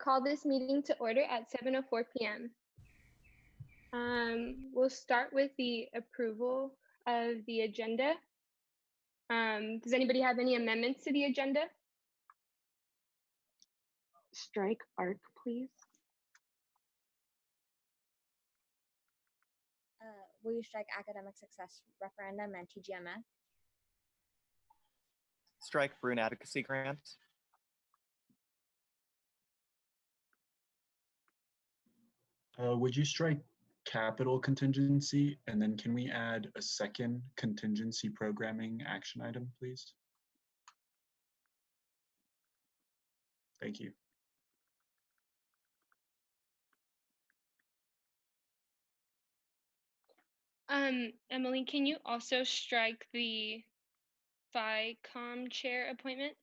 call this meeting to order at 7:04 p.m. We'll start with the approval of the agenda. Does anybody have any amendments to the agenda? Strike ARC, please. Will you strike academic success referendum and TGMF? Strike Bruin Advocacy Grant. Would you strike capital contingency, and then can we add a second contingency programming action item, please? Thank you. Emily, can you also strike the FICOM chair appointment?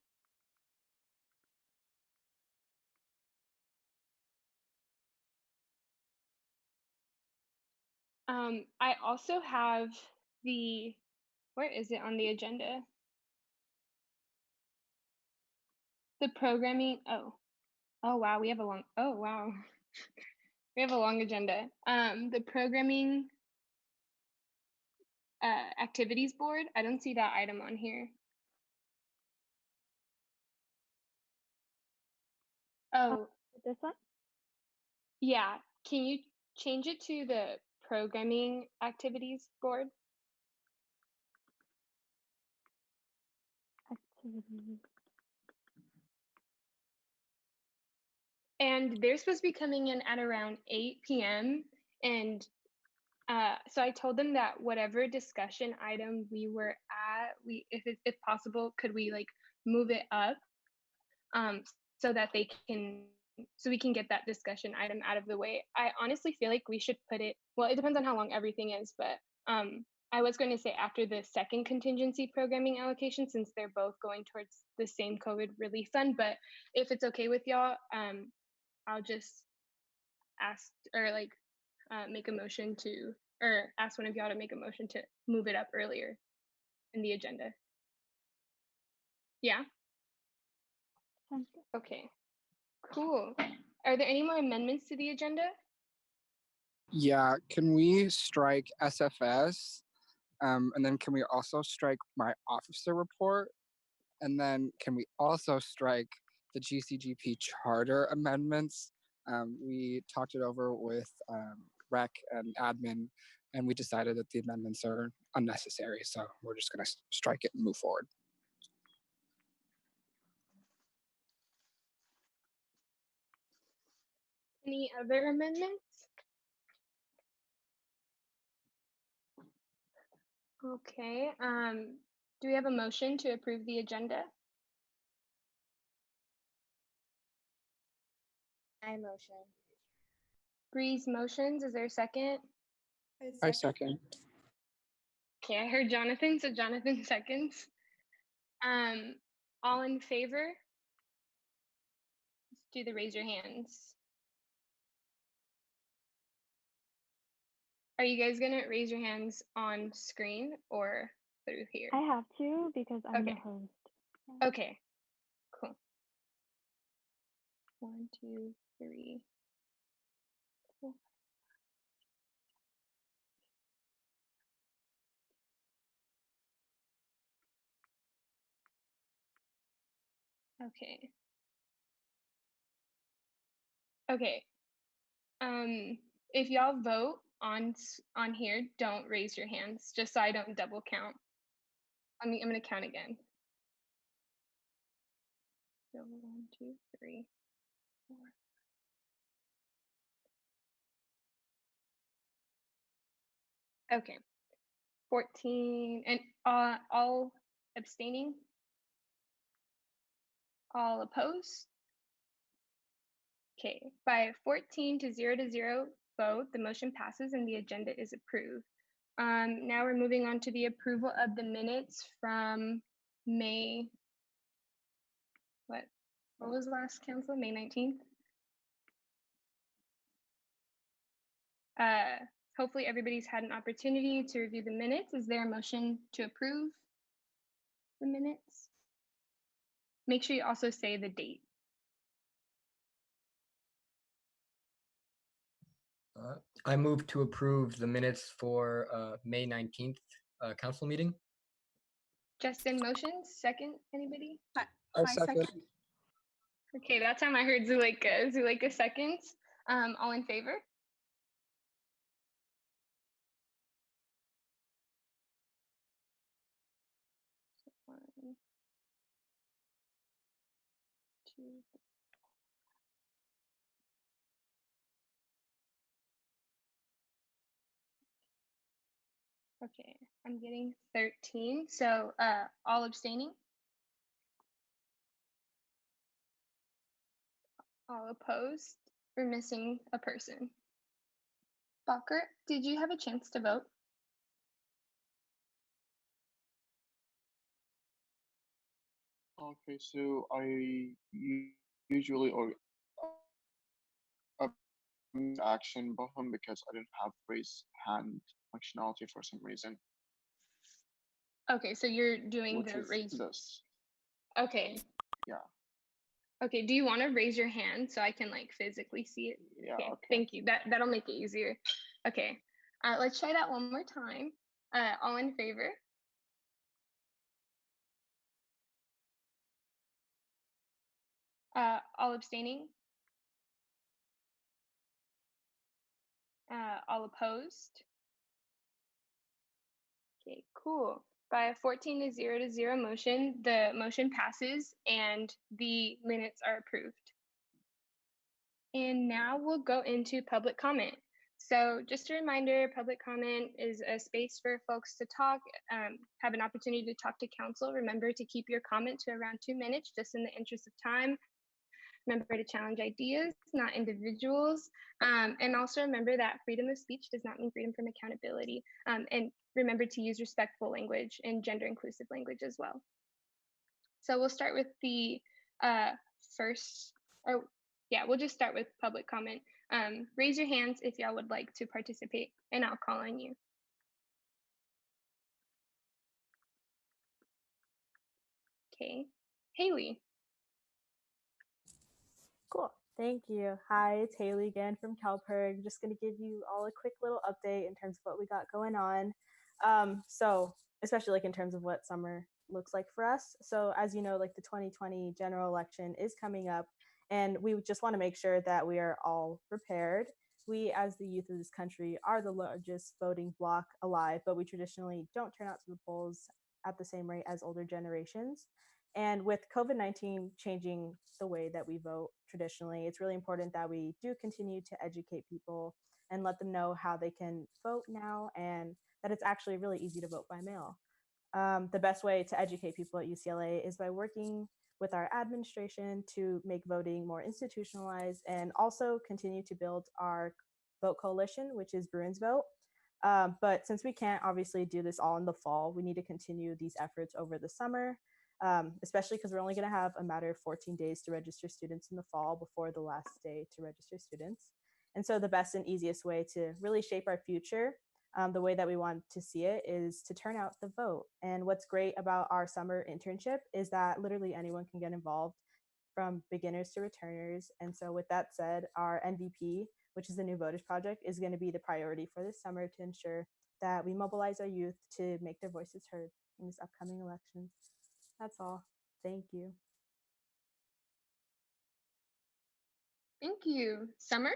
I also have the, where is it on the agenda? The programming, oh wow, we have a long, oh wow. We have a long agenda. The programming activities board, I don't see that item on here. Oh, This one? yeah, can you change it to the programming activities board? Activities. And they're supposed to be coming in at around 8 p.m. And so I told them that whatever discussion item we were at, if possible, could we like move it up so that we can get that discussion item out of the way. I honestly feel like we should put it, well, it depends on how long everything is, but I was going to say after the second contingency programming allocation, since they're both going towards the same COVID relief fund, but if it's okay with y'all, I'll just ask or like make a motion to, or ask one of y'all to make a motion to move it up earlier in the agenda. Yeah? Sounds good. Okay, cool. Are there any more amendments to the agenda? Yeah, can we strike SFS? And then can we also strike my officer report? And then can we also strike the GCGP charter amendments? We talked it over with rec and admin, and we decided that the amendments are unnecessary. So we're just gonna strike it and move forward. Any other amendments? Okay, do we have a motion to approve the agenda? I motion. Breeze motions, is there a second? I second. Okay, I heard Jonathan, so Jonathan seconds. All in favor? Let's do the raise your hands. Are you guys gonna raise your hands on screen or through here? I have to because I'm the Okay. host. Okay, cool. 1, 2, 3, 4. Okay. Okay. If y'all vote on here, don't raise your hands, just so I don't double count. I'm gonna count again. So 1, 2, 3, 4. Okay. 14 and all abstaining. All opposed. Okay, by 14 to 0 vote, the motion passes and the agenda is approved. Now we're moving on to the approval of the minutes from May, what was last council? May 19th? Hopefully everybody's had an opportunity to review the minutes. Is there a motion to approve the minutes? Make sure you also say the date. I move to approve the minutes for May 19th council meeting. Justin motions. Second, anybody? I second. Okay, that time I heard Zuleika. Zuleika seconds. All in favor? One, two. Okay, I'm getting 13. So all abstaining? All opposed? We're missing a person. Balker, did you have a chance to vote? Okay, so I usually or action button because I didn't have raise hand functionality for some reason. Okay, so you're doing Which the is raise. this. Okay. Yeah. Okay, do you want to raise your hand so I can like physically see it? Yeah. Okay, Okay. thank you. That'll make it easier. Okay, let's try that one more time. All in favor? All abstaining? All opposed? Okay, cool. By a 14-0 motion, the motion passes and the minutes are approved. And now we'll go into public comment. So just a reminder, public comment is a space for folks to talk, have an opportunity to talk to council. Remember to keep your comment to around 2 minutes, just in the interest of time. Remember to challenge ideas, not individuals. And also remember that freedom of speech does not mean freedom from accountability. And remember to use respectful language and gender inclusive language as well. So we'll start with the we'll just start with public comment. Raise your hands if y'all would like to participate and I'll call on you. Okay, Haley. Cool. Thank you. Hi, it's Haley again from CalPERG. Just going to give you all a quick little update in terms of what we got going on. So especially like in terms of what summer looks like for us. So as you know, like the 2020 general election is coming up and we just want to make sure that we are all prepared. We, as the youth of this country, are the largest voting bloc alive, but we traditionally don't turn out to the polls at the same rate as older generations. And with COVID-19 changing the way that we vote traditionally, it's really important that we do continue to educate people and let them know how they can vote now and that it's actually really easy to vote by mail. The best way to educate people at UCLA is by working with our administration to make voting more institutionalized and also continue to build our vote coalition, which is Bruins Vote. But since we can't obviously do this all in the fall, we need to continue these efforts over the summer. Especially because we're only going to have a matter of 14 days to register students in the fall before the last day to register students. And so the best and easiest way to really shape our future, the way that we want to see it, is to turn out the vote. And what's great about our summer internship is that literally anyone can get involved, from beginners to returners. And so with that said, our MVP, which is the New Voters Project, is going to be the priority for this summer to ensure that we mobilize our youth to make their voices heard in this upcoming election. That's all. Thank you. Thank you. Summer?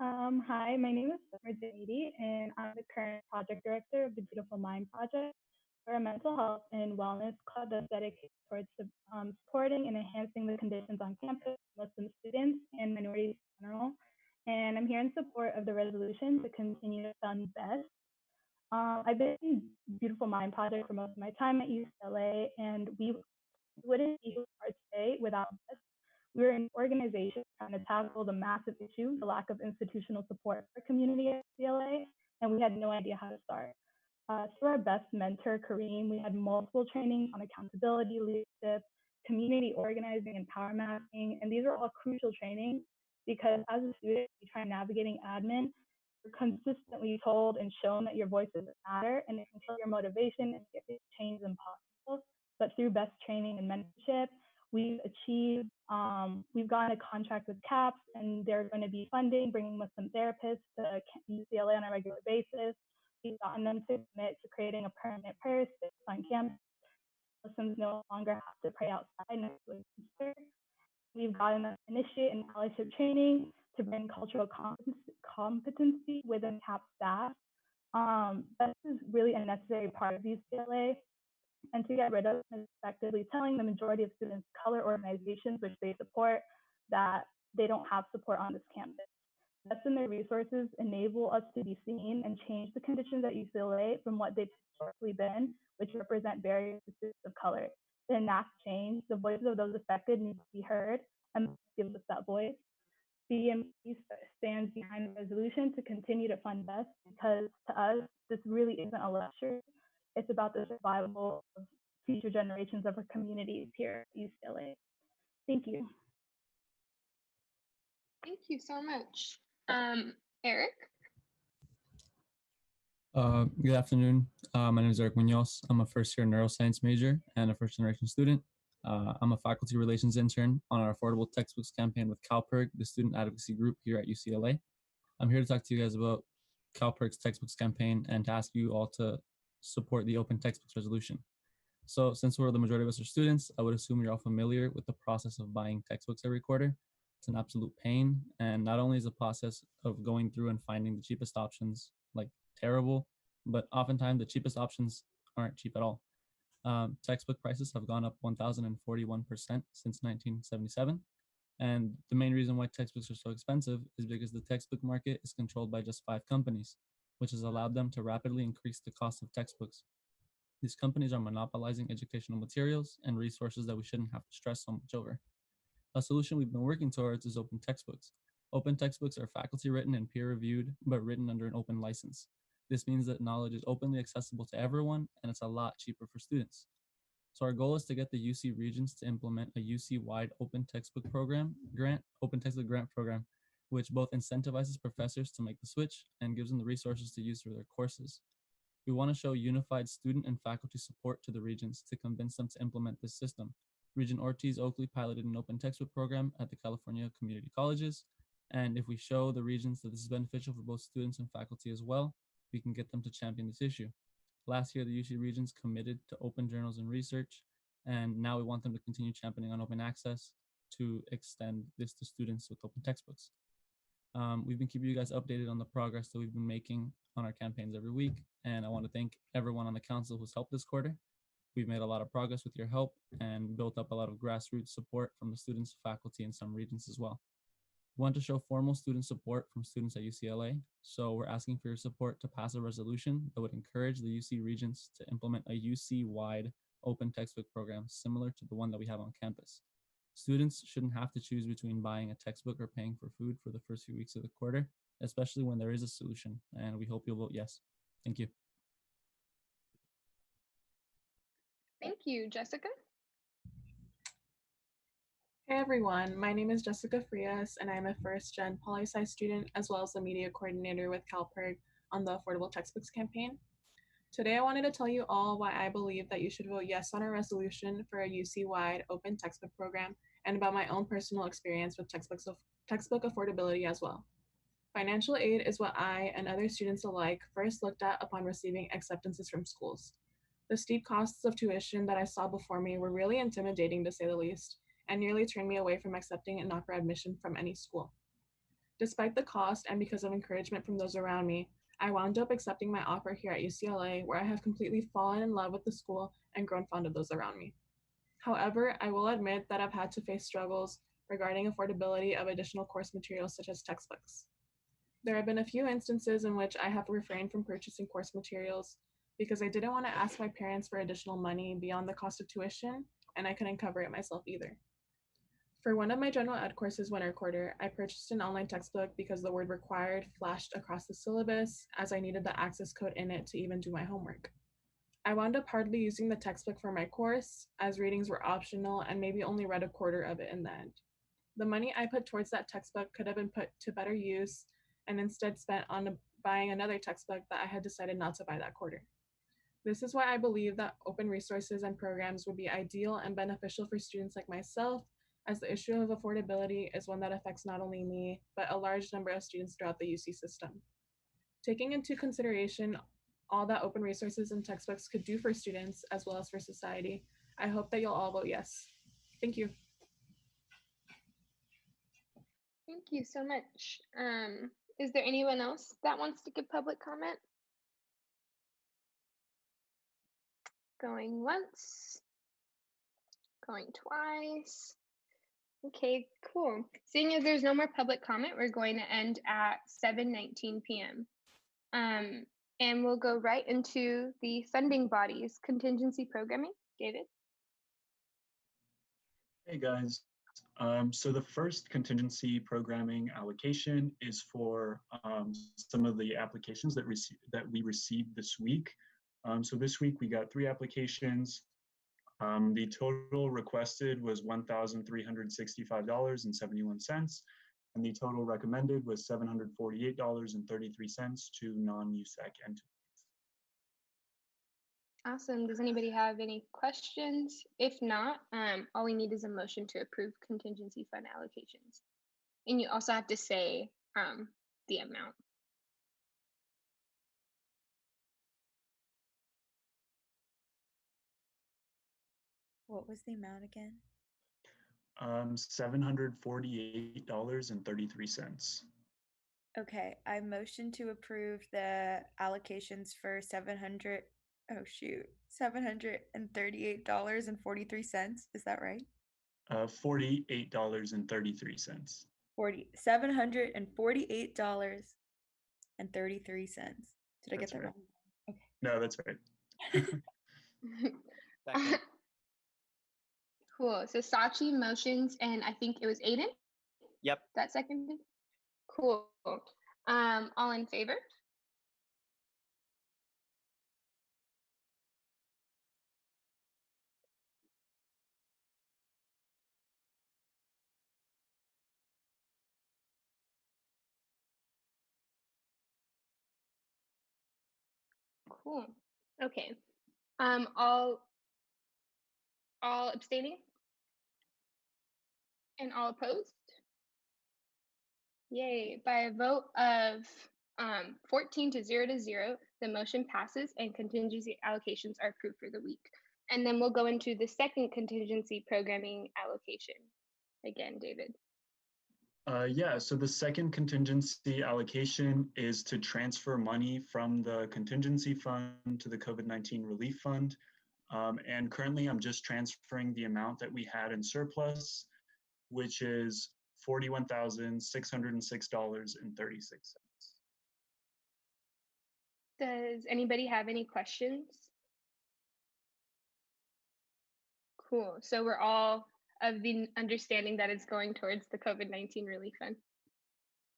Hi, my name is Summer Danidi, and I'm the current project director of the Beautiful Mind Project. We're a mental health and wellness club that's dedicated towards supporting and enhancing the conditions on campus for Muslim students and minorities in general. And I'm here in support of the resolution to continue to fund BEST. I've been in Beautiful Mind Project for most of my time at UCLA, and we wouldn't be who we are today without BEST. We're an organization trying to tackle the massive issue, the lack of institutional support for community at UCLA, and we had no idea how to start. Through our BEST mentor, Kareem, we had multiple trainings on accountability, leadership, community organizing, and power mapping, and these are all crucial trainings because as a student, you try navigating admin, you're consistently told and shown that your voice doesn't matter, and it can kill your motivation and get change impossible. But through BEST training and mentorship, We've gotten a contract with CAPS, and they're going to be funding, bringing with some therapists to UCLA on a regular basis. We've gotten them to commit to creating a permanent prayer space on campus. Muslims no longer have to pray outside next to Easter. We've gotten them to initiate an allyship training to bring cultural competency within CAP staff. This is really a necessary part of UCLA, and to get rid of effectively telling the majority of students color organizations which they support that they don't have support on this campus. Invest in their resources, enable us to be seen, and change the conditions at UCLA from what they've historically been, which represent barriers to students of color. To enact change, the voices of those affected need to be heard, and gives us that voice. BMC stands behind the resolution to continue to fund us, because to us, this really isn't a lecture. It's about the survival of future generations of our communities here at UCLA. Thank you. Thank you so much. Eric? Good afternoon. My name is Eric Munoz. I'm a first-year neuroscience major and a first-generation student. I'm a faculty relations intern on our Affordable Textbooks campaign with CalPERG, the student advocacy group here at UCLA. I'm here to talk to you guys about CalPERG's textbooks campaign and to ask you all to support the open textbooks resolution. So since the majority of us are students, I would assume you're all familiar with the process of buying textbooks every quarter. It's an absolute pain. And not only is the process of going through and finding the cheapest options like terrible, but oftentimes the cheapest options aren't cheap at all. Textbook prices have gone up 1,041% since 1977. And the main reason why textbooks are so expensive is because the textbook market is controlled by just 5 companies, which has allowed them to rapidly increase the cost of textbooks. These companies are monopolizing educational materials and resources that we shouldn't have to stress so much over. A solution we've been working towards is open textbooks. Open textbooks are faculty written and peer reviewed, but written under an open license. This means that knowledge is openly accessible to everyone, and it's a lot cheaper for students. So our goal is to get the UC Regents to implement a UC-wide open textbook grant program, which both incentivizes professors to make the switch and gives them the resources to use for their courses. We want to show unified student and faculty support to the Regents to convince them to implement this system. Regent Ortiz Oakley piloted an open textbook program at the California community colleges, and if we show the Regents that this is beneficial for both students and faculty as well, we can get them to champion this issue. Last year, the UC Regents committed to open journals and research, and now we want them to continue championing on open access to extend this to students with open textbooks. We've been keeping you guys updated on the progress that we've been making on our campaigns every week, and I want to thank everyone on the council who's helped this quarter. We've made a lot of progress with your help and built up a lot of grassroots support from the students, faculty, and some Regents as well. We want to show formal student support from students at UCLA, so we're asking for your support to pass a resolution that would encourage the UC Regents to implement a UC-wide open textbook program similar to the one that we have on campus. Students shouldn't have to choose between buying a textbook or paying for food for the first few weeks of the quarter, especially when there is a solution, and we hope you'll vote yes. Thank you. Thank you, Jessica. Hey everyone, my name is Jessica Frias, and I'm a first-gen poli-sci student as well as the media coordinator with CalPERG on the Affordable Textbooks campaign. Today I wanted to tell you all why I believe that you should vote yes on a resolution for a UC-wide open textbook program, and about my own personal experience with textbook affordability as well. Financial aid is what I and other students alike first looked at upon receiving acceptances from schools. The steep costs of tuition that I saw before me were really intimidating, to say the least, and nearly turned me away from accepting an offer admission from any school. Despite the cost and because of encouragement from those around me, I wound up accepting my offer here at UCLA, where I have completely fallen in love with the school and grown fond of those around me. However, I will admit that I've had to face struggles regarding affordability of additional course materials such as textbooks. There have been a few instances in which I have refrained from purchasing course materials because I didn't want to ask my parents for additional money beyond the cost of tuition, and I couldn't cover it myself either. For one of my general ed courses winter quarter, I purchased an online textbook because the word required flashed across the syllabus, as I needed the access code in it to even do my homework. I wound up hardly using the textbook for my course, as readings were optional and maybe only read a quarter of it in the end. The money I put towards that textbook could have been put to better use and instead spent on buying another textbook that I had decided not to buy that quarter. This is why I believe that open resources and programs would be ideal and beneficial for students like myself, as the issue of affordability is one that affects not only me, but a large number of students throughout the UC system. Taking into consideration all that open resources and textbooks could do for students as well as for society, I hope that you'll all vote yes. Thank you. Thank you so much. Is there anyone else that wants to give public comment? Going once, going twice. Okay, cool. Seeing as there's no more public comment, we're going to end at 7:19 p.m. And we'll go right into the funding bodies, contingency programming. David? Hey guys. So the first contingency programming allocation is for some of the applications that we received this week. So this week we got 3 applications. The total requested was $1,365.71, and the total recommended was $748.33 to non-USAC entities. Awesome. Does anybody have any questions? If not, all we need is a motion to approve contingency fund allocations. And you also have to say the amount. What was the amount again? $748.33. Okay, I motion to approve the allocations for $738.43. Is that right? $48.33. $748.33. Did I get that right. wrong? Okay. No, that's right. Cool. So Sachi motions, and I think it was Aiden. Yep. That seconded. Cool. All in favor? Cool. Okay. All abstaining? And all opposed? Yay. By a vote of 14 to 0, the motion passes and contingency allocations are approved for the week. And then we'll go into the second contingency programming allocation. Again, David. Yeah, so the second contingency allocation is to transfer money from the contingency fund to the COVID-19 relief fund. And currently I'm just transferring the amount that we had in surplus, which is $41,606.36. Does anybody have any questions? Cool. So we're all of the understanding that it's going towards the COVID-19 relief fund.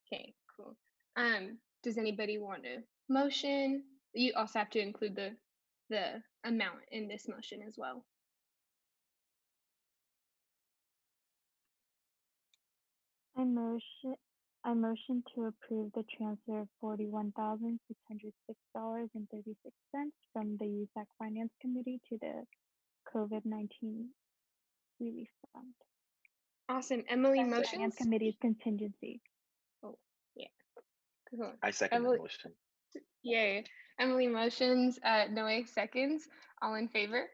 Okay, cool. Does anybody want to motion? You also have to include the amount in this motion as well. I motion to approve the transfer of $41,606.36 from the USAC Finance Committee to the COVID-19 relief fund. Awesome. Emily motions. Finance Committee's contingency. Oh, yeah. Cool. I second the motion. Yay. Emily motions, Noe seconds. All in favor?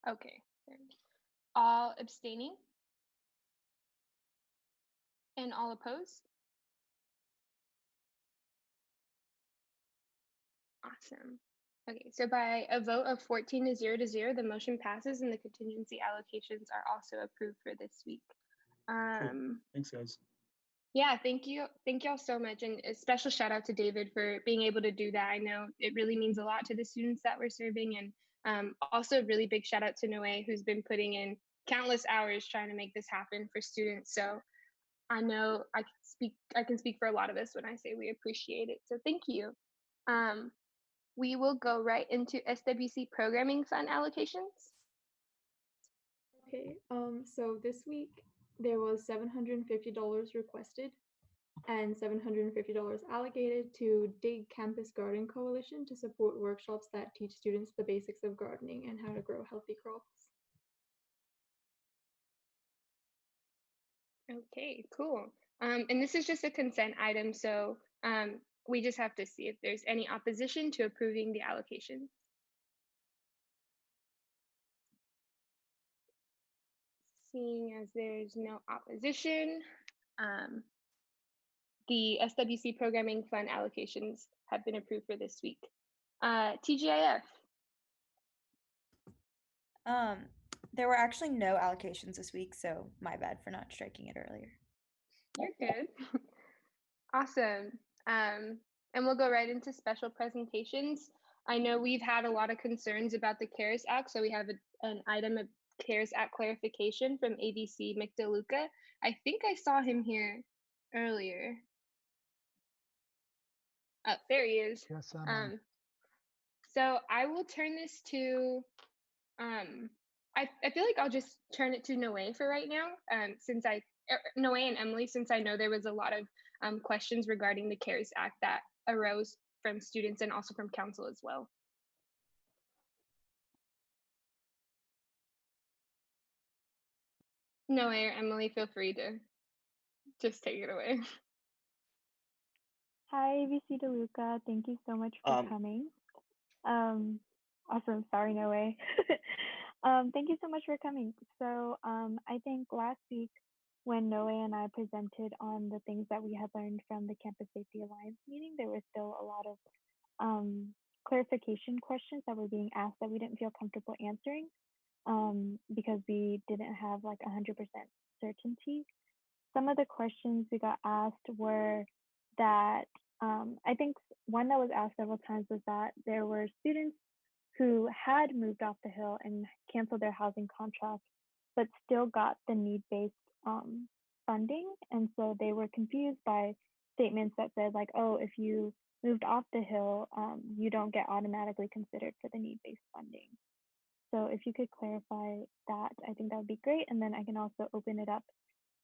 Okay. All abstaining? And all opposed? Awesome. Okay, so by a vote of 14 to 0, the motion passes and the contingency allocations are also approved for this week. Cool. Thanks, guys. Yeah, thank you. Thank y'all so much. And a special shout out to David for being able to do that. I know it really means a lot to the students that we're serving. And also a really big shout out to Noe, who's been putting in countless hours trying to make this happen for students. So I know I can speak for a lot of us when I say we appreciate it. So thank you. We will go right into SWC Programming Fun Allocations. Okay, so this week there was $750 requested and $750 allocated to Dig Campus Garden Coalition to support workshops that teach students the basics of gardening and how to grow healthy crops. Okay, cool. And this is just a consent item, so we just have to see if there's any opposition to approving the allocation. Seeing as there's no opposition, the SWC Programming Fund allocations have been approved for this week. TGIF. There were actually no allocations this week, so my bad for not striking it earlier. You're good. Awesome. And we'll go right into special presentations. I know we've had a lot of concerns about the CARES Act, so we have an item of CARES Act clarification from ABC McDeluca. I think I saw him here earlier. Oh, there he is. Yes, so I will turn this to, I feel like I'll just turn it to Noe for right now, Noe and Emily, since I know there was a lot of questions regarding the CARES Act that arose from students and also from council as well. Noe or Emily, feel free to just take it away. Hi, ABC DeLuca. Thank you so much for coming. Awesome. Sorry, Noe. Thank you so much for coming. So I think last week when Noe and I presented on the things that we had learned from the Campus Safety Alliance meeting, there was still a lot of clarification questions that were being asked that we didn't feel comfortable answering because we didn't have like 100% certainty. Some of the questions we got asked were that I think one that was asked several times was that there were students who had moved off the Hill and canceled their housing contract, but still got the need-based funding. And so they were confused by statements that said like, oh, if you moved off the Hill, you don't get automatically considered for the need-based funding. So if you could clarify that, I think that would be great. And then I can also open it up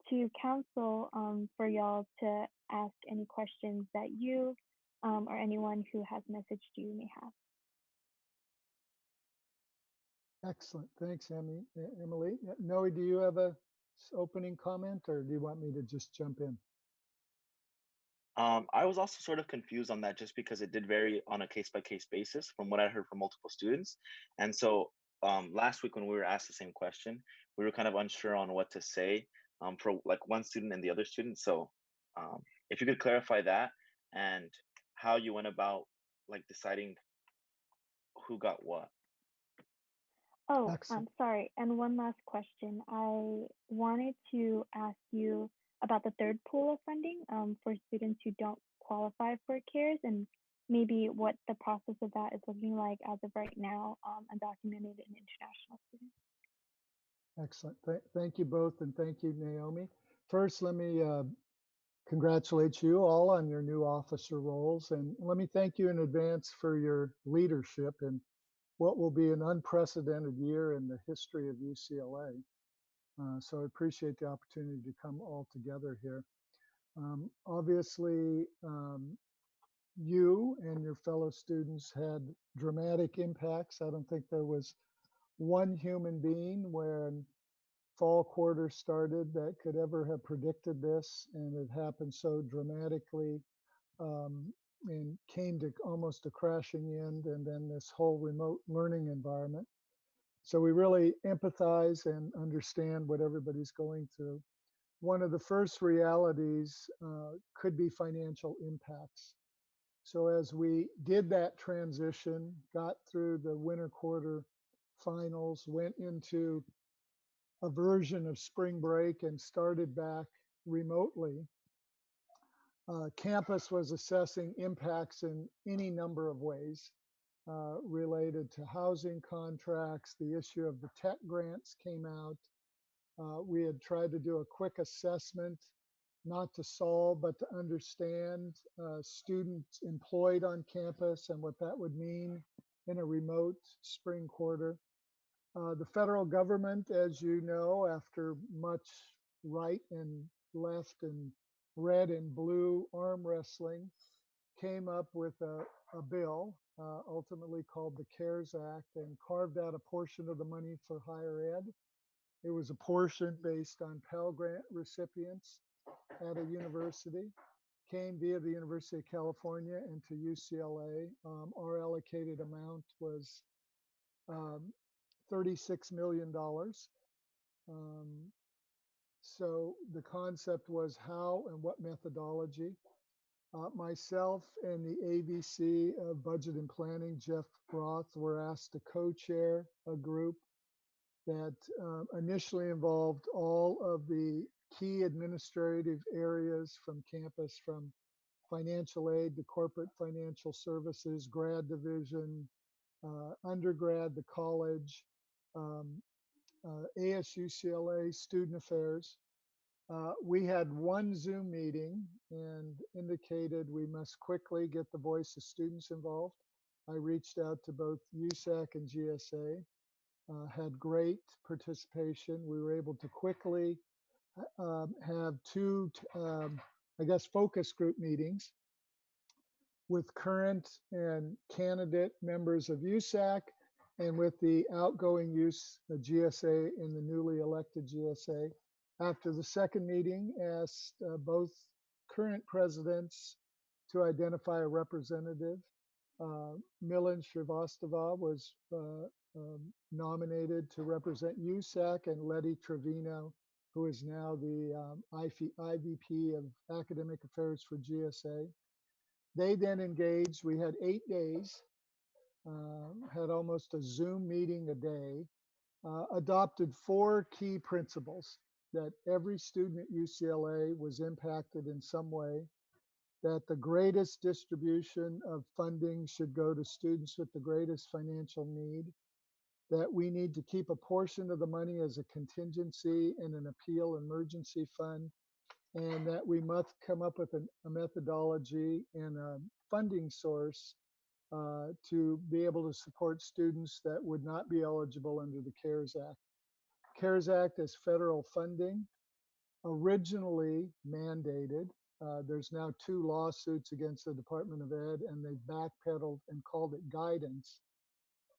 to council for y'all to ask any questions that you or anyone who has messaged you may have. Excellent. Thanks, Emily. Noe, do you have a opening comment or do you want me to just jump in? I was also sort of confused on that just because it did vary on a case-by-case basis from what I heard from multiple students. And so last week when we were asked the same question, we were kind of unsure on what to say for like one student and the other student. So if you could clarify that and how you went about like deciding who got what. Oh, I'm sorry. And one last question. I wanted to ask you about the third pool of funding for students who don't qualify for CARES and maybe what the process of that is looking like as of right now, undocumented and international students. Excellent. Thank you both, and thank you, Naomi. First, let me congratulate you all on your new officer roles, and let me thank you in advance for your leadership in what will be an unprecedented year in the history of UCLA. So I appreciate the opportunity to come all together here. Obviously, you and your fellow students had dramatic impacts. I don't think there was one human being when fall quarter started that could ever have predicted this, and it happened so dramatically and came to almost a crashing end, and then this whole remote learning environment. So we really empathize and understand what everybody's going through. One of the first realities could be financial impacts. So as we did that transition, got through the winter quarter finals, went into a version of spring break and started back remotely, campus was assessing impacts in any number of ways related to housing contracts. The issue of the tech grants came out. We had tried to do a quick assessment not to solve, but to understand students employed on campus and what that would mean in a remote spring quarter. The federal government, as you know, after much right and left and red and blue arm wrestling, came up with a bill, ultimately called the CARES Act, and carved out a portion of the money for higher ed. It was a portion based on Pell Grant recipients at a university, came via the University of California and to UCLA. Our allocated amount was $36 million. So the concept was how and what methodology. Myself and the AVC of Budget and Planning, Jeff Roth, were asked to co-chair a group that initially involved all of the key administrative areas from campus, from financial aid to corporate financial services, grad division, undergrad, the college, ASUCLA, student affairs. We had one Zoom meeting and indicated we must quickly get the voice of students involved. I reached out to both USAC and GSA, had great participation. We were able to quickly have two, I guess, focus group meetings with current and candidate members of USAC and with the outgoing GSA and the newly elected GSA. After the second meeting, asked both current presidents to identify a representative. Milan Srivastava was nominated to represent USAC, and Letty Trevino, who is now the IVP of Academic Affairs for GSA. They then engaged. We had 8 days, had almost a Zoom meeting a day, adopted 4 key principles: that every student at UCLA was impacted in some way, that the greatest distribution of funding should go to students with the greatest financial need, that we need to keep a portion of the money as a contingency in an appeal emergency fund, and that we must come up with a methodology and a funding source to be able to support students that would not be eligible under the CARES Act. CARES Act is federal funding, originally mandated. There's now 2 lawsuits against the Department of Ed, and they backpedaled and called it guidance.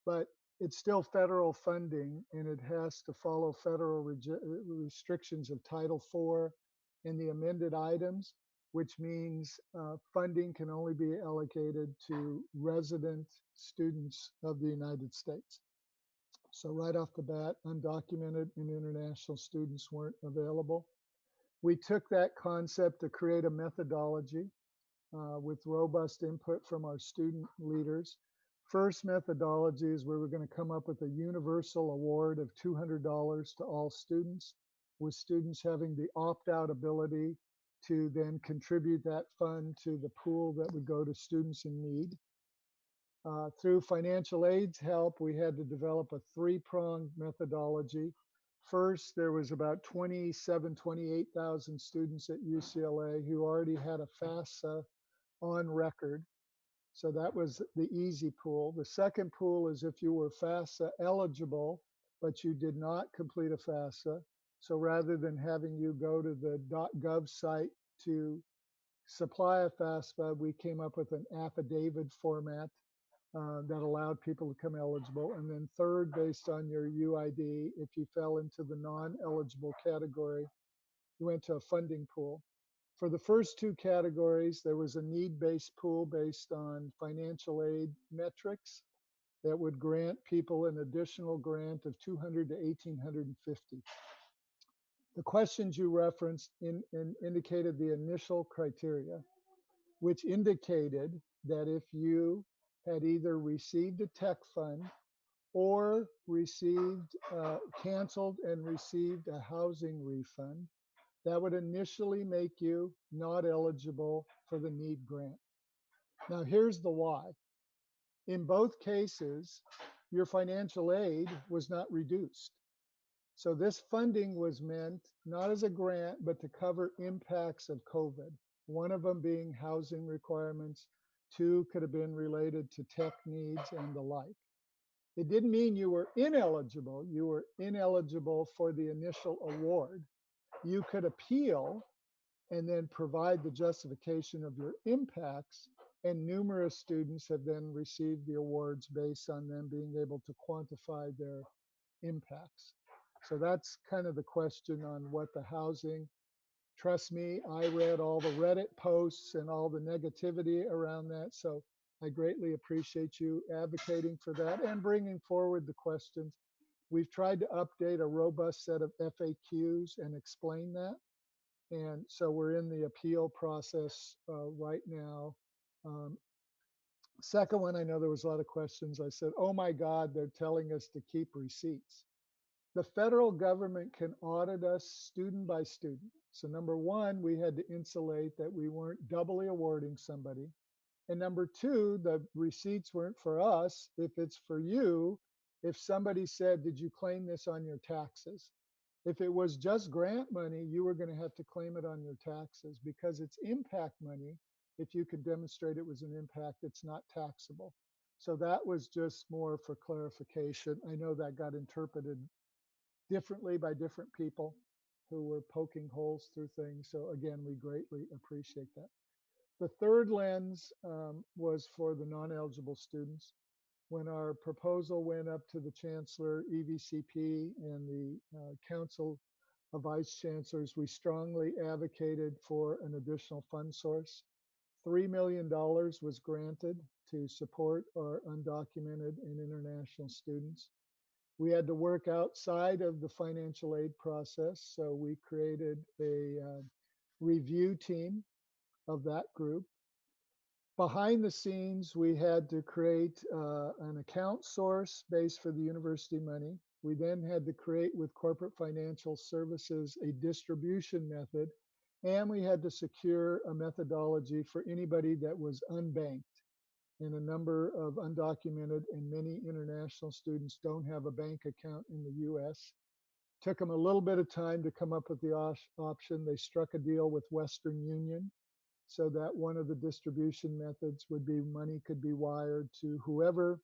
But it's still federal funding, and it has to follow federal restrictions of Title IV and the amended items, which means funding can only be allocated to resident students of the United States. So right off the bat, undocumented and international students weren't available. We took that concept to create a methodology with robust input from our student leaders. First methodology is we were going to come up with a universal award of $200 to all students, with students having the opt-out ability to then contribute that fund to the pool that would go to students in need. Through financial aid's help, we had to develop a 3-pronged methodology. First, there was about 28,000 students at UCLA who already had a FAFSA on record. So that was the easy pool. The second pool is if you were FAFSA eligible, but you did not complete a FAFSA. So rather than having you go to the .gov site to supply a FAFSA, we came up with an affidavit format that allowed people to come eligible. And then third, based on your UID, if you fell into the non-eligible category, you went to a funding pool. For the first 2 categories, there was a need-based pool based on financial aid metrics that would grant people an additional grant of $200 to $1,850. The questions you referenced indicated the initial criteria, which indicated that if you had either received a tech fund or received, canceled and received a housing refund, that would initially make you not eligible for the need grant. Now here's the why. In both cases, your financial aid was not reduced. So this funding was meant not as a grant, but to cover impacts of COVID. One of them being housing requirements, two could have been related to tech needs and the like. It didn't mean you were ineligible. You were ineligible for the initial award. You could appeal and then provide the justification of your impacts. And numerous students have then received the awards based on them being able to quantify their impacts. So that's kind of the question on what the housing. Trust me, I read all the Reddit posts and all the negativity around that. So I greatly appreciate you advocating for that and bringing forward the questions. We've tried to update a robust set of FAQs and explain that. And so we're in the appeal process right now. Second one, I know there was a lot of questions. I said, oh my God, they're telling us to keep receipts. The federal government can audit us student by student. So number one, we had to insulate that we weren't doubly awarding somebody. And number two, the receipts weren't for us. If it's for you, if somebody said, did you claim this on your taxes? If it was just grant money, you were going to have to claim it on your taxes because it's impact money. If you could demonstrate it was an impact, it's not taxable. So that was just more for clarification. I know that got interpreted differently by different people who were poking holes through things. So again, we greatly appreciate that. The third lens was for the non-eligible students. When our proposal went up to the Chancellor, EVCP, and the Council of Vice Chancellors, we strongly advocated for an additional fund source. $3 million was granted to support our undocumented and international students. We had to work outside of the financial aid process, so we created a review team of that group. Behind the scenes, we had to create an account source base for the university money. We then had to create with corporate financial services a distribution method, and we had to secure a methodology for anybody that was unbanked. And a number of undocumented and many international students don't have a bank account in the US. Took them a little bit of time to come up with the option. They struck a deal with Western Union so that one of the distribution methods would be money could be wired to whoever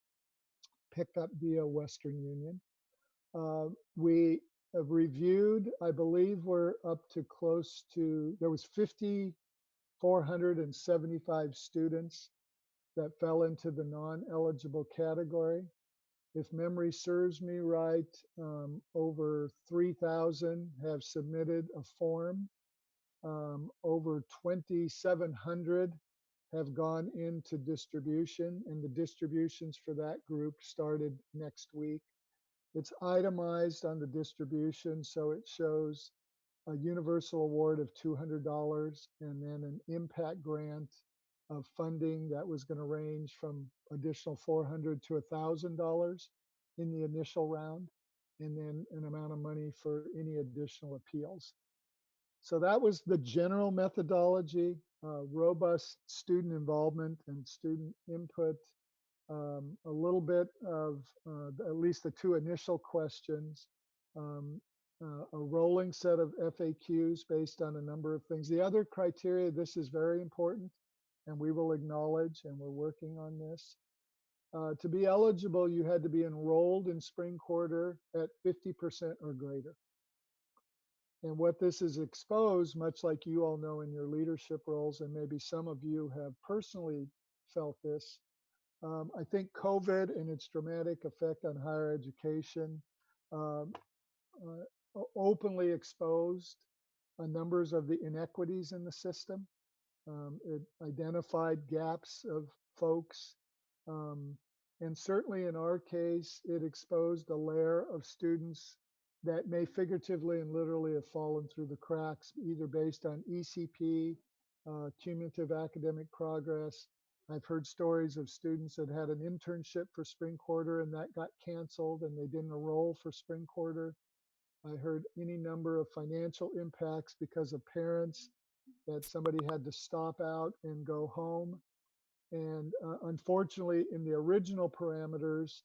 picked up via Western Union. We have reviewed, I believe we're up to close to, there was 5,475 students that fell into the non-eligible category. If memory serves me right, over 3,000 have submitted a form. Over 2,700 have gone into distribution, and the distributions for that group started next week. It's itemized on the distribution, so it shows a universal award of $200 and then an impact grant of funding that was going to range from additional $400 to $1,000 in the initial round, and then an amount of money for any additional appeals. So that was the general methodology, robust student involvement and student input, a little bit of at least the two initial questions, a rolling set of FAQs based on a number of things. The other criteria, this is very important, and we will acknowledge, and we're working on this. To be eligible, you had to be enrolled in spring quarter at 50% or greater. And what this is exposed, much like you all know in your leadership roles, and maybe some of you have personally felt this, I think COVID and its dramatic effect on higher education openly exposed numbers of the inequities in the system. It identified gaps of folks. And certainly in our case, it exposed a layer of students that may figuratively and literally have fallen through the cracks, either based on ECP, cumulative academic progress. I've heard stories of students that had an internship for spring quarter and that got canceled and they didn't enroll for spring quarter. I heard any number of financial impacts because of parents that somebody had to stop out and go home. And unfortunately, in the original parameters,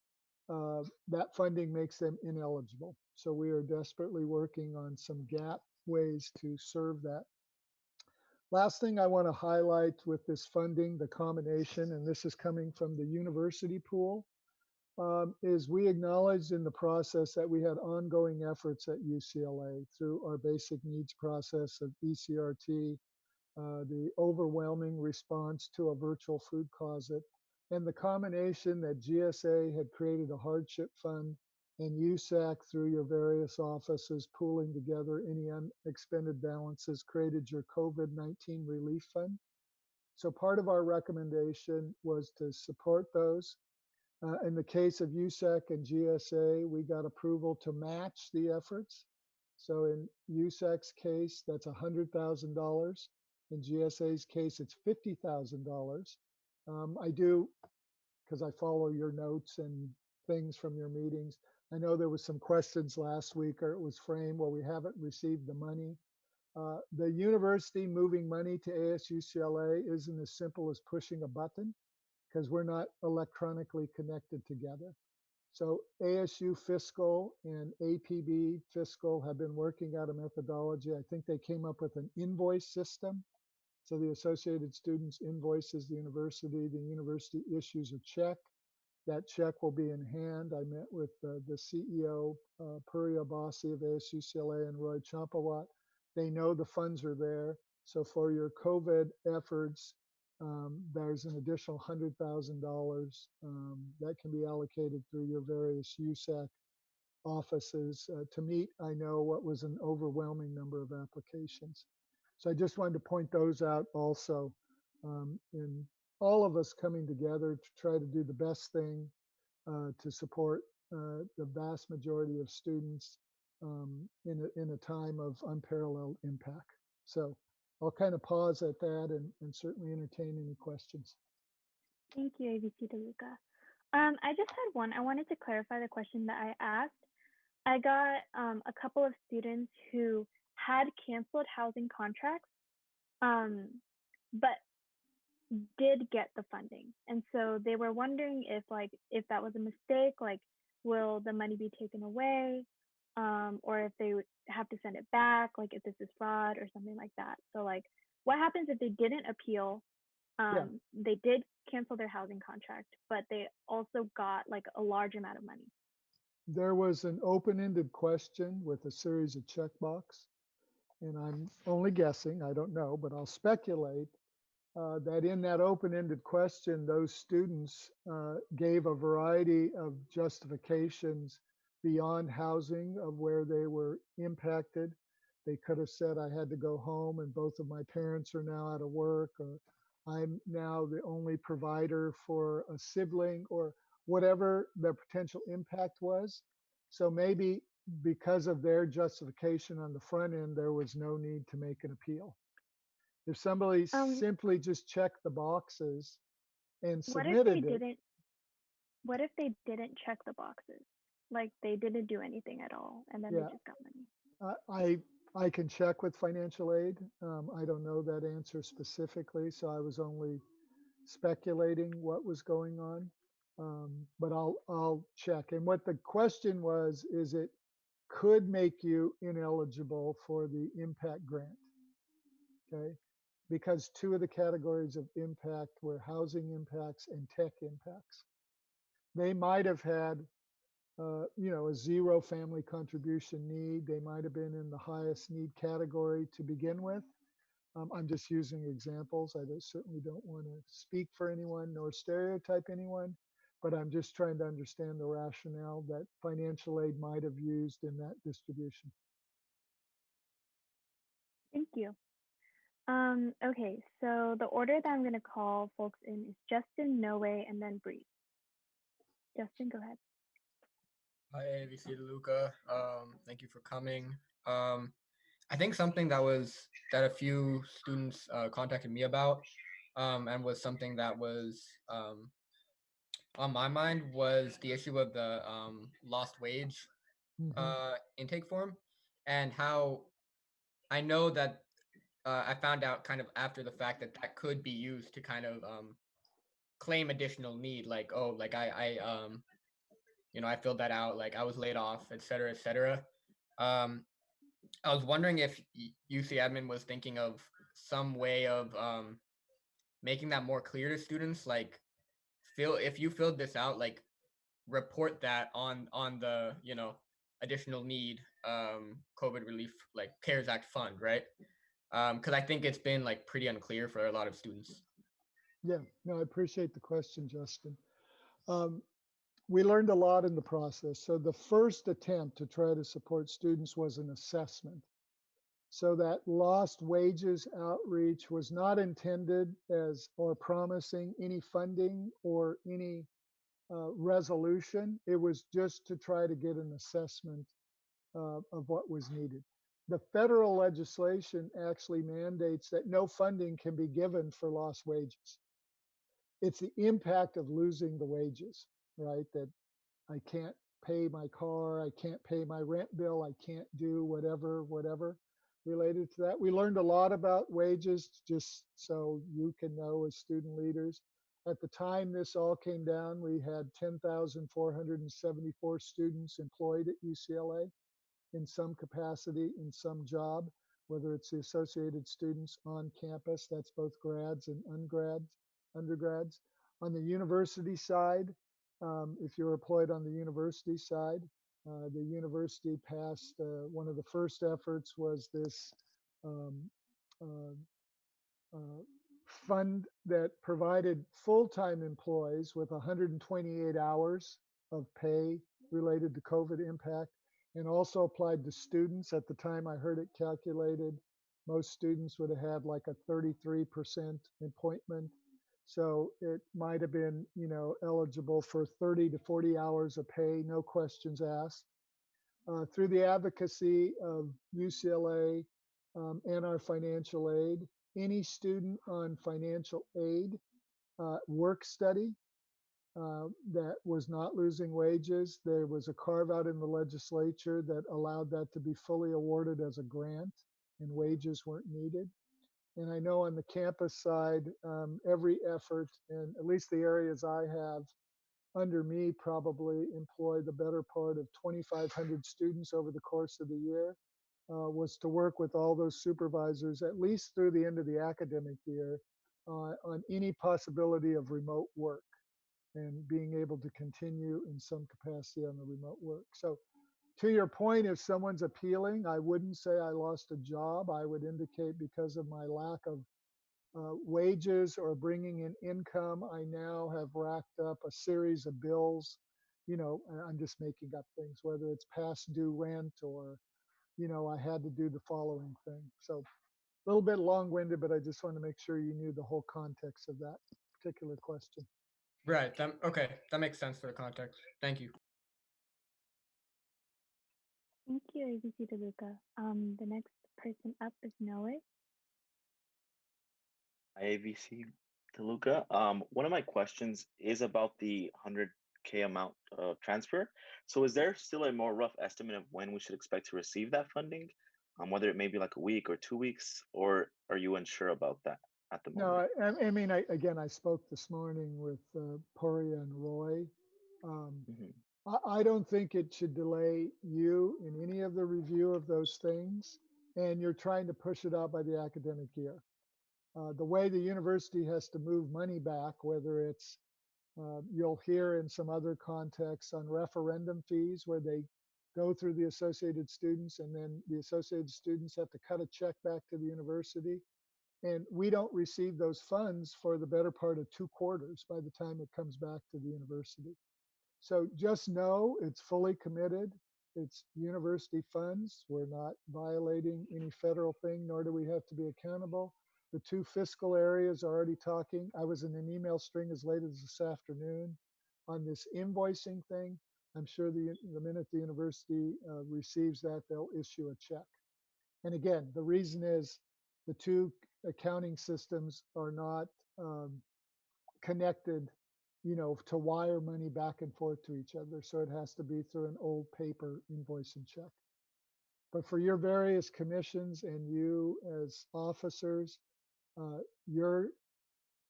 that funding makes them ineligible. So we are desperately working on some gap ways to serve that. Last thing I want to highlight with this funding, the combination, and this is coming from the university pool, is we acknowledged in the process that we had ongoing efforts at UCLA through our basic needs process of ECRT, the overwhelming response to a virtual food closet, and the combination that GSA had created a hardship fund and USAC through your various offices pooling together any unexpended balances created your COVID-19 relief fund. So part of our recommendation was to support those. In the case of USAC and GSA, we got approval to match the efforts. So in USAC's case, that's $100,000. In GSA's case, it's $50,000. I do, because I follow your notes and things from your meetings. I know there was some questions last week, or it was framed, well, we haven't received the money. The university moving money to ASUCLA isn't as simple as pushing a button, because we're not electronically connected together. So ASU Fiscal and APB Fiscal have been working out a methodology. I think they came up with an invoice system. So the Associated Students invoices the university issues a check. That check will be in hand. I met with the CEO, Puri Abbasi of ASUCLA and Roy Champawat. They know the funds are there. So for your COVID efforts, there's an additional $100,000 that can be allocated through your various USAC offices to meet, I know, what was an overwhelming number of applications. So I just wanted to point those out also, in all of us coming together to try to do the best thing to support the vast majority of students in a time of unparalleled impact. So I'll kind of pause at that and certainly entertain any questions. Thank you, ABC DeLuca. I just had one. I wanted to clarify the question that I asked. I got a couple of students who had canceled housing contracts, but did get the funding. And so they were wondering if that was a mistake, like, will the money be taken away? Or if they would have to send it back, like if this is fraud or something like that. So like, what happens if they didn't appeal? They did cancel their housing contract, but they also got like a large amount of money. There was an open-ended question with a series of checkbox, and I'm only guessing, I don't know, but I'll speculate that in that open-ended question, those students gave a variety of justifications beyond housing of where they were impacted. They could have said, I had to go home and both of my parents are now out of work, or I'm now the only provider for a sibling, or whatever their potential impact was. So maybe because of their justification on the front end, there was no need to make an appeal. If somebody simply just checked the boxes and submitted it. What if they didn't check the boxes? Like they didn't do anything at all, and then they just got money. I can check with financial aid. I don't know that answer specifically, so I was only speculating what was going on. But I'll check. And what the question was, is it could make you ineligible for the impact grant. Okay, because two of the categories of impact were housing impacts and tech impacts. They might have had a zero family contribution need. They might have been in the highest need category to begin with. I'm just using examples. I certainly don't want to speak for anyone nor stereotype anyone, but I'm just trying to understand the rationale that financial aid might have used in that distribution. Thank you. Okay, so the order that I'm going to call folks in is Justin, Noe, and then Bree. Justin, go ahead. Hi, ABC DeLuca. Thank you for coming. I think something that a few students contacted me about, and was something that was on my mind, was the issue of the lost wage intake form, and how I know that I found out kind of after the fact that could be used to kind of claim additional need, like, oh, like I I filled that out, like I was laid off, et cetera, et cetera. I was wondering if UC admin was thinking of some way of making that more clear to students, like if you filled this out, like report that on the additional need COVID relief, like CARES Act fund, right? Because I think it's been like pretty unclear for a lot of students. Yeah, no, I appreciate the question, Justin. We learned a lot in the process. So the first attempt to try to support students was an assessment. So that lost wages outreach was not intended as or promising any funding or any resolution. It was just to try to get an assessment of what was needed. The federal legislation actually mandates that no funding can be given for lost wages. It's the impact of losing the wages, right? That I can't pay my car, I can't pay my rent bill, I can't do whatever related to that. We learned a lot about wages, just so you can know as student leaders. At the time this all came down, we had 10,474 students employed at UCLA in some capacity, in some job, whether it's the associated students on campus, that's both grads and undergrads. On the university side, if you're employed on the university side, the university passed, one of the first efforts was this fund that provided full-time employees with 128 hours of pay related to COVID impact, and also applied to students. At the time I heard it calculated, most students would have had like a 33% appointment. So it might have been, eligible for 30 to 40 hours of pay, no questions asked. Through the advocacy of UCLA and our financial aid, any student on financial aid work study that was not losing wages, there was a carve out in the legislature that allowed that to be fully awarded as a grant, and wages weren't needed. And I know on the campus side, every effort, and at least the areas I have under me probably employ the better part of 2,500 students over the course of the year, was to work with all those supervisors at least through the end of the academic year on any possibility of remote work and being able to continue in some capacity on the remote work. So to your point, if someone's appealing, I wouldn't say I lost a job. I would indicate because of my lack of wages or bringing in income, I now have racked up a series of bills. I'm just making up things, whether it's past due rent or, I had to do the following thing. So a little bit long-winded, but I just want to make sure you knew the whole context of that particular question. Right. Okay. That makes sense for the context. Thank you. Thank you, ABC DeLuca. The next person up is Noah. AVC DeLuca. One of my questions is about the 100K amount of transfer. So is there still a more rough estimate of when we should expect to receive that funding? Whether it may be like a week or 2 weeks, or are you unsure about that at the moment? No, I spoke this morning with Poria and Roy. I don't think it should delay you in any of the review of those things, and you're trying to push it out by the academic year. The way the university has to move money back, whether it's, you'll hear in some other contexts on referendum fees where they go through the associated students and then the associated students have to cut a check back to the university. And we don't receive those funds for the better part of 2 quarters by the time it comes back to the university. So just know it's fully committed. It's university funds. We're not violating any federal thing, nor do we have to be accountable. The 2 fiscal areas are already talking. I was in an email string as late as this afternoon on this invoicing thing. I'm sure the minute the university receives that, they'll issue a check. And again, the reason is the 2 accounting systems are not connected, to wire money back and forth to each other. So it has to be through an old paper invoice and check. But for your various commissions and you as officers, you're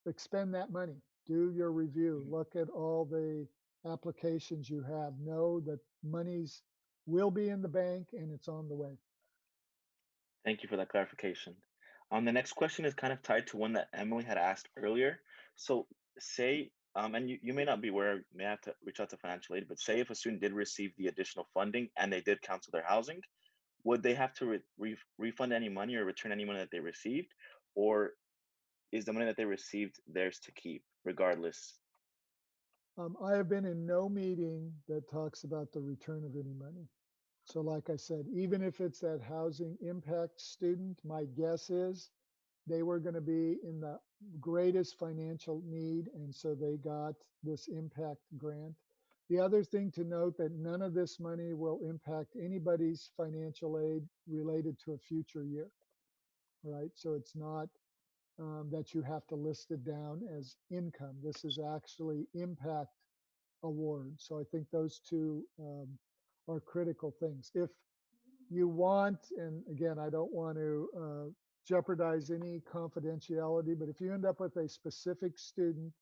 expend that money, do your review, look at all the applications you have, know that monies will be in the bank and it's on the way. Thank you for that clarification. The next question is kind of tied to one that Emily had asked earlier. So say, and you may not be aware, you may have to reach out to financial aid, but say if a student did receive the additional funding and they did cancel their housing, would they have to refund any money or return any money that they received? Or is the money that they received theirs to keep regardless? I have been in no meeting that talks about the return of any money. So like I said, even if it's that housing impact student, my guess is they were going to be in the greatest financial need, and so they got this impact grant. The other thing to note that none of this money will impact anybody's financial aid related to a future year, right? So it's not that you have to list it down as income. This is actually impact award. So I think those two are critical things. If you want, and again, I don't want to jeopardize any confidentiality, but if you end up with a specific student,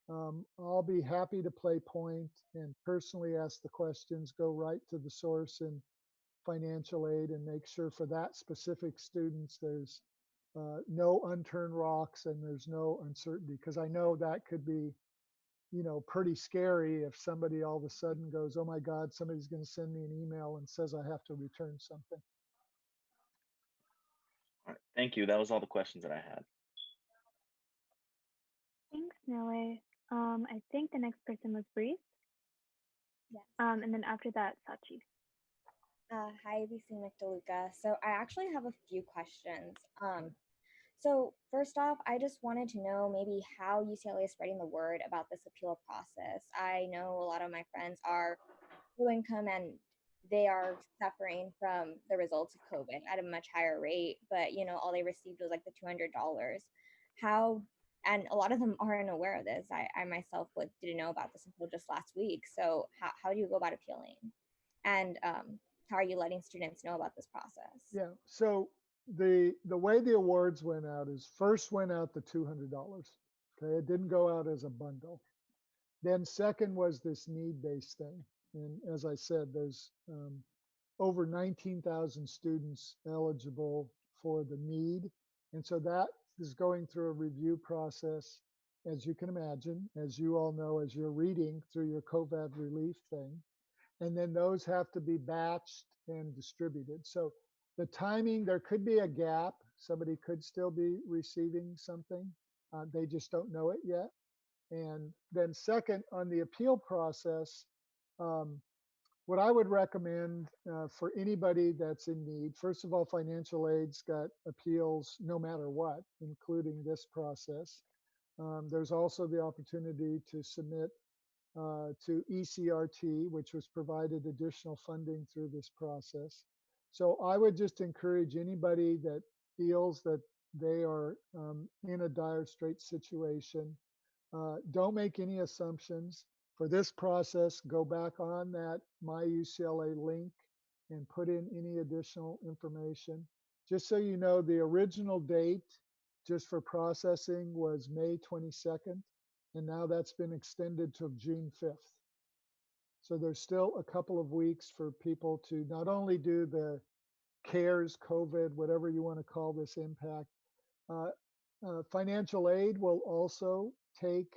I'll be happy to play point and personally ask the questions, go right to the source in financial aid and make sure for that specific students there's no unturned rocks and there's no uncertainty, because I know that could be, you know, pretty scary if somebody all of a sudden goes, oh my God, somebody's going to send me an email and says I have to return something. All right, thank you. That was all the questions that I had. Thanks, Noe. I think the next person was Bree. Yes. And then after that, Sachi. Hi, VC McDeluca. So I actually have a few questions. So first off, I just wanted to know maybe how UCLA is spreading the word about this appeal process. I know a lot of my friends are low income and they are suffering from the results of COVID at a much higher rate, but you know, all they received was like the $200. How, and a lot of them aren't aware of this. I myself didn't know about this until just last week. So how do you go about appealing? And how are you letting students know about this process? Yeah, so the way the awards went out is first went out the $200. Okay, it didn't go out as a bundle. Then second was this need-based thing. And as I said, there's over 19,000 students eligible for the need. And so that is going through a review process, as you can imagine, as you all know, as you're reading through your COVID relief thing. And then those have to be batched and distributed. So the timing, there could be a gap. Somebody could still be receiving something. They just don't know it yet. And then second, on the appeal process, what I would recommend for anybody that's in need, first of all, financial aid's got appeals no matter what, including this process. There's also the opportunity to submit to ECRT, which was provided additional funding through this process. So I would just encourage anybody that feels that they are in a dire straits situation, don't make any assumptions. For this process, go back on that My UCLA link and put in any additional information. Just so you know, the original date just for processing was May 22nd, and now that's been extended to June 5th. So there's still a couple of weeks for people to not only do the CARES, COVID, whatever you want to call this impact. Financial aid will also take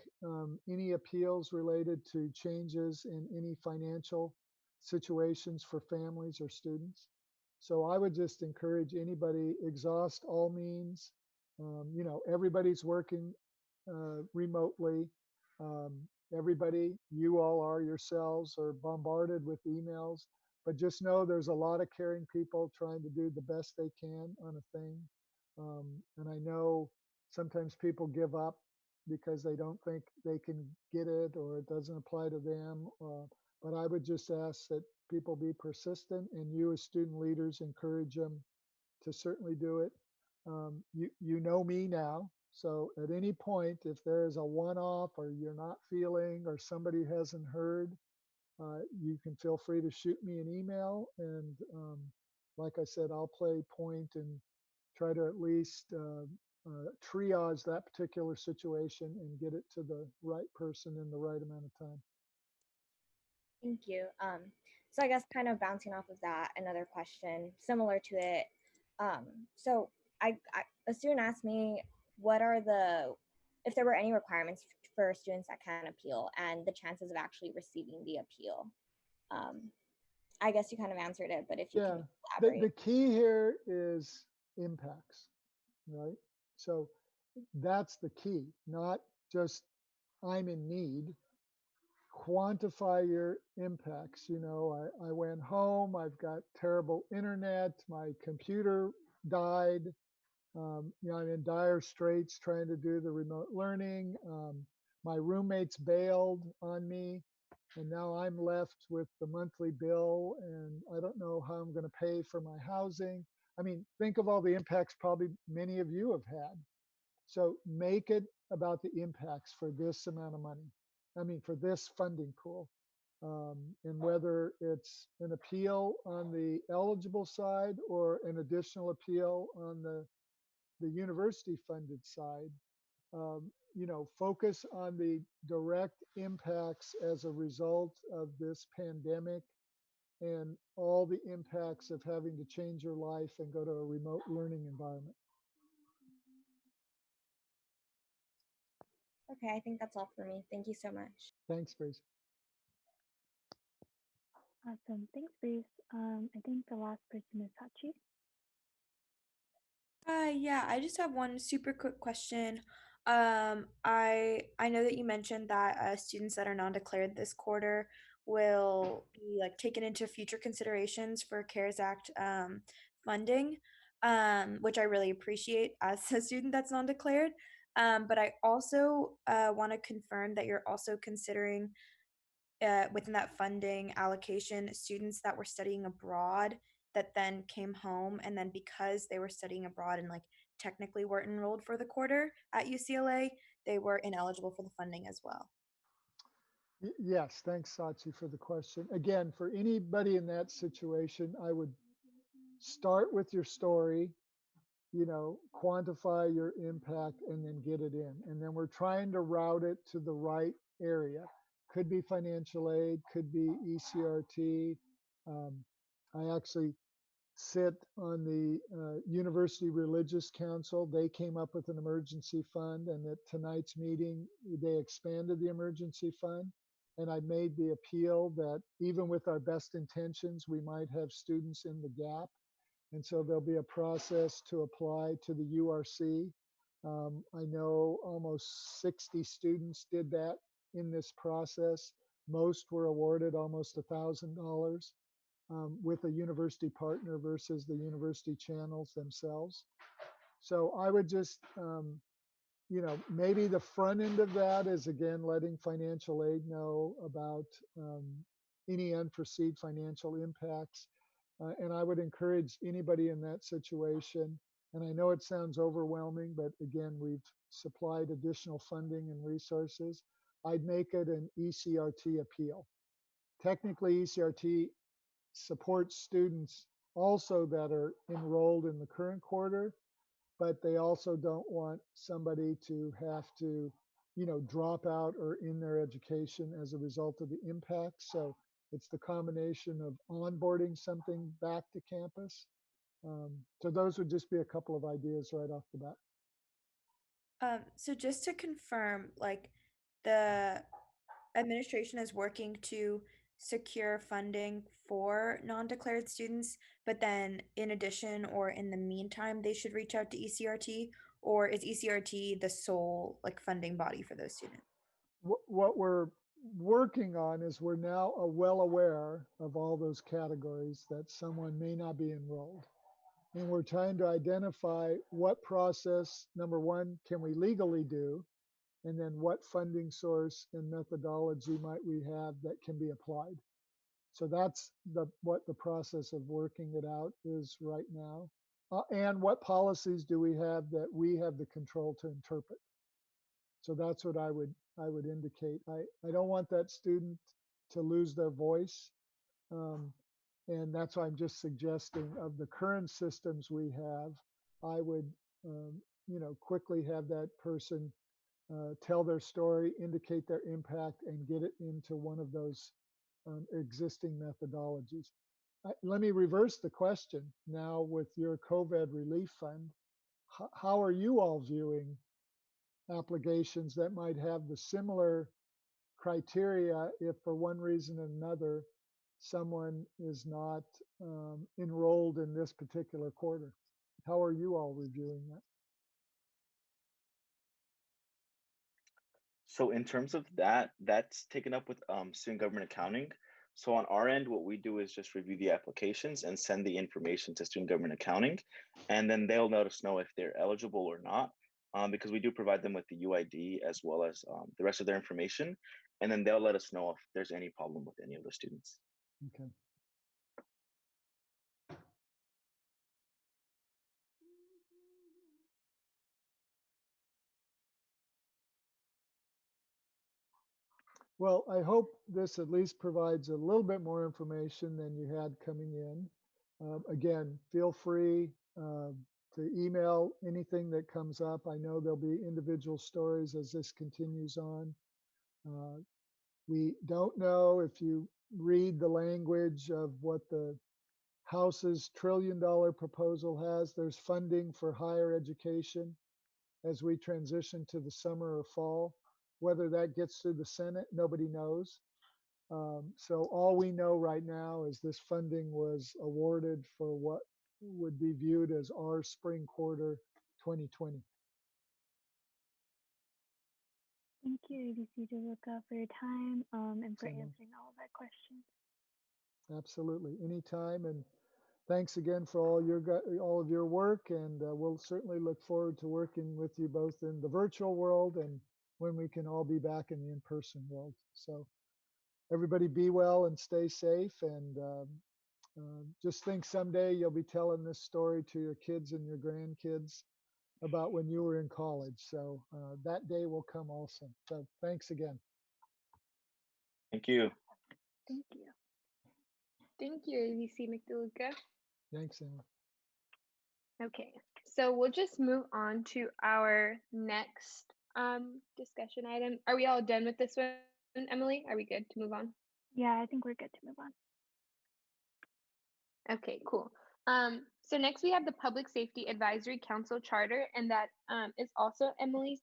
any appeals related to changes in any financial situations for families or students. So I would just encourage anybody, exhaust all means. You know, everybody's working remotely. Everybody, you all are yourselves, are bombarded with emails, but just know there's a lot of caring people trying to do the best they can on a thing. And I know sometimes people give up because they don't think they can get it or it doesn't apply to them. But I would just ask that people be persistent, and you as student leaders encourage them to certainly do it. You know me now, so at any point, if there is a one-off or you're not feeling or somebody hasn't heard, you can feel free to shoot me an email. And like I said, I'll play point and try to at least triage that particular situation and get it to the right person in the right amount of time. Thank you. So I guess kind of bouncing off of that, another question similar to it. So a student asked me, what are if there were any requirements for students that can appeal and the chances of actually receiving the appeal. I guess you kind of answered it, but if you can elaborate. The key here is impacts, right? So that's the key, not just I'm in need. Quantify your impacts. You know, I went home, I've got terrible internet, my computer died, you know, I'm in dire straits trying to do the remote learning. My roommates bailed on me, and now I'm left with the monthly bill, and I don't know how I'm going to pay for my housing. I mean, think of all the impacts probably many of you have had. So make it about the impacts for this amount of money. I mean, for this funding pool. And whether it's an appeal on the eligible side or an additional appeal on the university funded side, you know, focus on the direct impacts as a result of this pandemic and all the impacts of having to change your life and go to a remote learning environment. Okay, I think that's all for me. Thank you so much. Thanks, Grace. Awesome. Thanks, Grace. I think the last person is Hachi. Yeah, I just have one super quick question. I know that you mentioned that students that are non-declared this quarter will be like taken into future considerations for CARES Act funding, which I really appreciate as a student that's non-declared. But I also want to confirm that you're also considering within that funding allocation students that were studying abroad that then came home, and then because they were studying abroad and like technically weren't enrolled for the quarter at UCLA, they were ineligible for the funding as well. Yes, thanks, Sachi, for the question. Again, for anybody in that situation, I would start with your story, you know, quantify your impact and then get it in. And then we're trying to route it to the right area. Could be financial aid, could be ECRT. I actually sit on the University Religious Council. They came up with an emergency fund, and at tonight's meeting, they expanded the emergency fund. And I made the appeal that even with our best intentions, we might have students in the gap. And so there'll be a process to apply to the URC. I know almost 60 students did that in this process. Most were awarded almost $1,000 with a university partner versus the university channels themselves. So I would just, you know, maybe the front end of that is again letting financial aid know about any unforeseen financial impacts. And I would encourage anybody in that situation, and I know it sounds overwhelming, but again, we've supplied additional funding and resources. I'd make it an ECRT appeal. Technically, ECRT supports students also that are enrolled in the current quarter, but they also don't want somebody to have to, you know, drop out or in their education as a result of the impact. So it's the combination of onboarding something back to campus. So those would just be a couple of ideas right off the bat. So just to confirm, like the administration is working to secure funding for non-declared students, but then in addition or in the meantime, they should reach out to ECRT, or is ECRT the sole like funding body for those students? What we're working on is we're now well aware of all those categories that someone may not be enrolled. And we're trying to identify what process, number one, can we legally do? And then what funding source and methodology might we have that can be applied? So that's what the process of working it out is right now. And what policies do we have that we have the control to interpret? So that's what I would indicate. I don't want that student to lose their voice. And that's why I'm just suggesting of the current systems we have, I would, you know, quickly have that person tell their story, indicate their impact, and get it into one of those existing methodologies. Let me reverse the question now with your COVID relief fund. How are you all viewing applications that might have the similar criteria if for one reason or another someone is not enrolled in this particular quarter? How are you all reviewing that? So in terms of that, that's taken up with student government accounting. So on our end, what we do is just review the applications and send the information to student government accounting, and then they'll let us know if they're eligible or not, because we do provide them with the UID as well as the rest of their information, and then they'll let us know if there's any problem with any of the students. Okay. Well, I hope this at least provides a little bit more information than you had coming in. Again, feel free to email anything that comes up. I know there'll be individual stories as this continues on. We don't know if you read the language of what the House's $1 trillion proposal has. There's funding for higher education as we transition to the summer or fall. Whether that gets through the Senate, nobody knows. So all we know right now is this funding was awarded for what would be viewed as our spring quarter 2020. Thank you, ABC DeLuca, for your time and for So, answering all of our questions. absolutely, anytime. And thanks again for all of your work. And we'll certainly look forward to working with you both in the virtual world and when we can all be back in the in-person world. So everybody be well and stay safe. And just think someday you'll be telling this story to your kids and your grandkids about when you were in college. So that day will come also. So thanks again. Thank you. Thank you. Thank you, ABC McDeluca. Thanks, Emma. Okay, so we'll just move on to our next discussion item. Are we all done with this one, Emily? Are we good to move on? Yeah, I think we're good to move on. Okay, cool. So next we have the Public Safety Advisory Council Charter, and that is also Emily's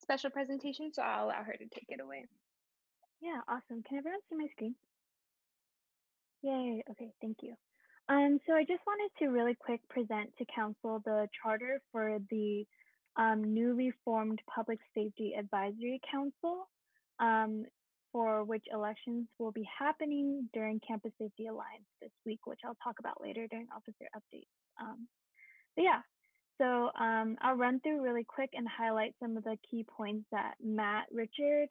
special presentation, so I'll allow her to take it away. Yeah, awesome. Can everyone see my screen? Yay, okay, thank you. So I just wanted to really quick present to Council the charter for the newly formed Public Safety Advisory Council, for which elections will be happening during Campus Safety Alliance this week, which I'll talk about later during officer updates. But yeah, so I'll run through really quick and highlight some of the key points that Matt, Richard,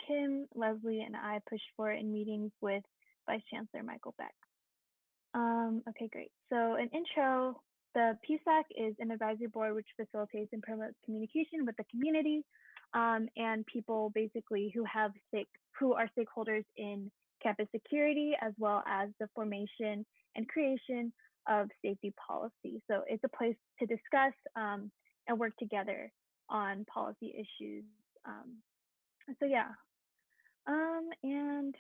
Kim, Leslie, and I pushed for in meetings with Vice Chancellor Michael Beck. Okay, great. So an intro, the PSAC is an advisory board which facilitates and promotes communication with the community and people basically who are stakeholders in campus security, as well as the formation and creation of safety policy. So it's a place to discuss and work together on policy issues. So yeah, and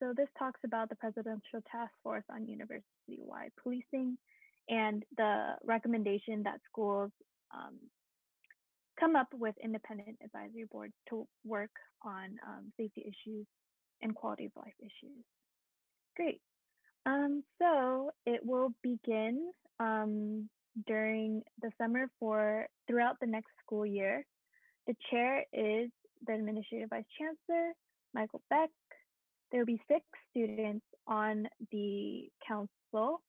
so this talks about the Presidential Task Force on University-wide Policing and the recommendation that schools come up with independent advisory boards to work on safety issues and quality of life issues. Great. So it will begin during the summer throughout the next school year. The chair is the Administrative Vice Chancellor, Michael Beck. There will be 6 students on the council,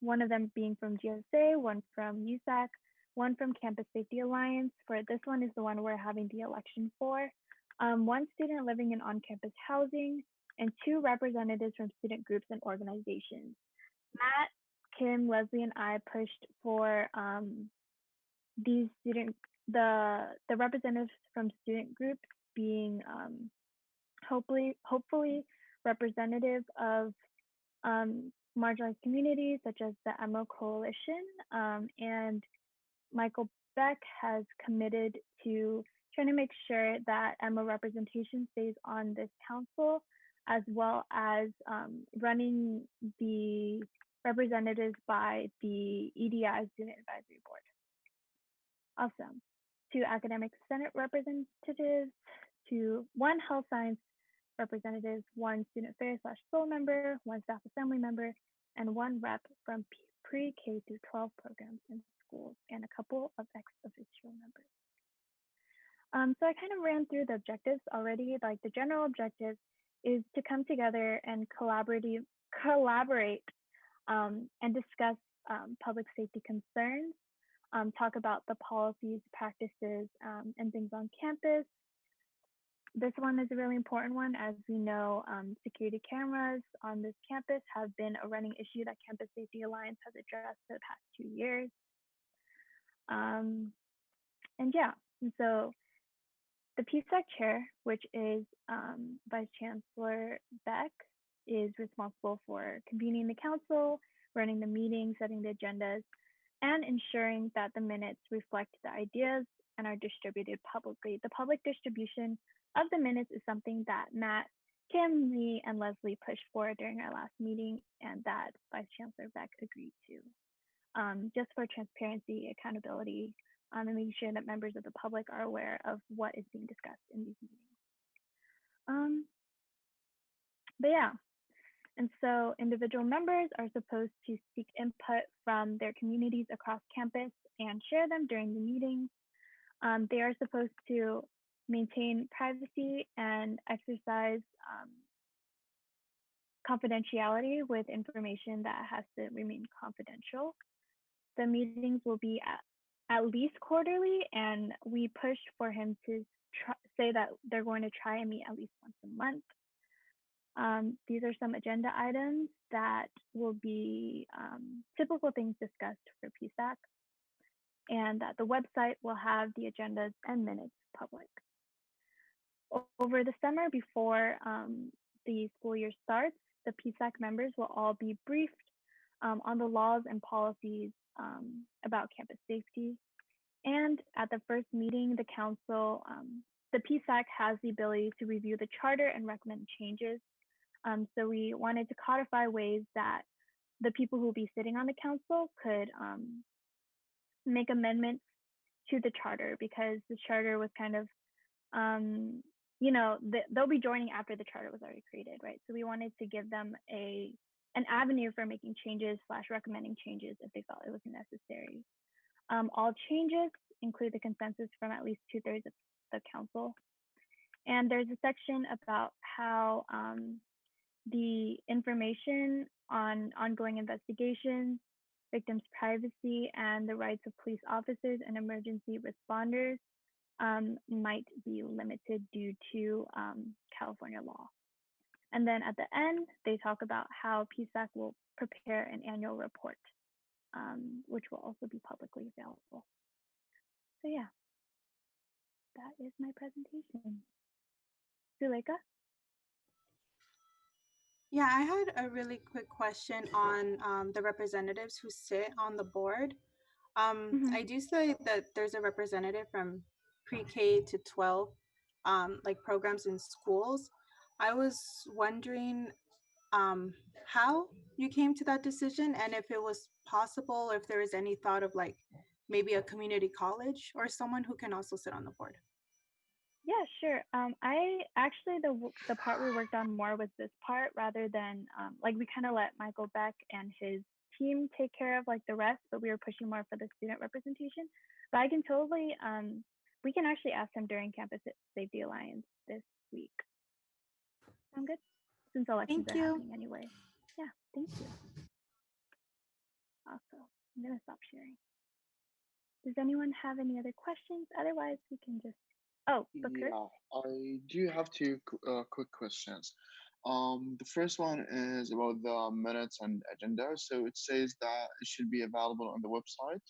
one of them being from GSA, one from USAC, one from Campus Safety Alliance. For this one is the one we're having the election for. 1 student living in on-campus housing, and 2 representatives from student groups and organizations. Matt, Kim, Leslie, and I pushed for the representatives from student groups being hopefully representative of marginalized communities such as the EMO Coalition, and Michael Beck has committed to trying to make sure that Emma representation stays on this council, as well as running the representatives by the EDI Student Advisory Board. Awesome. 2 academic senate representatives, 1 health science representative, 1 student affairs / SOL member, 1 staff assembly member, and 1 rep from pre-K through 12 programs in schools, and a couple of ex officio members. So I kind of ran through the objectives already. Like, the general objective is to come together and collaborate and discuss public safety concerns, talk about the policies, practices, and things on campus. This one is a really important one. As we know, security cameras on this campus have been a running issue that Campus Safety Alliance has addressed for the past 2 years. And yeah, and so the PSAC chair, which is Vice Chancellor Beck, is responsible for convening the council, running the meeting, setting the agendas, and ensuring that the minutes reflect the ideas and are distributed publicly. The public distribution of the minutes is something that Matt, Kim, me, and Leslie pushed for during our last meeting, and that Vice Chancellor Beck agreed to, just for transparency, accountability, and making sure that members of the public are aware of what is being discussed in these meetings. But yeah, and so individual members are supposed to seek input from their communities across campus and share them during the meetings. They are supposed to maintain privacy and exercise confidentiality with information that has to remain confidential. The meetings will be at least quarterly, and we pushed for him to say that they're going to try and meet at least once a month. These are some agenda items that will be typical things discussed for PSAC, and that the website will have the agendas and minutes public. Over the summer before the school year starts, the PSAC members will all be briefed on the laws and policies about campus safety. And at the first meeting, the council, the PSAC has the ability to review the charter and recommend changes. So we wanted to codify ways that the people who will be sitting on the council could make amendments to the charter, because the charter was kind of, they'll be joining after the charter was already created, right? So we wanted to give them an avenue for making changes / recommending changes if they felt it was necessary. All changes include the consensus from at least 2/3 of the council. And there's a section about how the information on ongoing investigations, victims' privacy, and the rights of police officers and emergency responders might be limited due to California law. And then at the end, they talk about how PSAC will prepare an annual report, which will also be publicly available. So yeah, that is my presentation. Zuleika? Yeah, I had a really quick question on the representatives who sit on the board. I do say that there's a representative from pre-K to 12, like programs in schools. I was wondering how you came to that decision, and if it was possible, if there is any thought of like maybe a community college or someone who can also sit on the board. Yeah, sure. I actually, the part we worked on more was this part, rather than like, we kind of let Michael Beck and his team take care of like the rest, but we were pushing more for the student representation. But I can totally, we can actually ask him during Campus Safety Alliance this week. Sound good? Since elections are happening anyway. Yeah, thank you. Also, I'm gonna stop sharing. Does anyone have any other questions? Otherwise, we can just, Booker? Yeah, I do have two quick questions. The first one is about the minutes and agenda. So it says that it should be available on the website.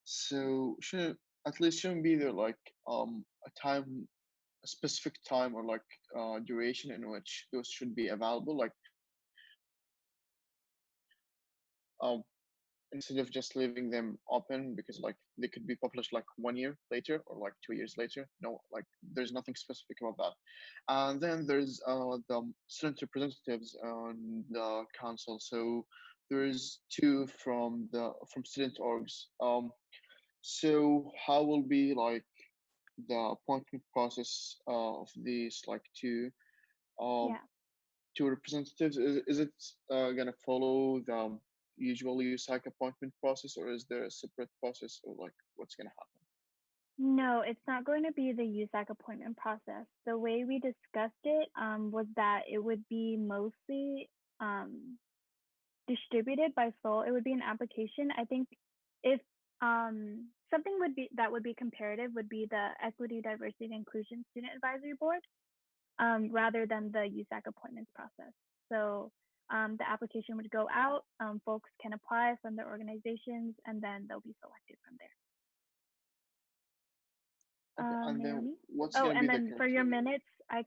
So shouldn't be there like a specific time or like duration in which those should be available, like in instead of just leaving them open because like they could be published like 1 year later or like 2 years later. No, like there's nothing specific about that. And then there's the student representatives on the council. So there's two from student orgs. So how will be like the appointment process of these like um Yeah. two representatives? Is it gonna follow the usual USAC appointment process, or is there a separate process, or like what's gonna happen? No, it's not going to be the USAC appointment process. The way we discussed it was that it would be mostly distributed by full. It would be an application. I think if something would be that would be comparative would be the Equity, Diversity, and Inclusion Student Advisory Board rather than the USAC appointments process. So the application would go out, folks can apply from their organizations, and then they'll be selected from there. Okay, and then Naomi? what's Oh, gonna be and the then for your criteria? minutes, I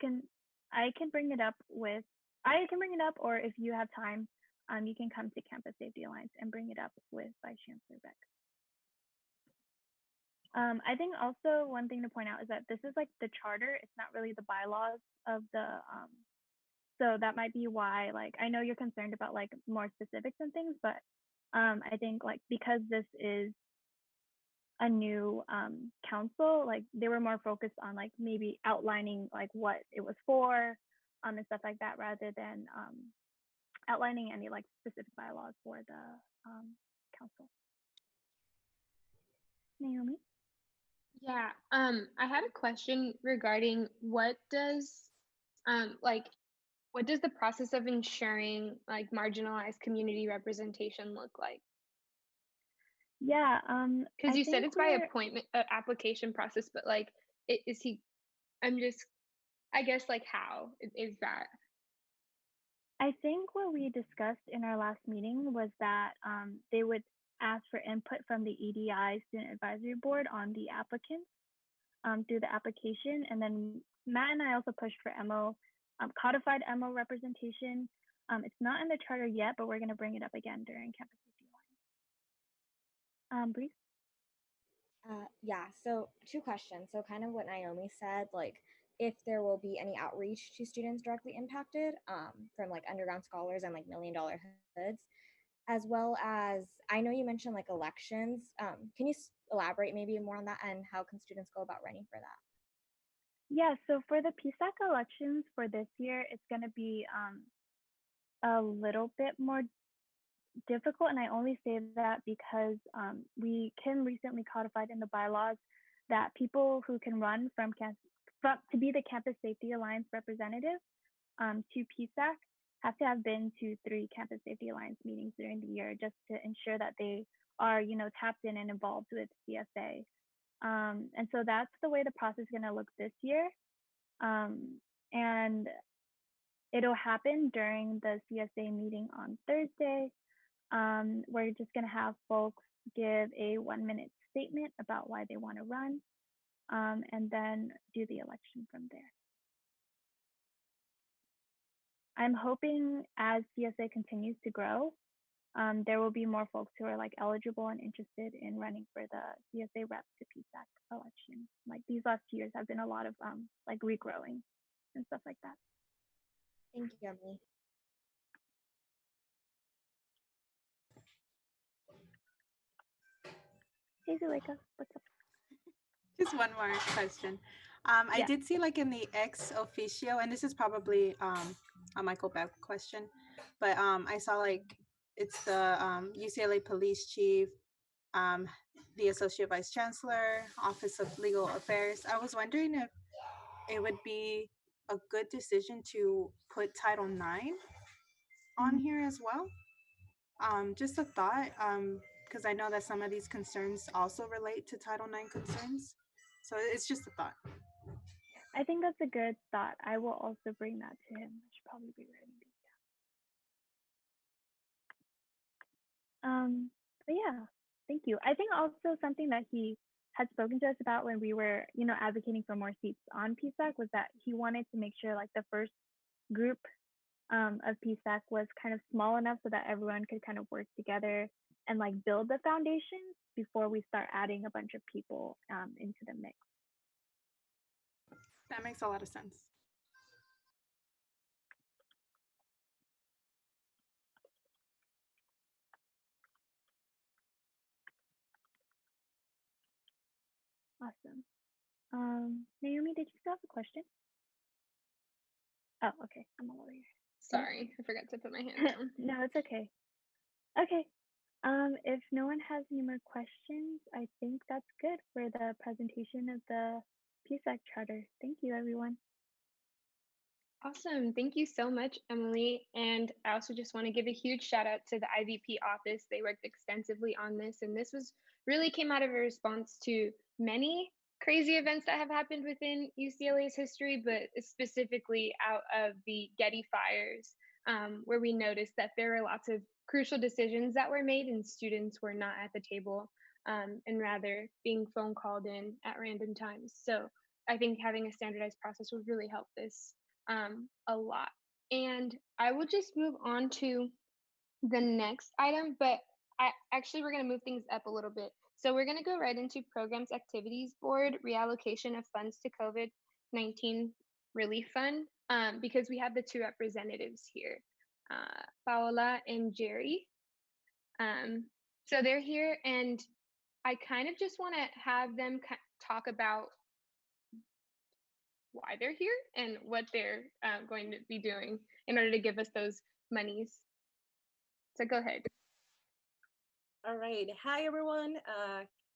can bring it up with or if you have time, you can come to Campus Safety Alliance and bring it up with Vice Chancellor Beck. I think also one thing to point out is that this is like the charter. It's not really the bylaws of the so that might be why, like, I know you're concerned about like more specifics and things, but I think like because this is a new council, like they were more focused on like maybe outlining like what it was for and stuff like that rather than outlining any like specific bylaws for the council. Naomi? Yeah, I had a question regarding what does the process of ensuring like marginalized community representation look like? Yeah, Because I you said think it's by appointment, application process, but like, is he? I'm just, I guess, like, how is that? I think what we discussed in our last meeting was that they would ask for input from the EDI Student Advisory Board on the applicants through the application. And then Matt and I also pushed for MO, codified MO representation. It's not in the charter yet, but we're going to bring it up again during Campus Safety Alliance. Bree? Yeah, so two questions. So kind of what Naomi said, like if there will be any outreach to students directly impacted from like underground scholars and like $1 Million Hoods, as well as I know you mentioned like elections. Can you elaborate maybe more on that and how can students go about running for that? Yeah, so for the PSAC elections for this year, it's going to be a little bit more difficult, and I only say that because we Kim recently codified in the bylaws that people who can run to be the Campus Safety Alliance representative to PSAC have to have been to 3 Campus Safety Alliance meetings during the year just to ensure that they are, tapped in and involved with CSA. And so that's the way the process is going to look this year. And it'll happen during the CSA meeting on Thursday. We're just going to have folks give a 1-minute statement about why they want to run, and then do the election from there. I'm hoping as CSA continues to grow, there will be more folks who are like eligible and interested in running for the CSA rep to PSAC election. Like these last 2 years have been a lot of like regrowing and stuff like that. Thank you, Emily. Hey, Zuleika, what's up? Just one more question. I did see like in the ex officio, and this is probably a Michael Beck question, but I saw like it's the UCLA Police Chief, the Associate Vice Chancellor, Office of Legal Affairs. I was wondering if it would be a good decision to put Title IX on here as well. Just a thought, because I know that some of these concerns also relate to Title IX concerns. So it's just a thought. I think that's a good thought. I will also bring that to him. I should probably be writing these down. But yeah, thank you. I think also something that he had spoken to us about when we were, advocating for more seats on PSAC was that he wanted to make sure like the first group of PSAC was kind of small enough so that everyone could kind of work together and like build the foundations before we start adding a bunch of people into the mix. That makes a lot of sense. Awesome. Naomi, did you still have a question? Oh, okay. I'm all over here. Sorry, I forgot to put my hand down. No, it's okay. Okay. If no one has any more questions, I think that's good for the presentation of the USAC Charter. Thank you, everyone. Awesome. Thank you so much, Emily. And I also just want to give a huge shout out to the IVP office. They worked extensively on this, and this was really came out of a response to many crazy events that have happened within UCLA's history, but specifically out of the Getty fires, where we noticed that there were lots of crucial decisions that were made and students were not at the table, and rather being phone called in at random times. So I think having a standardized process would really help this a lot. And I will just move on to the next item, but we're going to move things up a little bit. So we're going to go right into Programs Activities Board reallocation of funds to COVID-19 Relief Fund, because we have the two representatives here, Paola and Jerry. So they're here, and I kind of just want to have them talk about why they're here and what they're going to be doing in order to give us those monies. So go ahead. All right. Hi, everyone.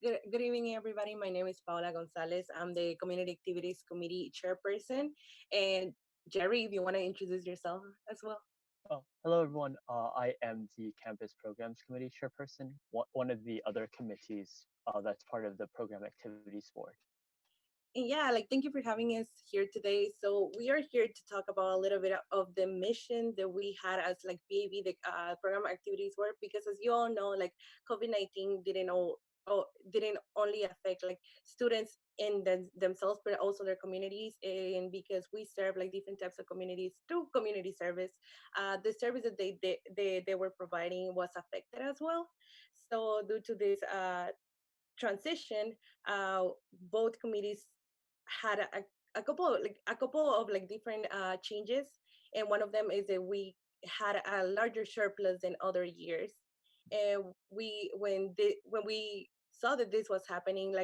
Good evening, everybody. My name is Paola Gonzalez. I'm the Community Activities Committee Chairperson. And Jerry, if you want to introduce yourself as well. Oh, hello, everyone. I am the Campus Programs Committee Chairperson, one of the other committees that's part of the Program Activities Board. And yeah, thank you for having us here today. So we are here to talk about a little bit of the mission that we had as PAB, the Program Activities Board, because as you all know, COVID-19 didn't only affect students in themselves, but also their communities. And because we serve different types of communities through community service, the service that they were providing was affected as well. So due to this transition, both committees had a couple of different changes, and one of them is that we had a larger surplus than other years. And when we saw that this was happening,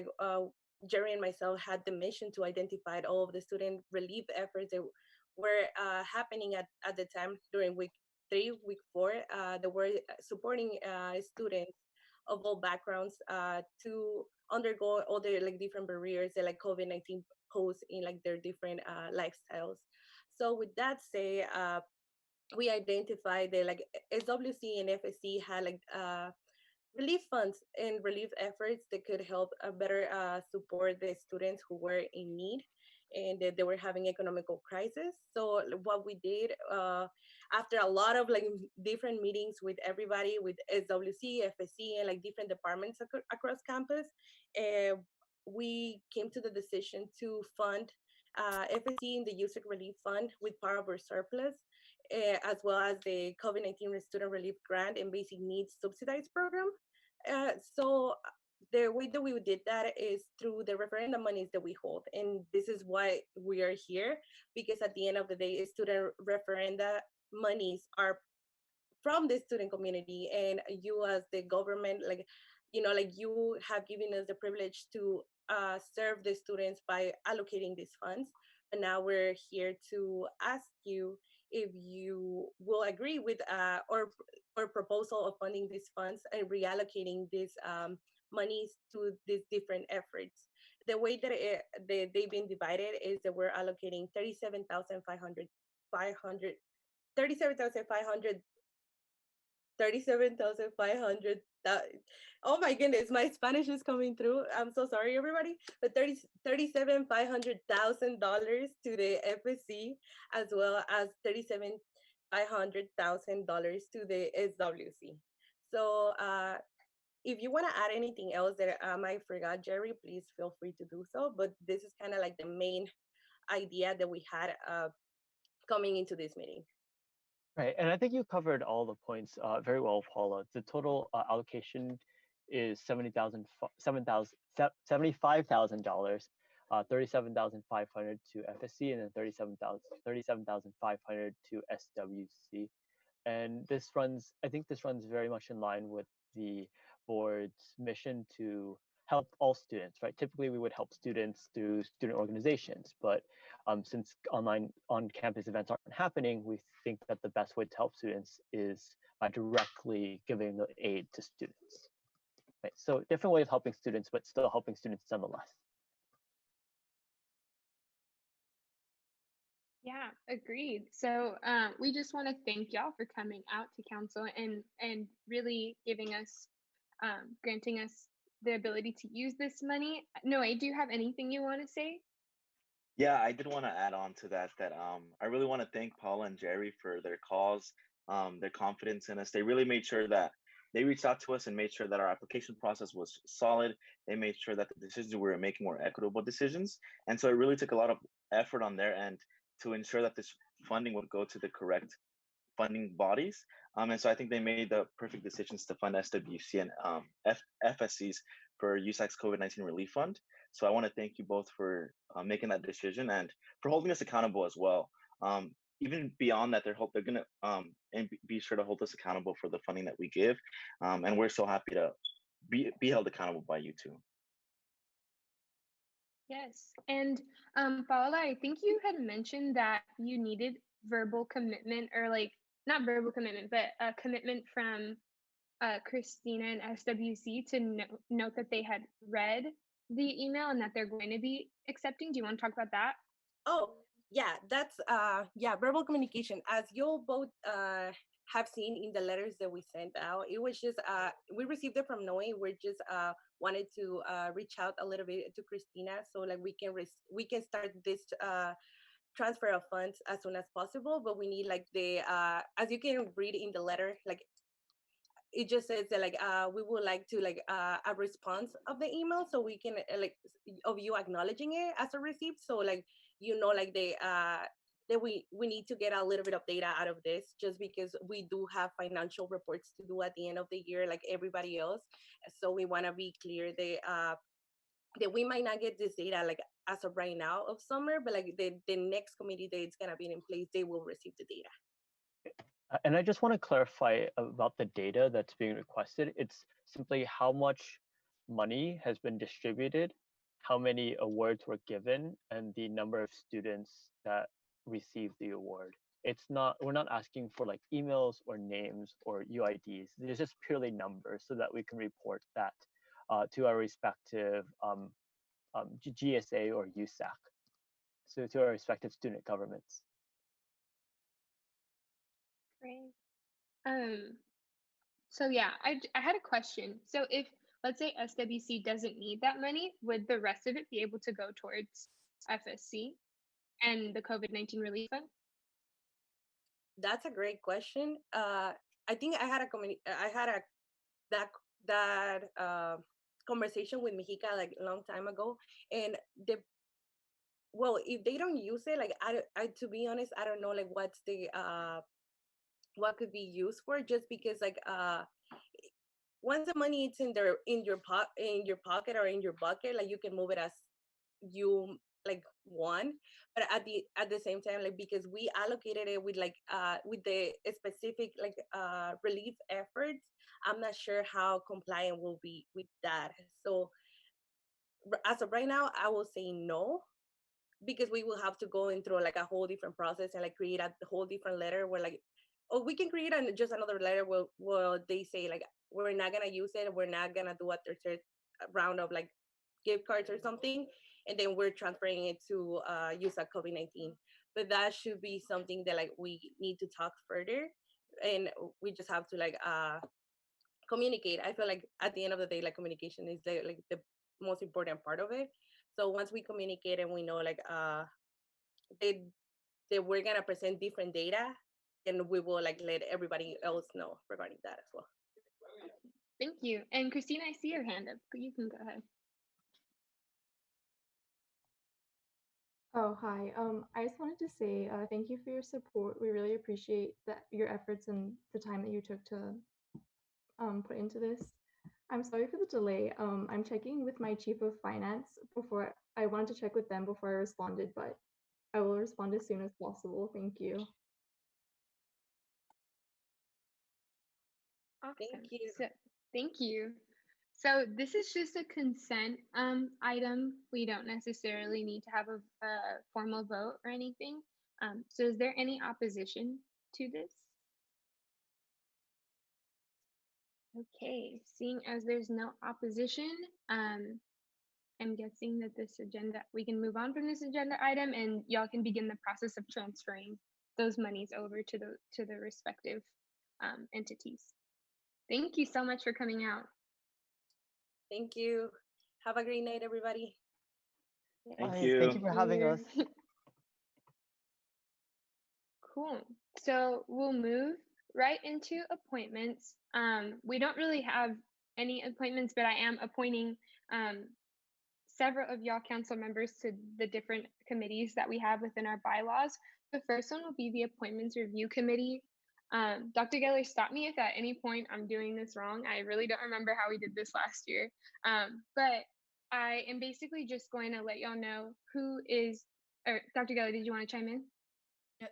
Jerry and myself had the mission to identify all of the student relief efforts that were happening at the time during week 3, week 4, that were supporting students of all backgrounds to undergo all the different barriers that COVID-19 pose in their different lifestyles. So with that said, we identified that SWC and FSC had relief funds and relief efforts that could help better support the students who were in need and that they were having economical crisis. So what we did after a lot of different meetings with everybody, with SWC, FSC, and different departments across campus, we came to the decision to fund FSC in the USAC Relief Fund with part of our surplus, as well as the COVID-19 Student Relief Grant and Basic Needs Subsidized Program. So the way that we did that is through the referendum monies that we hold. And this is why we are here, because at the end of the day, student referenda monies are from the student community, and you as the government, you have given us the privilege to serve the students by allocating these funds. And now we're here to ask you if you will agree with our proposal of funding these funds and reallocating these monies to these different efforts. The way that they've been divided is that we're allocating $37,500. Oh my goodness, my Spanish is coming through. I'm so sorry, everybody. But $37,500,000 to the FSC, as well as $37,500,000 to the SWC. So if you want to add anything else that I might forgot, Jerry, please feel free to do so. But this is kind of the main idea that we had coming into this meeting. Right, and I think you covered all the points very well, Paula. The total allocation is $75,000, 37,500 to FSC, and then 37,500 to SWC. And this runs, I think this runs very much in line with the board's mission to help all students, right? Typically, we would help students through student organizations, but since online on-campus events aren't happening, we think that the best way to help students is by directly giving the aid to students. Right? So different way of helping students, but still helping students nonetheless. Yeah, agreed. So we just want to thank y'all for coming out to council and really giving us, granting us the ability to use this money. Noe, do you have anything you want to say? Yeah, I did want to add on to that, I really want to thank Paula and Jerry for their calls, their confidence in us. They really made sure that they reached out to us and made sure that our application process was solid. They made sure that the decisions we were making were equitable decisions. And so it really took a lot of effort on their end to ensure that this funding would go to the correct funding bodies. And so I think they made the perfect decisions to fund SWC and FSCs for USAC's COVID-19 Relief Fund. So I want to thank you both for making that decision and for holding us accountable as well. Even beyond that, they're gonna and be sure to hold us accountable for the funding that we give. And we're so happy to be held accountable by you too. Yes. And Paola, I think you had mentioned that you needed verbal commitment, or like not verbal commitment, but a commitment from Christina and SWC to note that they had read the email and that they're going to be accepting. Do you want to talk about that? Oh, yeah, that's yeah, verbal communication. As you'll both have seen in the letters that we sent out, it was just we received it from Noe. We're just wanted to reach out a little bit to Christina so like we can start this transfer of funds as soon as possible. But we need like the as you can read in the letter, like it just says that like we would like to like a response of the email so we can like of you acknowledging it as a receipt, so like like they that we need to get a little bit of data out of this, just because we do have financial reports to do at the end of the year like everybody else. So we want to be clear that we might not get this data like as of right now of summer, but like the next committee that it's going to be in place, they will receive the data. And I just want to clarify about the data that's being requested. It's simply how much money has been distributed, how many awards were given, and the number of students that received the award. It's not, we're not asking for like emails or names or UIDs. It's just purely numbers so that we can report that to our respective GSA or USAC, so to our respective student governments. Great. So yeah, I had a question. So if, let's say SWC doesn't need that money, would the rest of it be able to go towards FSC and the COVID-19 relief fund? That's a great question. I think I had that conversation with Mexica like a long time ago, and well, if they don't use it, like I to be honest, I don't know like what's the what could be used for, just because like once the money is in your pocket or in your bucket, like you can move it as you like want. But at the same time, like because we allocated it with like with the specific like relief efforts, I'm not sure how compliant we'll be with that. So as of right now, I will say no, because we will have to go in through like a whole different process and like create a whole different letter where like, or we can create just another letter where they say like we're not gonna use it, we're not gonna do a third round of like gift cards or something, and then we're transferring it to USAC COVID-19. But that should be something that like we need to talk further, and we just have to like communicate. I feel like at the end of the day, like communication is the most important part of it. So once we communicate and we know like that we're gonna present different data, then we will like let everybody else know regarding that as well. Thank you. And Christina, I see your hand up, but you can go ahead. Oh, hi. I just wanted to say thank you for your support. We really appreciate that your efforts and the time that you took to put into this. I'm sorry for the delay. I'm checking with my chief of finance before I wanted to check with them before I responded, but I will respond as soon as possible. Thank you. Awesome. Thank you. So, thank you. So this is just a consent item. We don't necessarily need to have a formal vote or anything. So is there any opposition to this? Okay, seeing as there's no opposition, I'm guessing that this agenda, we can move on from this agenda item and y'all can begin the process of transferring those monies over to the respective entities. Thank you so much for coming out. Thank you. Have a great night, everybody. Thank you. Thank you for having us. Cool. So we'll move right into appointments. We don't really have any appointments, but I am appointing several of y'all council members to the different committees that we have within our bylaws. The first one will be the Appointments Review Committee. Dr. Geller, stop me if at any point I'm doing this wrong. I really don't remember how we did this last year. But I am basically just going to let y'all know who is, or Dr. Geller, did you want to chime in?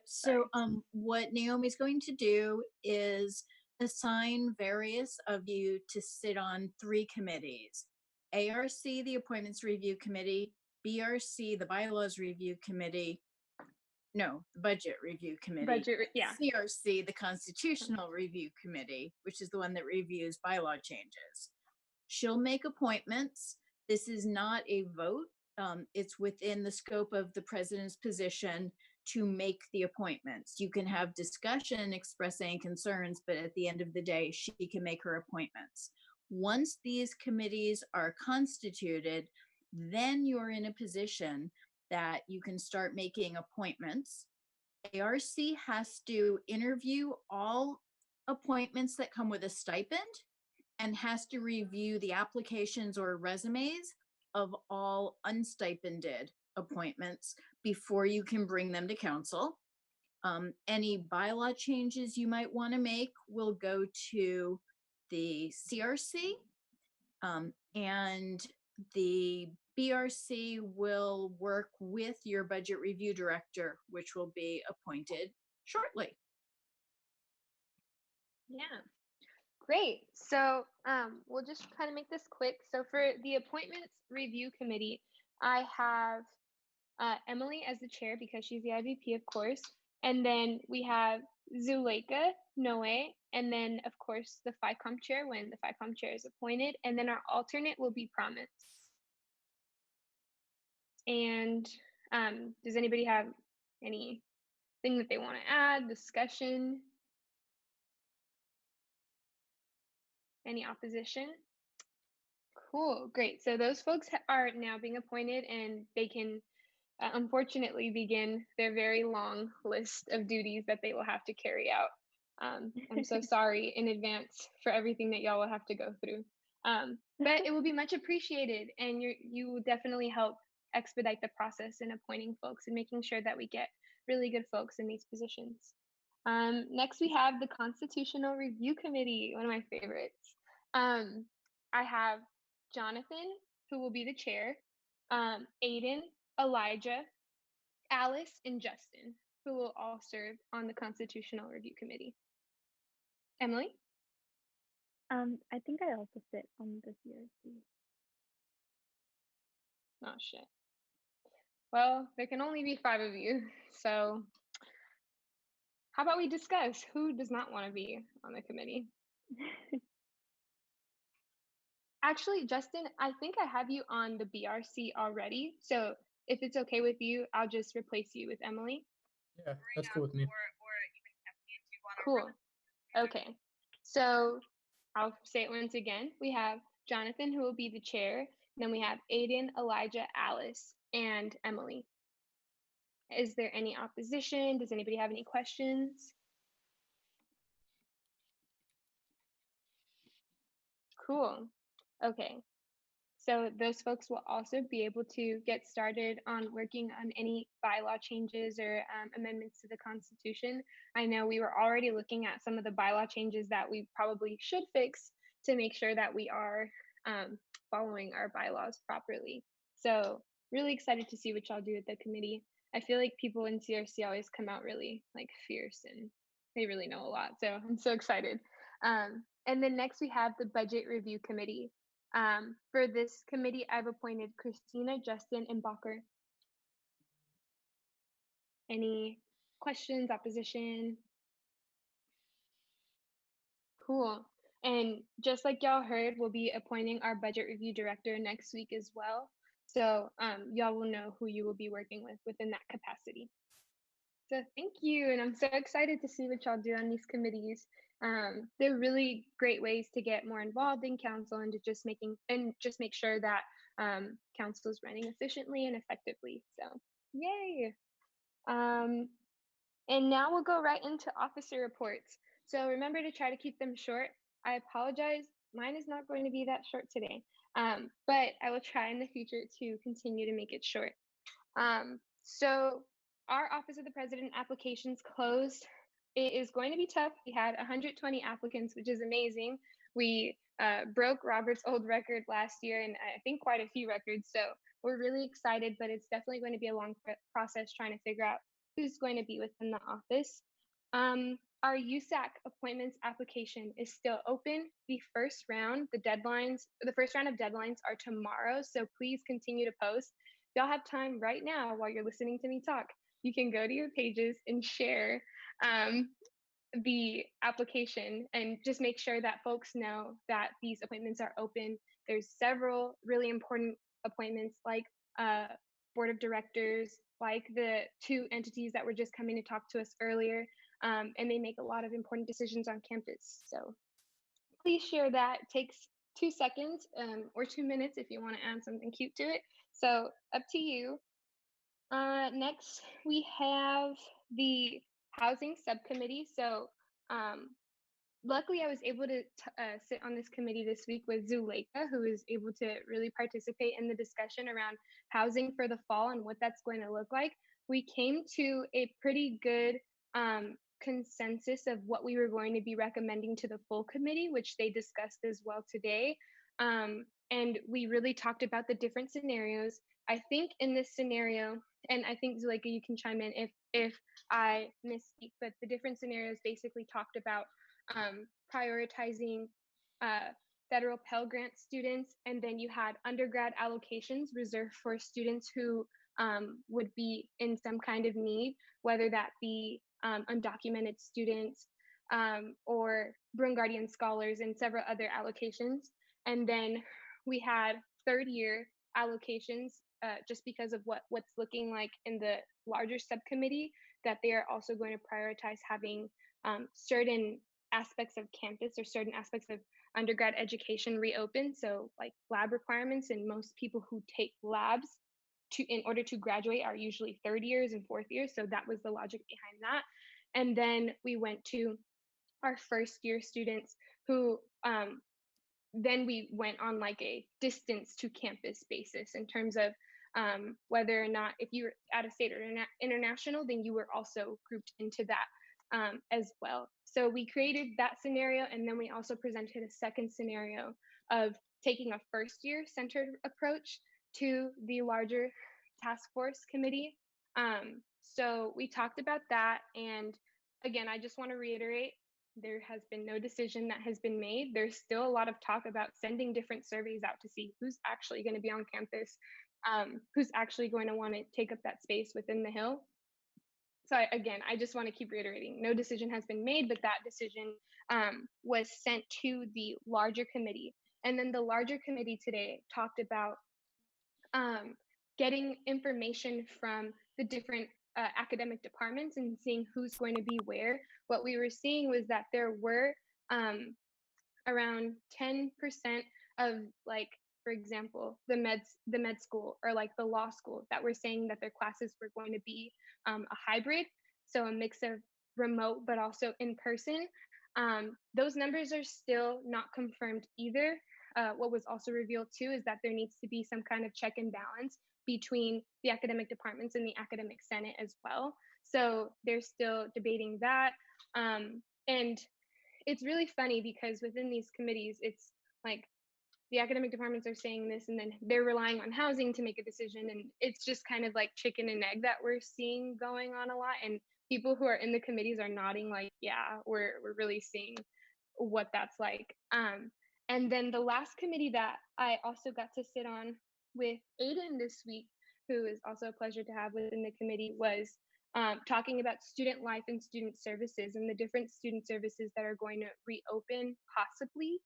So what Naomi's going to do is assign various of you to sit on 3 committees. ARC, the Appointments Review Committee, BRC, the Bylaws Review Committee, no, the Budget Review Committee, yeah. CRC, the Constitutional Review Committee, which is the one that reviews bylaw changes. She'll make appointments. This is not a vote. It's within the scope of the president's position to make the appointments. You can have discussion, express any concerns, but at the end of the day, she can make her appointments. Once these committees are constituted, then you're in a position that you can start making appointments. ARC has to interview all appointments that come with a stipend and has to review the applications or resumes of all unstipended appointments before you can bring them to council. Any bylaw changes you might want to make will go to the CRC, and the BRC will work with your budget review director, which will be appointed shortly. Yeah, great. So we'll just kind of make this quick. So for the Appointments Review Committee, I have Emily as the chair because she's the IVP, of course. And then we have Zuleika, Noe, and then, of course, the FICOM chair when the FICOM chair is appointed. And then our alternate will be Promise. And does anybody have anything that they want to add, discussion? Any opposition? Cool, great. So those folks are now being appointed and they can unfortunately begin their very long list of duties that they will have to carry out. I'm so sorry in advance for everything that y'all will have to go through. But it will be much appreciated, and you will definitely help expedite the process in appointing folks and making sure that we get really good folks in these positions. Next, we have the Constitutional Review Committee, one of my favorites. I have Jonathan, who will be the chair, Aiden, Elijah, Alice, and Justin, who will all serve on the Constitutional Review Committee. Emily? I think I also sit on the CRC. Oh, shit. Well, there can only be 5 of you, so how about we discuss who does not want to be on the committee? Actually, Justin, I think I have you on the BRC already, so if it's okay with you, I'll just replace you with Emily. Yeah, that's cool with me. Cool. Okay, so I'll say it once again. We have Jonathan, who will be the chair. Then we have Aiden, Elijah, Alice, and Emily. Is there any opposition? Does anybody have any questions? Cool. Okay. So those folks will also be able to get started on working on any bylaw changes or amendments to the Constitution. I know we were already looking at some of the bylaw changes that we probably should fix to make sure that we are following our bylaws properly. So really excited to see what y'all do at the committee. I feel like people in CRC always come out really like fierce and they really know a lot. So I'm so excited. And then next we have the Budget Review Committee. For this committee, I've appointed Christina, Justin, and Bacher. Any questions, opposition? Cool. And just like y'all heard, we'll be appointing our budget review director next week as well. So y'all will know who you will be working with within that capacity. So thank you, and I'm so excited to see what y'all do on these committees. They're really great ways to get more involved in council and to just make sure that council is running efficiently and effectively. So yay! And now we'll go right into officer reports. So remember to try to keep them short. I apologize, mine is not going to be that short today, but I will try in the future to continue to make it short. So our Office of the President applications closed. It is going to be tough. We had 120 applicants, which is amazing. We broke Robert's old record last year, and I think quite a few records. So we're really excited, but it's definitely going to be a long process trying to figure out who's going to be within the office. Our USAC appointments application is still open. The first round of deadlines are tomorrow, so please continue to post. If y'all have time right now while you're listening to me talk, you can go to your pages and share the application and just make sure that folks know that these appointments are open. There's several really important appointments like board of directors, like the two entities that were just coming to talk to us earlier, and they make a lot of important decisions on campus. So please share that. It takes 2 seconds or 2 minutes if you want to add something cute to it. So up to you. Next, we have the housing subcommittee. So luckily, I was able to sit on this committee this week with Zuleika, who is able to really participate in the discussion around housing for the fall and what that's going to look like. We came to a pretty good consensus of what we were going to be recommending to the full committee, which they discussed as well today. And we really talked about the different scenarios. I think in this scenario, and I think Zuleika, you can chime in if I misspeak, but the different scenarios basically talked about prioritizing federal Pell Grant students, and then you had undergrad allocations reserved for students who would be in some kind of need, whether that be undocumented students or Bruin Guardian scholars and several other allocations. And then we had third year allocations just because of what's looking like in the larger subcommittee, that they are also going to prioritize having certain aspects of campus or certain aspects of undergrad education reopen. So like lab requirements, and most people who take labs in order to graduate are usually third years and fourth years. So that was the logic behind that. And then we went to our first year students who then we went on like a distance to campus basis in terms of whether or not if you were out of state or international, then you were also grouped into that as well. So we created that scenario, and then we also presented a second scenario of taking a first year centered approach to the larger task force committee. So we talked about that, and again, I just want to reiterate, there has been no decision that has been made. There's still a lot of talk about sending different surveys out to see who's actually going to be on campus, who's actually going to want to take up that space within the Hill. So again, I just want to keep reiterating, no decision has been made, but that decision was sent to the larger committee. And then the larger committee today talked about getting information from the different academic departments and seeing who's going to be where. What we were seeing was that there were around 10% of, like, for example, the med school or like the law school that were saying that their classes were going to be a hybrid, so a mix of remote but also in person. Those numbers are still not confirmed either. what was also revealed too is that there needs to be some kind of check and balance between the academic departments and the academic senate as well. So they're still debating that. And it's really funny because within these committees, it's like the academic departments are saying this and then they're relying on housing to make a decision. And it's just kind of like chicken and egg that we're seeing going on a lot. And people who are in the committees are nodding like, yeah, we're really seeing what that's like. And then the last committee that I also got to sit on with Aiden this week, who is also a pleasure to have within the committee, was talking about student life and student services and the different student services that are going to reopen possibly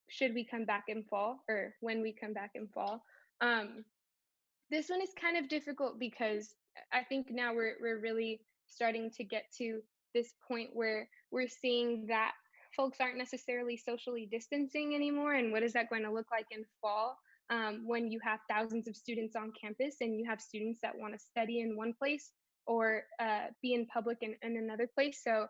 should we come back in fall or when we come back in fall. This one is kind of difficult because I think now we're really starting to get to this point where we're seeing that folks aren't necessarily socially distancing anymore. And what is that going to look like in fall when you have thousands of students on campus and you have students that want to study in one place or be in public in another place. So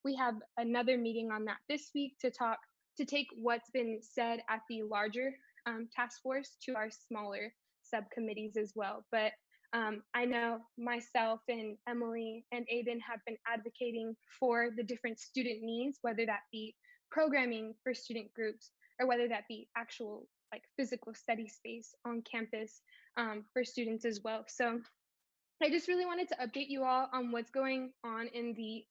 we have another meeting on that this week to take what's been said at the larger task force to our smaller subcommittees as well. But I know myself and Emily and Aiden have been advocating for the different student needs, whether that be programming for student groups or whether that be actual like physical study space on campus for students as well. So I just really wanted to update you all on what's going on in the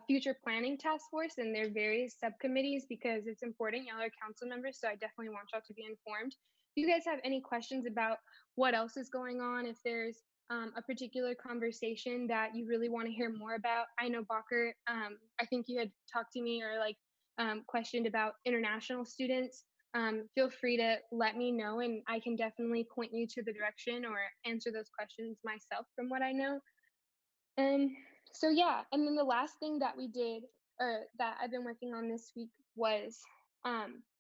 future planning task force and their various subcommittees because it's important. Y'all are council members, so I definitely want y'all to be informed. If you guys have any questions about what else is going on, if there's a particular conversation that you really want to hear more about, I know Bacher, I think you had talked to me or like questioned about international students. Feel free to let me know and I can definitely point you to the direction or answer those questions myself from what I know. So yeah, and then the last thing that we did or that I've been working on this week was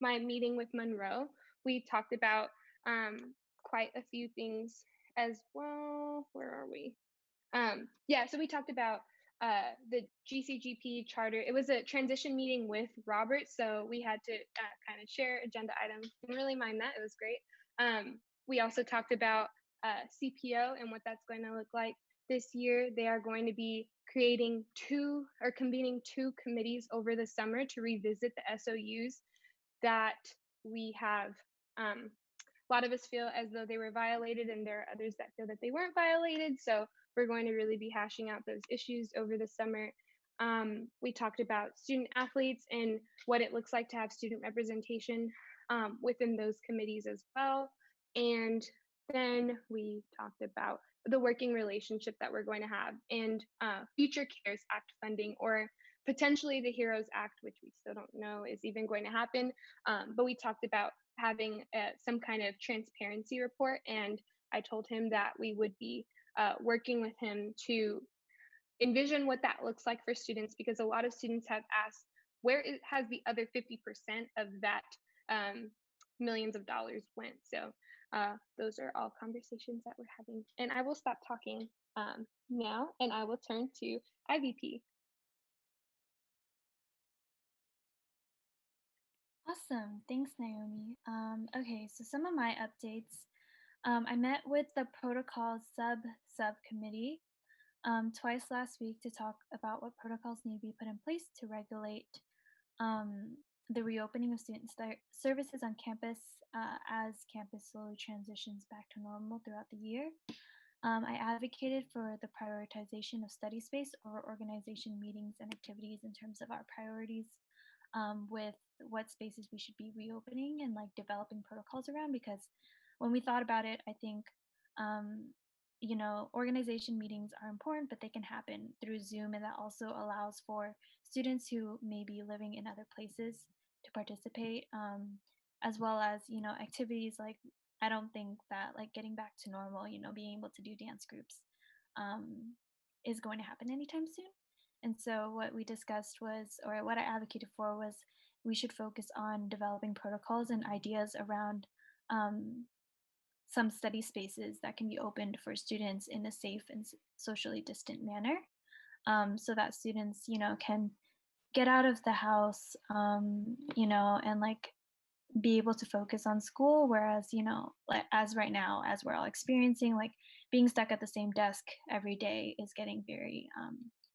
my meeting with Monroe. We talked about quite a few things as well. Where are we? Yeah, so we talked about the GCGP charter. It was a transition meeting with Robert, so we had to kind of share agenda items. Didn't really mind that, it was great. We also talked about CPO and what that's going to look like this year. They are going to be creating convening two committees over the summer to revisit the SOUs that we have. A lot of us feel as though they were violated and there are others that feel that they weren't violated. So we're going to really be hashing out those issues over the summer. We talked about student athletes and what it looks like to have student representation within those committees as well. And then we talked about the working relationship that we're going to have and future CARES Act funding or potentially the HEROES Act, which we still don't know is even going to happen. But we talked about having some kind of transparency report. And I told him that we would be working with him to envision what that looks like for students, because a lot of students have asked, has the other 50% of that millions of dollars went? So those are all conversations that we're having. And I will stop talking now and I will turn to IVP. Awesome, thanks Naomi. Okay, so some of my updates. I met with the protocol subcommittee twice last week to talk about what protocols need to be put in place to regulate the reopening of student services on campus as campus slowly transitions back to normal throughout the year. I advocated for the prioritization of study space over organization meetings and activities in terms of our priorities with what spaces we should be reopening and like developing protocols around, because when we thought about it, I think you know, organization meetings are important, but they can happen through Zoom, and that also allows for students who may be living in other places to participate, as well as, you know, activities like, I don't think that like getting back to normal, you know, being able to do dance groups is going to happen anytime soon. And so what we discussed was, or what I advocated for was, we should focus on developing protocols and ideas around some study spaces that can be opened for students in a safe and socially distant manner, so that students, you know, can get out of the house, you know, and like be able to focus on school, whereas, you know, like as right now, as we're all experiencing, like being stuck at the same desk every day is getting very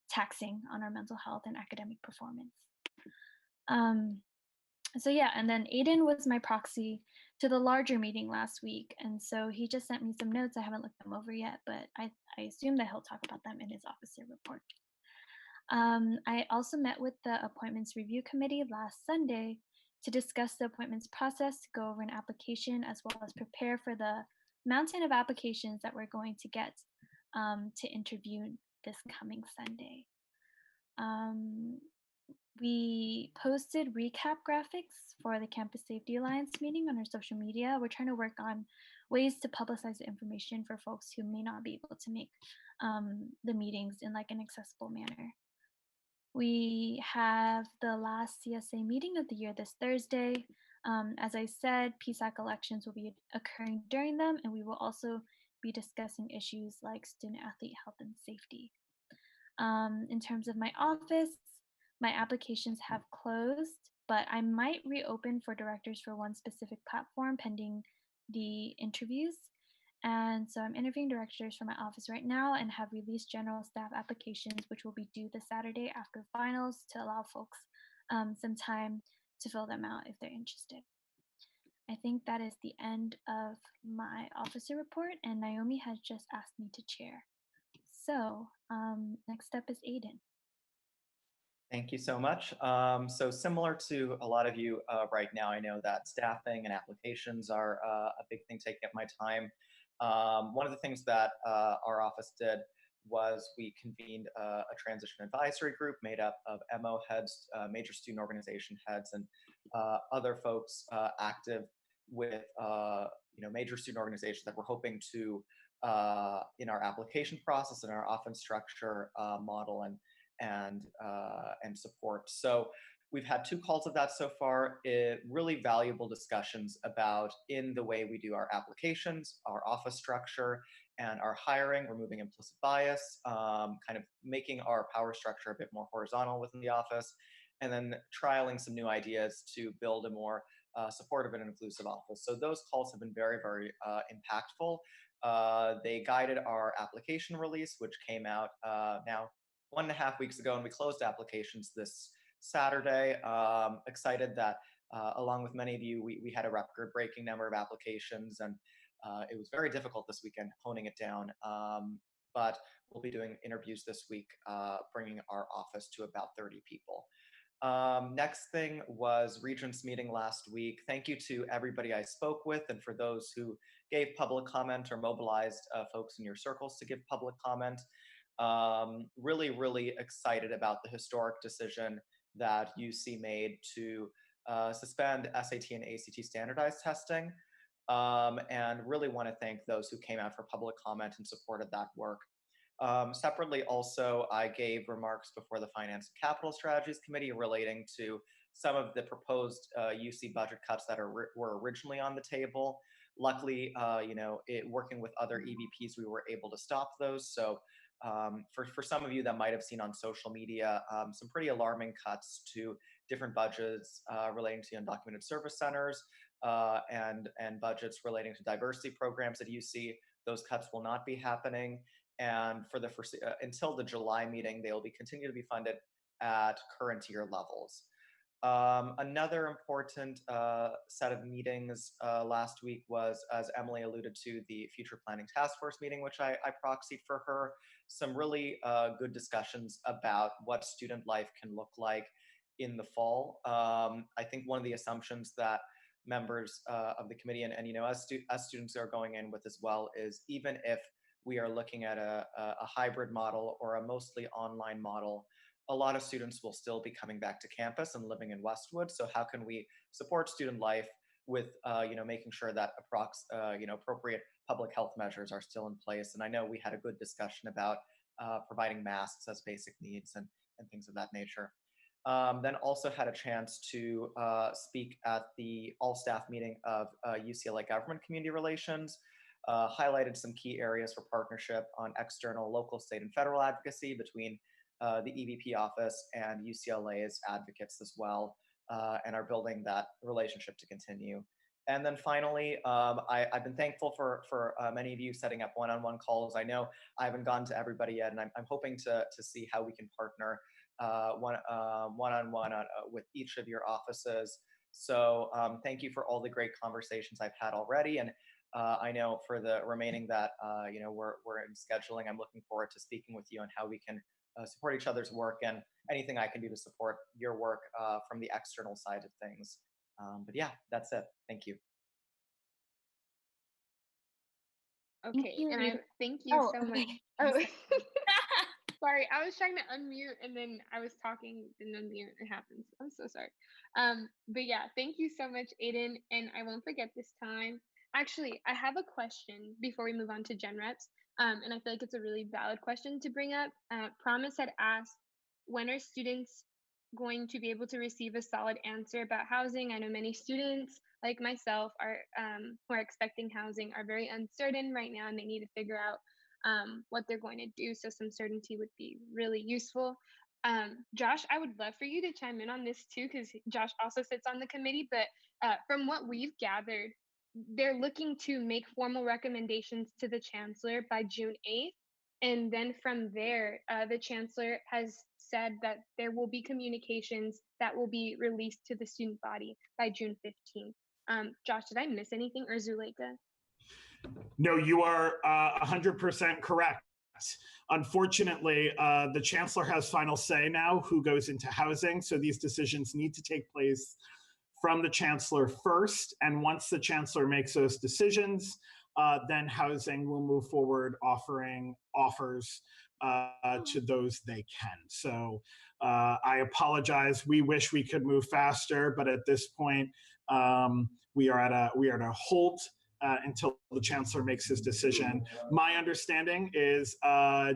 taxing on our mental health and academic performance. So yeah, and then Aiden was my proxy to the larger meeting last week, and so he just sent me some notes. I haven't looked them over yet, but I assume that he'll talk about them in his officer report. I also met with the Appointments Review Committee last Sunday to discuss the appointments process, to go over an application, as well as prepare for the mountain of applications that we're going to get to interview this coming Sunday. We posted recap graphics for the Campus Safety Alliance meeting on our social media. We're trying to work on ways to publicize the information for folks who may not be able to make the meetings in like an accessible manner. We have the last CSA meeting of the year this Thursday. As I said, PSAC elections will be occurring during them, and we will also be discussing issues like student-athlete health and safety. In terms of my office, my applications have closed, but I might reopen for directors for one specific platform pending the interviews. And so I'm interviewing directors for my office right now and have released general staff applications, which will be due the Saturday after finals to allow folks some time to fill them out if they're interested. I think that is the end of my officer report, and Naomi has just asked me to chair. So next up is Aiden. Thank you so much. So similar to a lot of you right now, I know that staffing and applications are a big thing taking up my time. One of the things that our office did was we convened a transition advisory group made up of MO heads, major student organization heads, and other folks active with major student organizations that we're hoping to, in our application process and our offense structure model and support. So we've had 2 calls of that so far. Really valuable discussions about in the way we do our applications, our office structure, and our hiring, removing implicit bias, kind of making our power structure a bit more horizontal within the office, and then trialing some new ideas to build a more supportive and inclusive office. So those calls have been very, very impactful. They guided our application release, which came out now 1.5 weeks ago, and we closed applications this Saturday. Excited that along with many of you, we had a record-breaking number of applications, and it was very difficult this weekend honing it down. But we'll be doing interviews this week, bringing our office to about 30 people. Next thing was Regents Meeting last week. Thank you to everybody I spoke with, and for those who gave public comment or mobilized folks in your circles to give public comment. Really, really excited about the historic decision that UC made to suspend SAT and ACT standardized testing, and really want to thank those who came out for public comment and supported that work. Separately, also, I gave remarks before the Finance and Capital Strategies Committee relating to some of the proposed UC budget cuts that were originally on the table. Luckily, working with other EVPs, we were able to stop those. So for some of you that might have seen on social media, some pretty alarming cuts to different budgets relating to undocumented service centers and budgets relating to diversity programs at UC. Those cuts will not be happening. And for the until the July meeting, they will continue to be funded at current year levels. Another important set of meetings last week was, as Emily alluded to, the Future Planning Task Force meeting, which I proxied for her. Some really good discussions about what student life can look like in the fall. I think one of the assumptions that members of the committee and as students are going in with as well is, even if we are looking at a hybrid model or a mostly online model, a lot of students will still be coming back to campus and living in Westwood. So how can we support student life with making sure that appropriate public health measures are still in place? And I know we had a good discussion about providing masks as basic needs and things of that nature. Then also had a chance to speak at the all-staff meeting of UCLA Government Community Relations, highlighted some key areas for partnership on external, local, state, and federal advocacy between the EVP office and UCLA's advocates as well. and are building that relationship to continue. And then finally, I've been thankful for many of you setting up one-on-one calls. I know I haven't gone to everybody yet, and I'm hoping to see how we can partner one-on-one with each of your offices. So thank you for all the great conversations I've had already. And I know for the remaining that we're in scheduling, I'm looking forward to speaking with you on how we can support each other's work and anything I can do to support your work from the external side of things. But yeah, that's it. Thank you. Okay, and I thank you so much. Oh, sorry, I was trying to unmute and then I was talking, didn't unmute. It happens. I'm so sorry. But yeah, thank you so much, Aiden, and I won't forget this time. Actually, I have a question before we move on to Gen Reps, and I feel like it's a really valid question to bring up. Promise had asked, when are students going to be able to receive a solid answer about housing? I know many students like myself are who are expecting housing are very uncertain right now, and they need to figure out what they're going to do. So some certainty would be really useful. Josh, I would love for you to chime in on this too, because Josh also sits on the committee. But from what we've gathered, they're looking to make formal recommendations to the chancellor by June 8th. And then from there, the chancellor has said that there will be communications that will be released to the student body by June 15th. Josh, did I miss anything, or Zuleika? No, you are 100% correct. Unfortunately, the chancellor has final say now who goes into housing. So these decisions need to take place from the chancellor first. And once the chancellor makes those decisions, then housing will move forward offering offers to those they can. So I apologize. We wish we could move faster, but at this point, we are at a halt until the chancellor makes his decision. My understanding is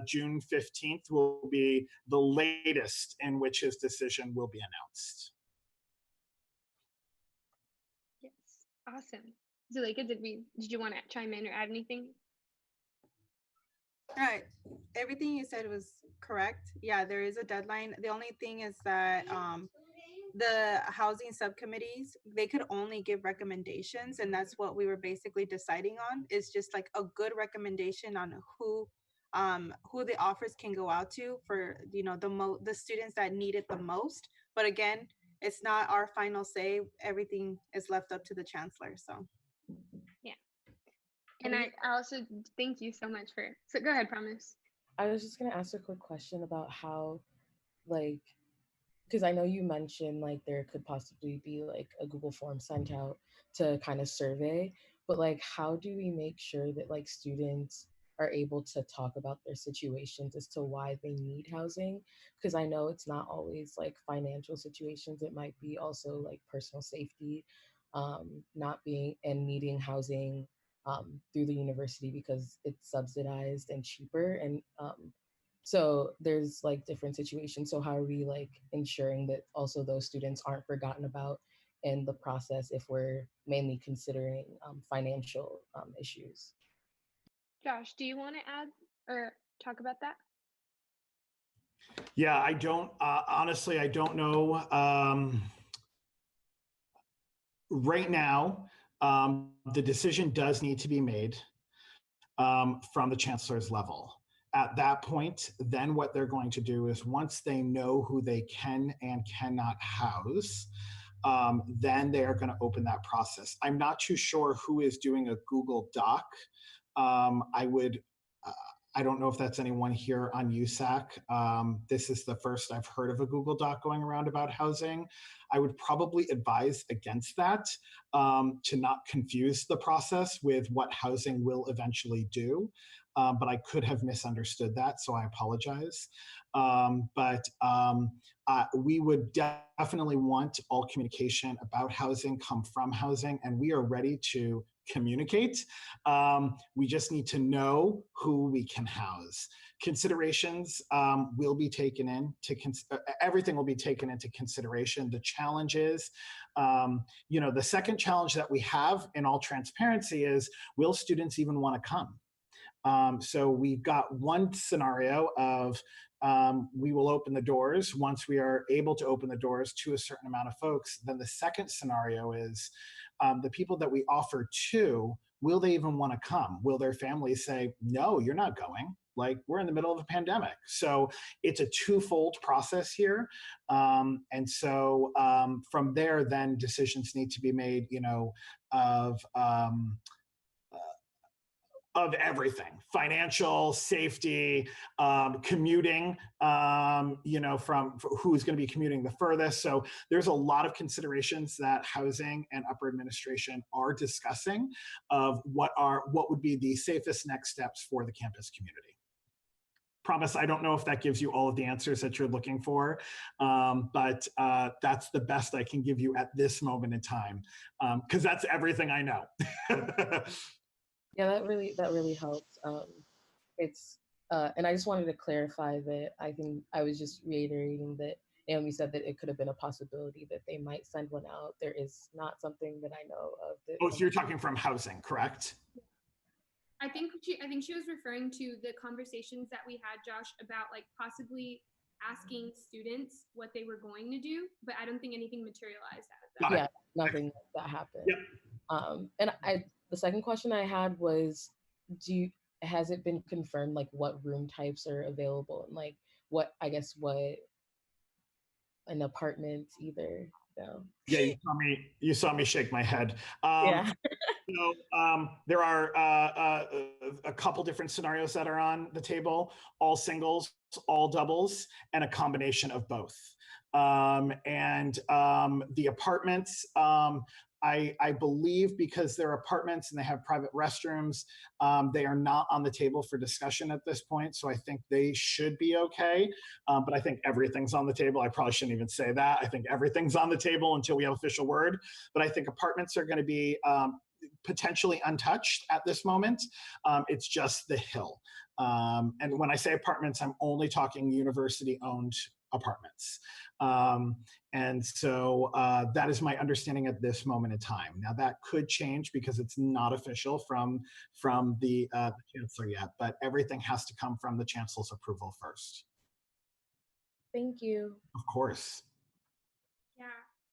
June 15th will be the latest in which his decision will be announced. Yes, awesome. Zuleika, did you want to chime in or add anything? All right, everything you said was correct. Yeah, there is a deadline. The only thing is that the housing subcommittees, they could only give recommendations, and that's what we were basically deciding on, is just like a good recommendation on who the offers can go out to for the students that need it the most. But again, it's not our final say. Everything is left up to the chancellor. So yeah. And I also thank you so much for, so go ahead, Promise. I was just going to ask a quick question about how, like, because I know you mentioned like there could possibly be like a Google form sent out to kind of survey, but like how do we make sure that like students are able to talk about their situations as to why they need housing? Because I know it's not always like financial situations. It might be also like personal safety, not being and needing housing through the university because it's subsidized and cheaper. And so there's like different situations. So how are we like ensuring that also those students aren't forgotten about in the process if we're mainly considering financial issues? Josh, do you want to add or talk about that? Yeah, I don't, honestly, I don't know. Right now, the decision does need to be made from the chancellor's level. At that point, then what they're going to do is once they know who they can and cannot house, then they are going to open that process. I'm not too sure who is doing a Google Doc. I don't know if that's anyone here on USAC. This is the first I've heard of a Google Doc going around about housing. I would probably advise against that to not confuse the process with what housing will eventually do. But I could have misunderstood that, so I apologize. We would definitely want all communication about housing come from housing, and we are ready to communicate. We just need to know who we can house. Considerations will be taken into everything will be taken into consideration. The challenge is, the second challenge that we have in all transparency is, will students even want to come? So we've got one scenario of we will open the doors once we are able to open the doors to a certain amount of folks. Then the second scenario is the people that we offer to, will they even want to come? Will their families say, no, you're not going? Like, we're in the middle of a pandemic. So it's a twofold process here. And so from there, then decisions need to be made, of everything: financial, safety, commuting, from who's going to be commuting the furthest. So there's a lot of considerations that housing and upper administration are discussing of what would be the safest next steps for the campus community. Promise, I don't know if that gives you all of the answers that you're looking for, but that's the best I can give you at this moment in time, because that's everything I know. Yeah, that really helps. It's and I just wanted to clarify that I think I was just reiterating that Naomi said that it could have been a possibility that they might send one out. There is not something that I know of. Oh, so you're talking from housing, correct? I think she was referring to the conversations that we had, Josh, about like possibly asking students what they were going to do, but I don't think anything materialized out of that. Yeah, nothing like that happened. Yep. And the second question I had was, has it been confirmed like what room types are available and like what an apartment either? No. Yeah, you saw me shake my head. Yeah. There are a couple different scenarios that are on the table: all singles, all doubles, and a combination of both. And the apartments, I believe, because they're apartments and they have private restrooms, they are not on the table for discussion at this point. So I think they should be okay. But I think everything's on the table. I probably shouldn't even say that. I think everything's on the table until we have official word. But I think apartments are going to be potentially untouched at this moment. It's just the hill. And when I say apartments, I'm only talking university-owned apartments. And so that is my understanding at this moment in time. Now that could change because it's not official from the chancellor yet, but everything has to come from the chancellor's approval first. Thank you. Of course. Yeah,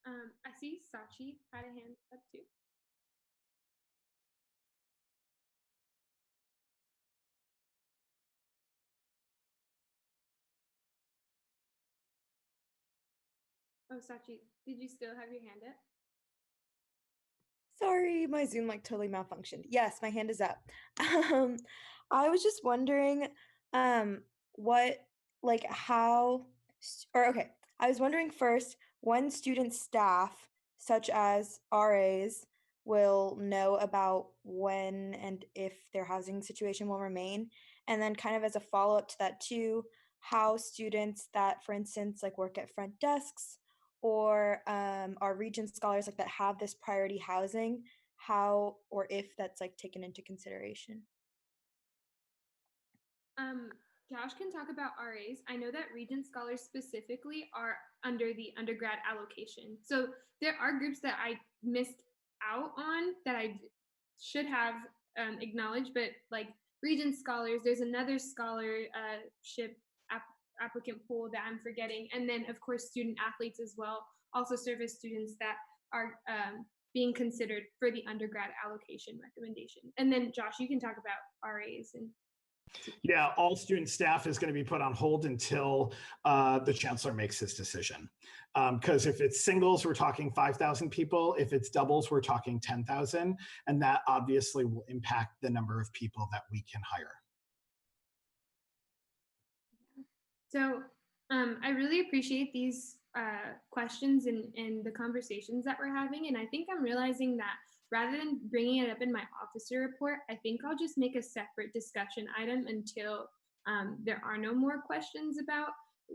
I see Sachi had a hand up too. Oh, Sachi, did you still have your hand up? Sorry, my Zoom like totally malfunctioned. Yes, my hand is up. I was just wondering, what, like how, okay, I was wondering first when student staff, such as RAs, will know about when and if their housing situation will remain. And then kind of as a follow-up to that too, how students that, for instance, like work at front desks or are Regents scholars like that have this priority housing, how or if that's like taken into consideration. Josh can talk about RAs. I know that Regents scholars specifically are under the undergrad allocation. So there are groups that I missed out on that I should have acknowledged, but like Regents scholars, there's another scholarship applicant pool that I'm forgetting. And then of course, student athletes as well also serve as students that are being considered for the undergrad allocation recommendation. And then Josh, you can talk about RAs and yeah, all student staff is going to be put on hold until the chancellor makes his decision. Because if it's singles, we're talking 5,000 people. If it's doubles, we're talking 10,000. And that obviously will impact the number of people that we can hire. So I really appreciate these questions and the conversations that we're having. And I think I'm realizing that rather than bringing it up in my officer report, I think I'll just make a separate discussion item until there are no more questions about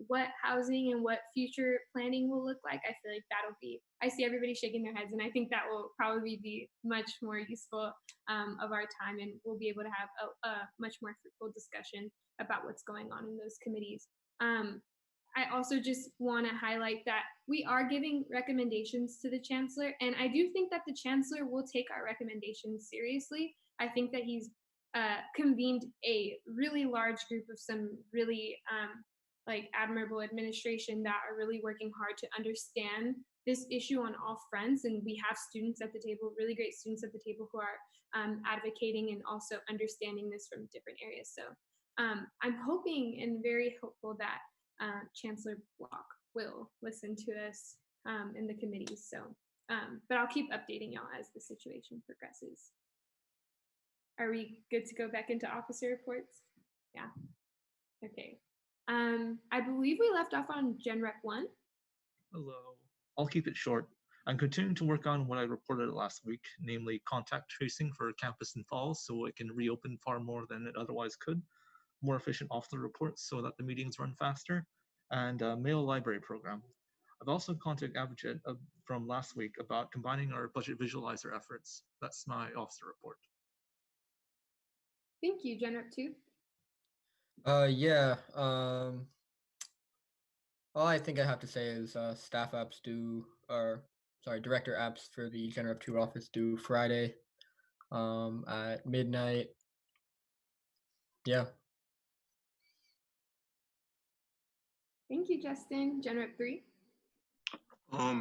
what housing and what future planning will look like. I feel like that'll be, I see everybody shaking their heads, and I think that will probably be much more useful of our time, and we'll be able to have a much more fruitful discussion about what's going on in those committees. I also just want to highlight that we are giving recommendations to the chancellor, and I do think that the chancellor will take our recommendations seriously. I think that he's convened a really large group of some really like admirable administration that are really working hard to understand this issue on all fronts. And we have students at the table, really great students at the table, who are advocating and also understanding this from different areas. So I'm hoping and very hopeful that Chancellor Block will listen to us in the committees. So, but I'll keep updating y'all as the situation progresses. Are we good to go back into officer reports? Yeah. Okay. I believe we left off on Gen Rep 1. Hello. I'll keep it short. I'm continuing to work on what I reported last week, namely contact tracing for campus and falls, so it can reopen far more than it otherwise could, more efficient officer reports so that the meetings run faster, and a mail library program. I've also contacted Abhijit from last week about combining our budget visualizer efforts. That's my officer report. Thank you, Gen Rep 2. Yeah. All I think I have to say is staff apps due, or sorry, director apps for the Gen Rep 2 office due Friday at midnight. Yeah. Thank you, Justin. Gen Rep 3.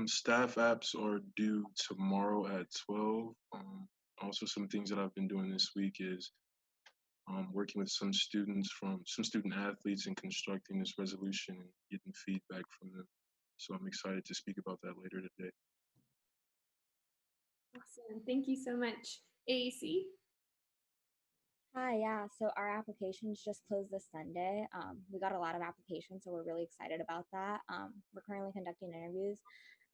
Staff apps are due tomorrow at 12. Also, some things that I've been doing this week is working with some student athletes and constructing this resolution and getting feedback from them. So I'm excited to speak about that later today. Awesome. Thank you so much. AAC. Hi, yeah. So our applications just closed this Sunday. We got a lot of applications, so we're really excited about that. We're currently conducting interviews.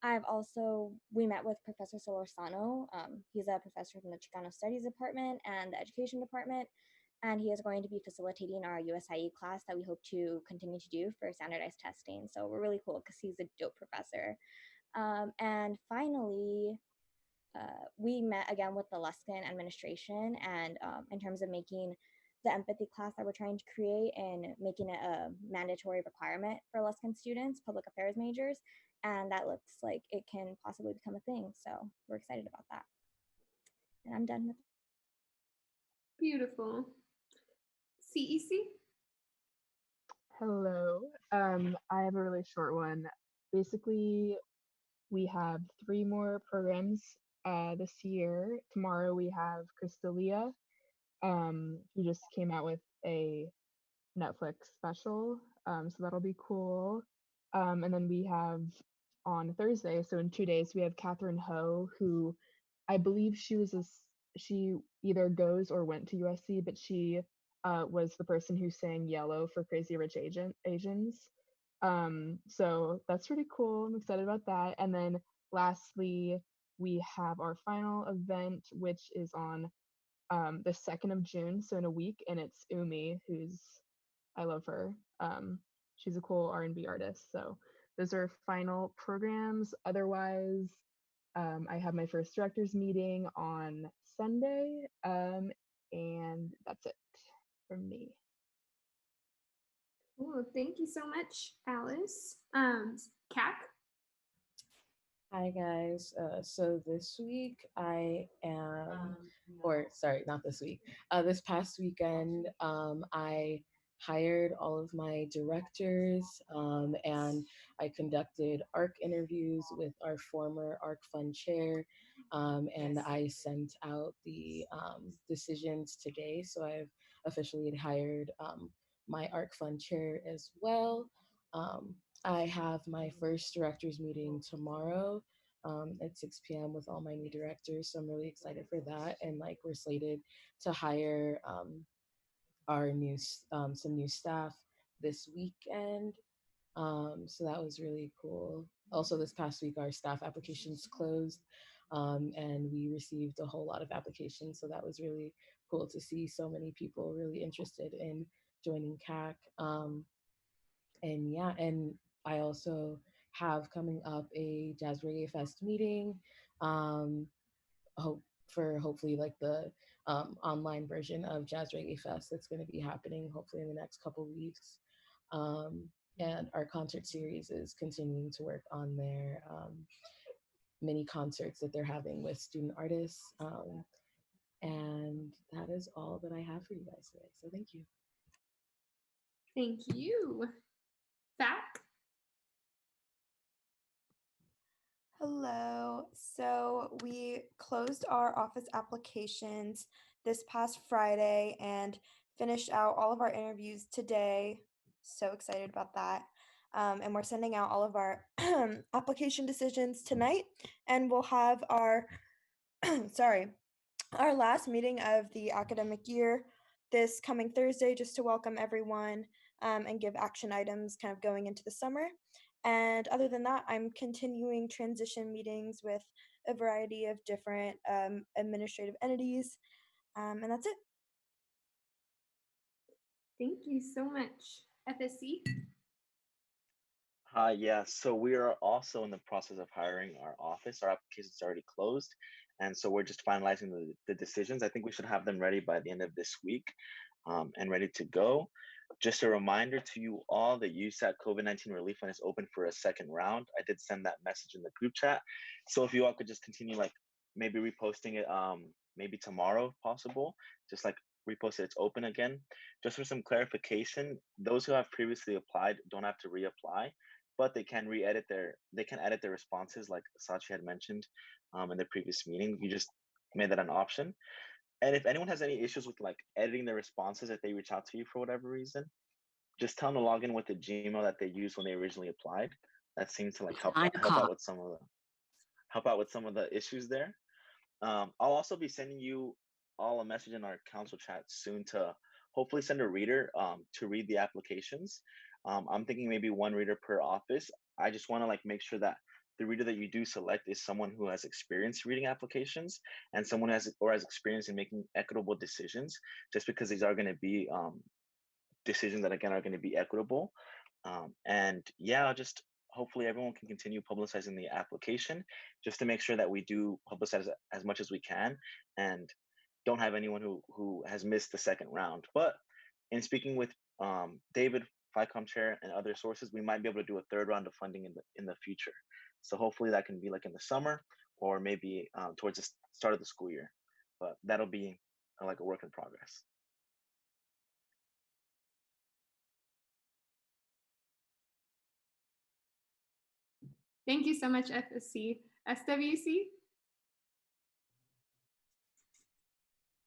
We met with Professor Solorzano. He's a professor from the Chicano Studies Department and the Education Department, and he is going to be facilitating our USIE class that we hope to continue to do for standardized testing. So we're really cool because he's a dope professor. And finally, we met again with the Luskin administration, and in terms of making the empathy class that we're trying to create and making it a mandatory requirement for Luskin students, public affairs majors, and that looks like it can possibly become a thing. So we're excited about that. And I'm done with it. Beautiful. CEC. Hello. I have a really short one. Basically, we have 3 more programs this year. Tomorrow we have Crystalia, who just came out with a Netflix special, so that'll be cool. And then we have on Thursday, so in 2 days, we have Catherine Ho, who I believe she either goes or went to USC, but she was the person who sang Yellow for Crazy Rich Asians. So that's pretty cool. I'm excited about that. And then lastly, we have our final event, which is on the 2nd of June, so in a week, and it's Umi, I love her. She's a cool R&B artist. So those are final programs. Otherwise, I have my first director's meeting on Sunday, and that's it from me. Cool. Thank you so much, Alice. CAC. Hi guys. So this week I am, or sorry, not this week. This past weekend, I hired all of my directors, and I conducted ARC interviews with our former ARC Fund chair, and I sent out the decisions today. So I've officially hired my ARC Fund chair as well. I have my first directors meeting tomorrow at 6 p.m. with all my new directors. So I'm really excited for that. And like we're slated to hire our some new staff this weekend. So that was really cool. Also this past week, our staff applications closed, and we received a whole lot of applications. So that was really cool to see so many people really interested in joining CAC. And yeah, and I also have coming up a Jazz Reggae Fest meeting, hopefully like the online version of Jazz Reggae Fest that's going to be happening hopefully in the next couple weeks. And our concert series is continuing to work on their mini concerts that they're having with student artists. And that is all that I have for you guys today. So thank you. Thank you. Zach? Hello. So we closed our office applications this past Friday and finished out all of our interviews today. So excited about that. And we're sending out all of our application decisions tonight, and we'll have our our last meeting of the academic year this coming Thursday, just to welcome everyone and give action items kind of going into the summer. And other than that, I'm continuing transition meetings with a variety of different administrative entities. And that's it. Thank you so much. FSC? Yeah, so we are also in the process of hiring our office. Our application is already closed. And so we're just finalizing the decisions. I think we should have them ready by the end of this week and ready to go. Just a reminder to you all that USAC COVID-19 Relief Fund is open for a second round. I did send that message in the group chat. So if you all could just continue like maybe reposting it maybe tomorrow if possible, just like repost it, it's open again. Just for some clarification, those who have previously applied don't have to reapply, but they can edit their responses like Sachi had mentioned in the previous meeting. You just made that an option. And if anyone has any issues with like editing their responses, if they reach out to you for whatever reason, just tell them to log in with the Gmail that they used when they originally applied. That seems to like help out with some of the issues there. I'll also be sending you all a message in our council chat soon to hopefully send a reader to read the applications. I'm thinking maybe one reader per office. I just want to like make sure that the reader that you do select is someone who has experience reading applications and someone has experience in making equitable decisions, just because these are going to be decisions that again are going to be equitable. And yeah, just hopefully everyone can continue publicizing the application just to make sure that we do publicize as much as we can and don't have anyone who has missed the second round. But in speaking with David, FICOM chair, and other sources, we might be able to do a third round of funding in the future. So hopefully that can be like in the summer or maybe towards the start of the school year. But that'll be like a work in progress. Thank you so much, FSC. SWC?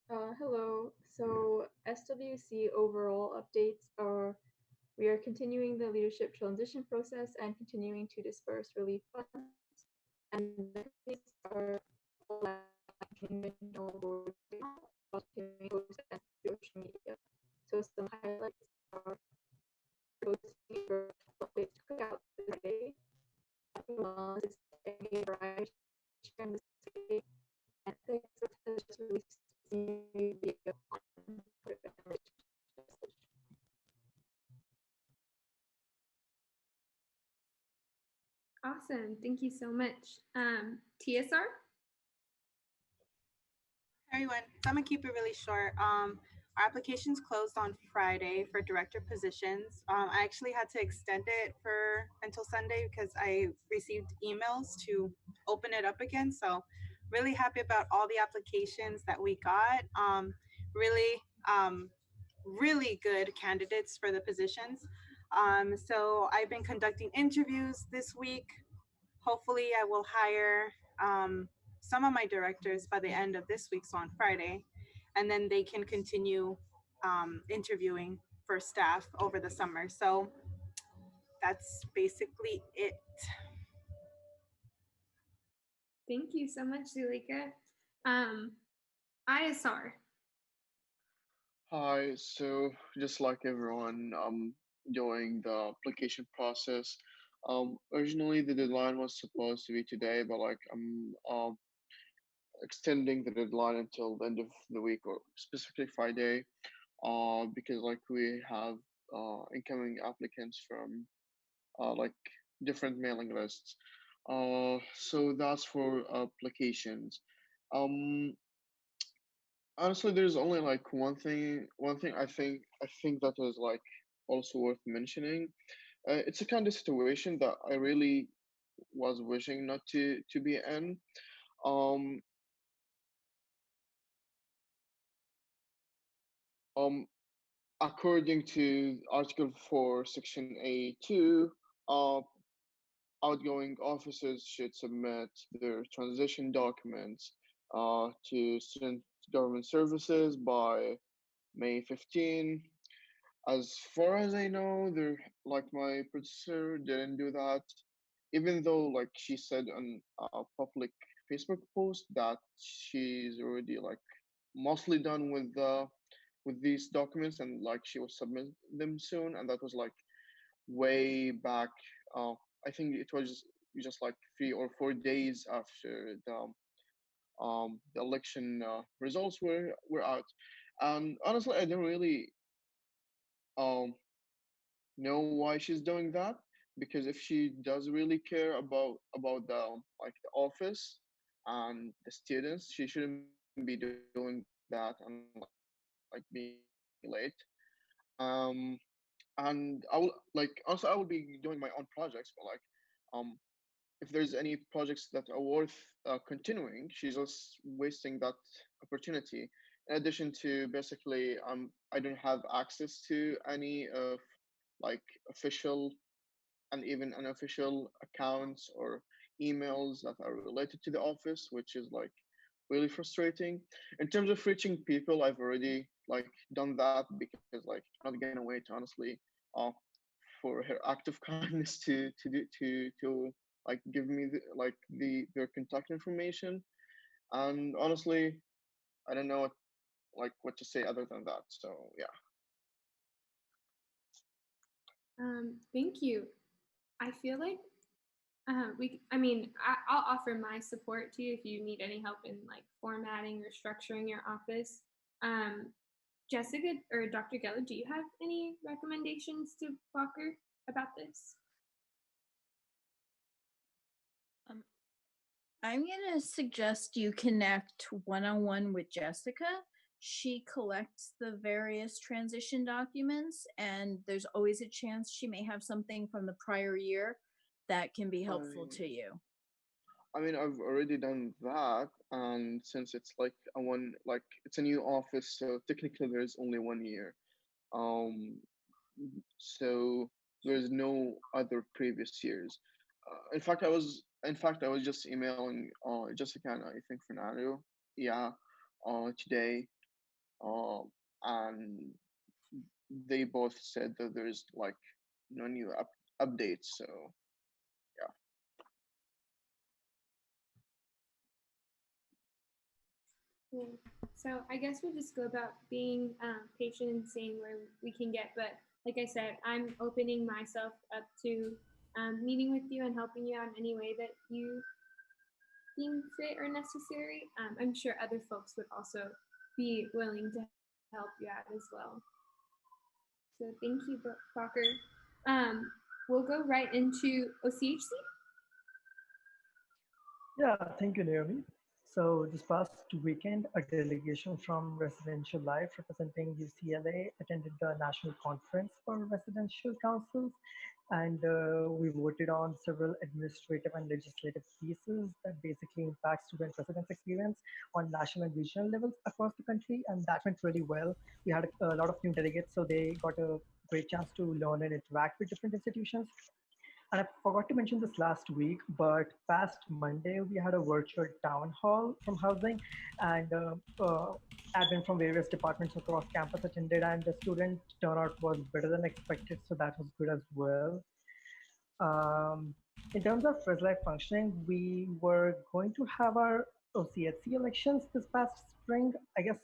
Hello. So SWC overall updates are we are continuing the leadership transition process and continuing to disperse relief funds. And the updates are social media. So some highlights are posting updates out today. Awesome. Thank you so much. TSR? Everyone, so I'm gonna keep it really short. Our applications closed on Friday for director positions. I actually had to extend it until Sunday because I received emails to open it up again. So really happy about all the applications that we got. Really good candidates for the positions. So I've been conducting interviews this week. Hopefully I will hire some of my directors by the end of this week, so on Friday, and then they can continue interviewing for staff over the summer. So that's basically it. Thank you so much, Zuleika. ISR. Hi, so just like everyone, I'm doing the application process. Originally the deadline was supposed to be today, but like I'm extending the deadline until the end of the week or specifically Friday, because like we have incoming applicants from like different mailing lists. So that's for applications. Um, Honestly, there's only like one thing I think that was like also worth mentioning. It's a kind of situation that I really was wishing not to be in. Um, um, according to Article 4, Section A2, uh, outgoing officers should submit their transition documents to student government services by May 15. As far as I know, there like my producer didn't do that, even though like she said on a public Facebook post that she's already like mostly done with these documents and like she will submit them soon, and that was like way back. Uh, I think it was just like 3 or 4 days after the election results were out. And honestly, I don't really um know why she's doing that, because if she does really care about the like the office and the students, she shouldn't be doing that and like being late. Um, and I will like also I will be doing my own projects, but like um if there's any projects that are worth continuing, she's just wasting that opportunity. In addition to basically, I don't have access to any of like official and even unofficial accounts or emails that are related to the office, which is like really frustrating. In terms of reaching people, I've already like done that because like I'm not gonna wait honestly uh, for her act of kindness to like give me their contact information. And honestly, I don't know what to say other than that. So yeah. Thank you. I feel like I'll offer my support to you if you need any help in like formatting or structuring your office. Um, Jessica or Dr. Geller, do you have any recommendations to Walker about this? I'm going to suggest you connect one-on-one with Jessica. She collects the various transition documents, and there's always a chance she may have something from the prior year that can be helpful to you. I mean, I've already done that, and since it's like it's a new office, so technically there's only 1 year. Um, so there's no other previous years. In fact, I was just emailing Jessica and I think Fernando, yeah, today, and they both said that there's like no new updates. So yeah. Cool. So I guess we'll just go about being patient and seeing where we can get. But like I said, I'm opening myself up to meeting with you and helping you out in any way that you deem fit or necessary. I'm sure other folks would also be willing to help you out as well. So thank you, Walker. We'll go right into OCHC. Yeah, thank you, Naomi. So this past weekend, a delegation from Residential Life representing UCLA attended the National Conference for Residential Councils, and we voted on several administrative and legislative pieces that basically impact student residence experience on national and regional levels across the country, and that went really well. We had a lot of new delegates, so they got a great chance to learn and interact with different institutions. And I forgot to mention this last week, but past Monday, we had a virtual town hall from housing, and admin from various departments across campus attended, and the student turnout was better than expected, so that was good as well. In terms of Res Life functioning, we were going to have our OCHC elections this past spring, I guess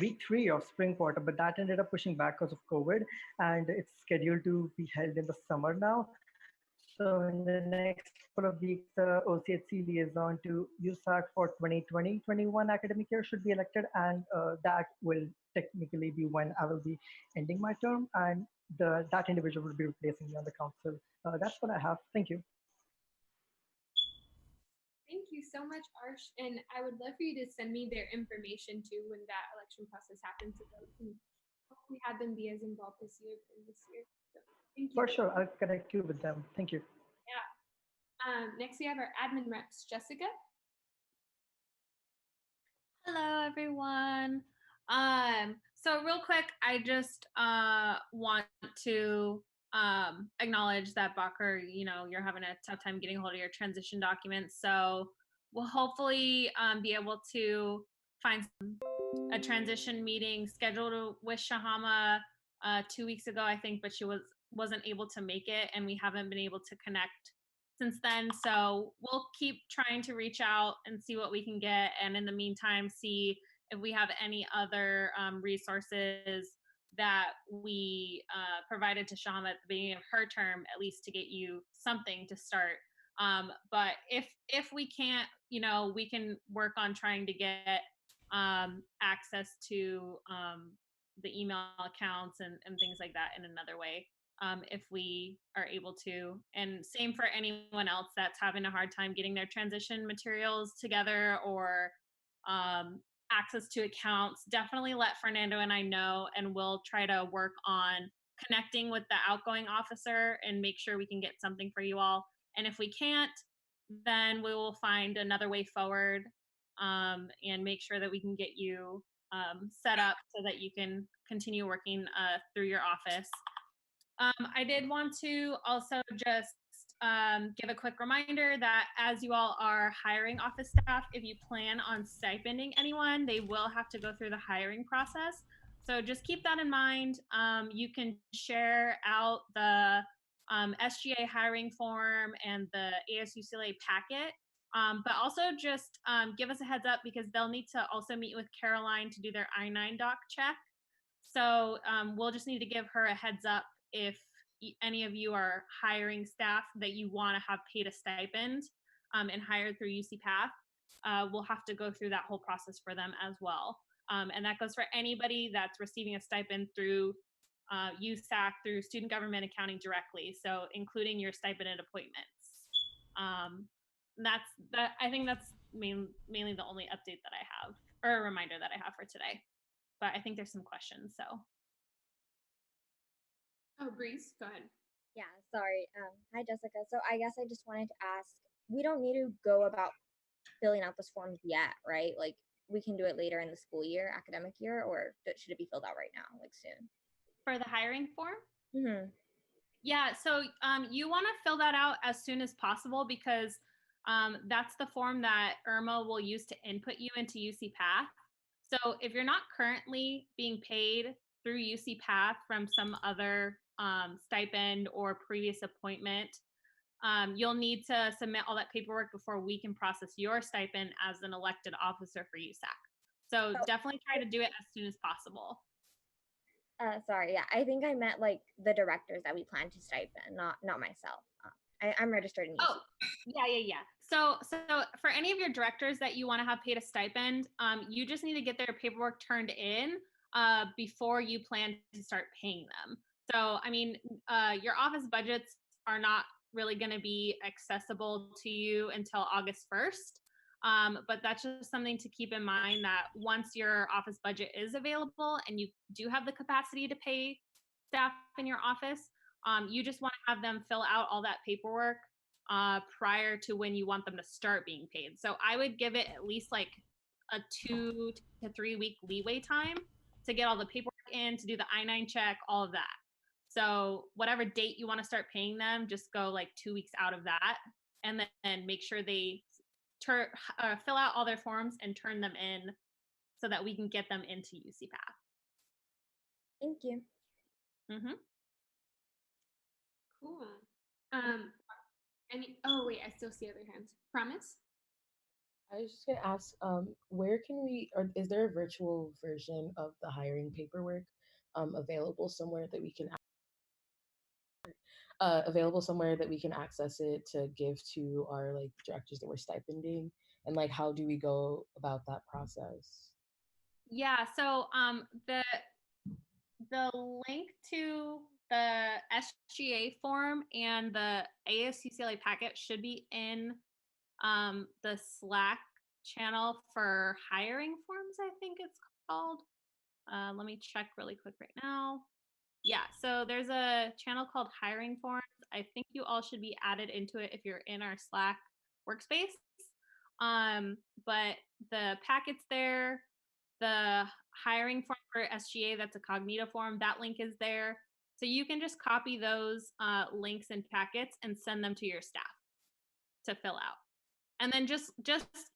week 3 of spring quarter, but that ended up pushing back because of COVID, and it's scheduled to be held in the summer now. So in the next couple of weeks, the OCHC liaison to USAC for 2020-21 academic year should be elected, and that will technically be when I will be ending my term, and that individual will be replacing me on the council. That's what I have. Thank you. Thank you so much, Arsh. And I would love for you to send me their information too when that election process happens. So that we can hopefully have them be as involved this year and this year. So thank you. For sure, I'll connect you with them. Thank you. Yeah. Next we have our admin reps, Jessica. Hello, everyone. So real quick, I just want to acknowledge that Bacher, you're having a tough time getting a hold of your transition documents. So we'll hopefully be able to find a transition meeting scheduled with Shahama 2 weeks ago, I think, but she wasn't able to make it, and we haven't been able to connect since then. So we'll keep trying to reach out and see what we can get, and in the meantime, see if we have any other resources that we provided to Shahama at the beginning of her term, at least to get you something to start. But if we can't, we can work on trying to get access to the email accounts and things like that in another way, if we are able to. And same for anyone else that's having a hard time getting their transition materials together or access to accounts. Definitely let Fernando and I know, and we'll try to work on connecting with the outgoing officer and make sure we can get something for you all. And if we can't, then we will find another way forward and make sure that we can get you set up so that you can continue working through your office. I did want to also just give a quick reminder that as you all are hiring office staff, if you plan on stipending anyone, they will have to go through the hiring process. So just keep that in mind. You can share out the SGA hiring form and the ASUCLA packet, but also just give us a heads up because they'll need to also meet with Caroline to do their I-9 doc check. So we'll just need to give her a heads up if any of you are hiring staff that you want to have paid a stipend and hired through UC Path. We'll have to go through that whole process for them as well. And that goes for anybody that's receiving a stipend through USAC, through student government accounting directly, so including your stipended appointments. I think that's mainly the only update that I have, or a reminder that I have for today. But I think there's some questions, so. Oh, Breeze, go ahead. Yeah, sorry. Hi, Jessica. So I guess I just wanted to ask, we don't need to go about filling out this form yet, right? Like, we can do it later in the school year, academic year, or should it be filled out right now, like soon? For the hiring form? Mm-hmm. Yeah, so you want to fill that out as soon as possible because that's the form that Irma will use to input you into UC Path. So if you're not currently being paid through UC Path from some other stipend or previous appointment, you'll need to submit all that paperwork before we can process your stipend as an elected officer for USAC. So definitely try to do it as soon as possible. Sorry, yeah, I think I meant like the directors that we plan to stipend, not myself. I'm registered in UC. Oh, yeah. So for any of your directors that you want to have paid a stipend, you just need to get their paperwork turned in before you plan to start paying them. So, I mean, your office budgets are not really going to be accessible to you until August 1st. But that's just something to keep in mind that once your office budget is available and you do have the capacity to pay staff in your office, you just want to have them fill out all that paperwork prior to when you want them to start being paid. So I would give it at least like a 2 to 3 week leeway time to get all the paperwork in, to do the I-9 check, all of that. So whatever date you want to start paying them, just go like 2 weeks out of that, and then make sure they fill out all their forms and turn them in so that we can get them into UC Path. Thank you. Mm-hmm. Cool. Oh wait, I still see other hands. Promise? I was just gonna ask, where can we, or is there a virtual version of the hiring paperwork available somewhere that we can access it to give to our like directors that we're stipending, and like how do we go about that process? Yeah, so the link to the SGA form and the ASUCLA packet should be in the Slack channel for hiring forms, I think it's called. Let me check really quick right now. Yeah, so there's a channel called hiring forms. I think you all should be added into it if you're in our Slack workspace. But the packet's there, the hiring form for SGA, that's a Cognito form. That link is there. So you can just copy those links and packets and send them to your staff to fill out. And then just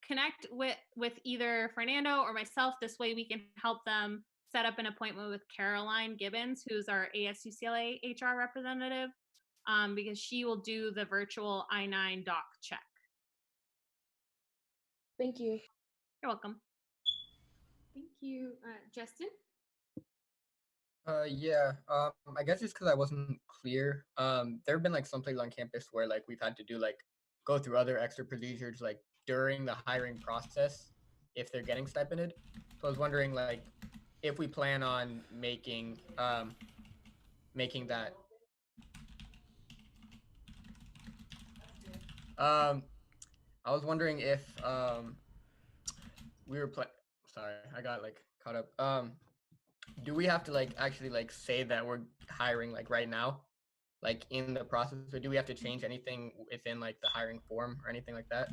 connect with either Fernando or myself. This way we can help them set up an appointment with Caroline Gibbons, who's our ASUCLA HR representative, because she will do the virtual I-9 doc check. Thank you. You're welcome. Thank you. Justin? Yeah, I guess it's because I wasn't clear. There have been like some places on campus where like we've had to do like go through other extra procedures like during the hiring process if they're getting stipended. So I was wondering like if we plan on making that. I was wondering if we were sorry, I got like caught up. Do we have to like actually like say that we're hiring like right now, like in the process, or do we have to change anything within like the hiring form or anything like that?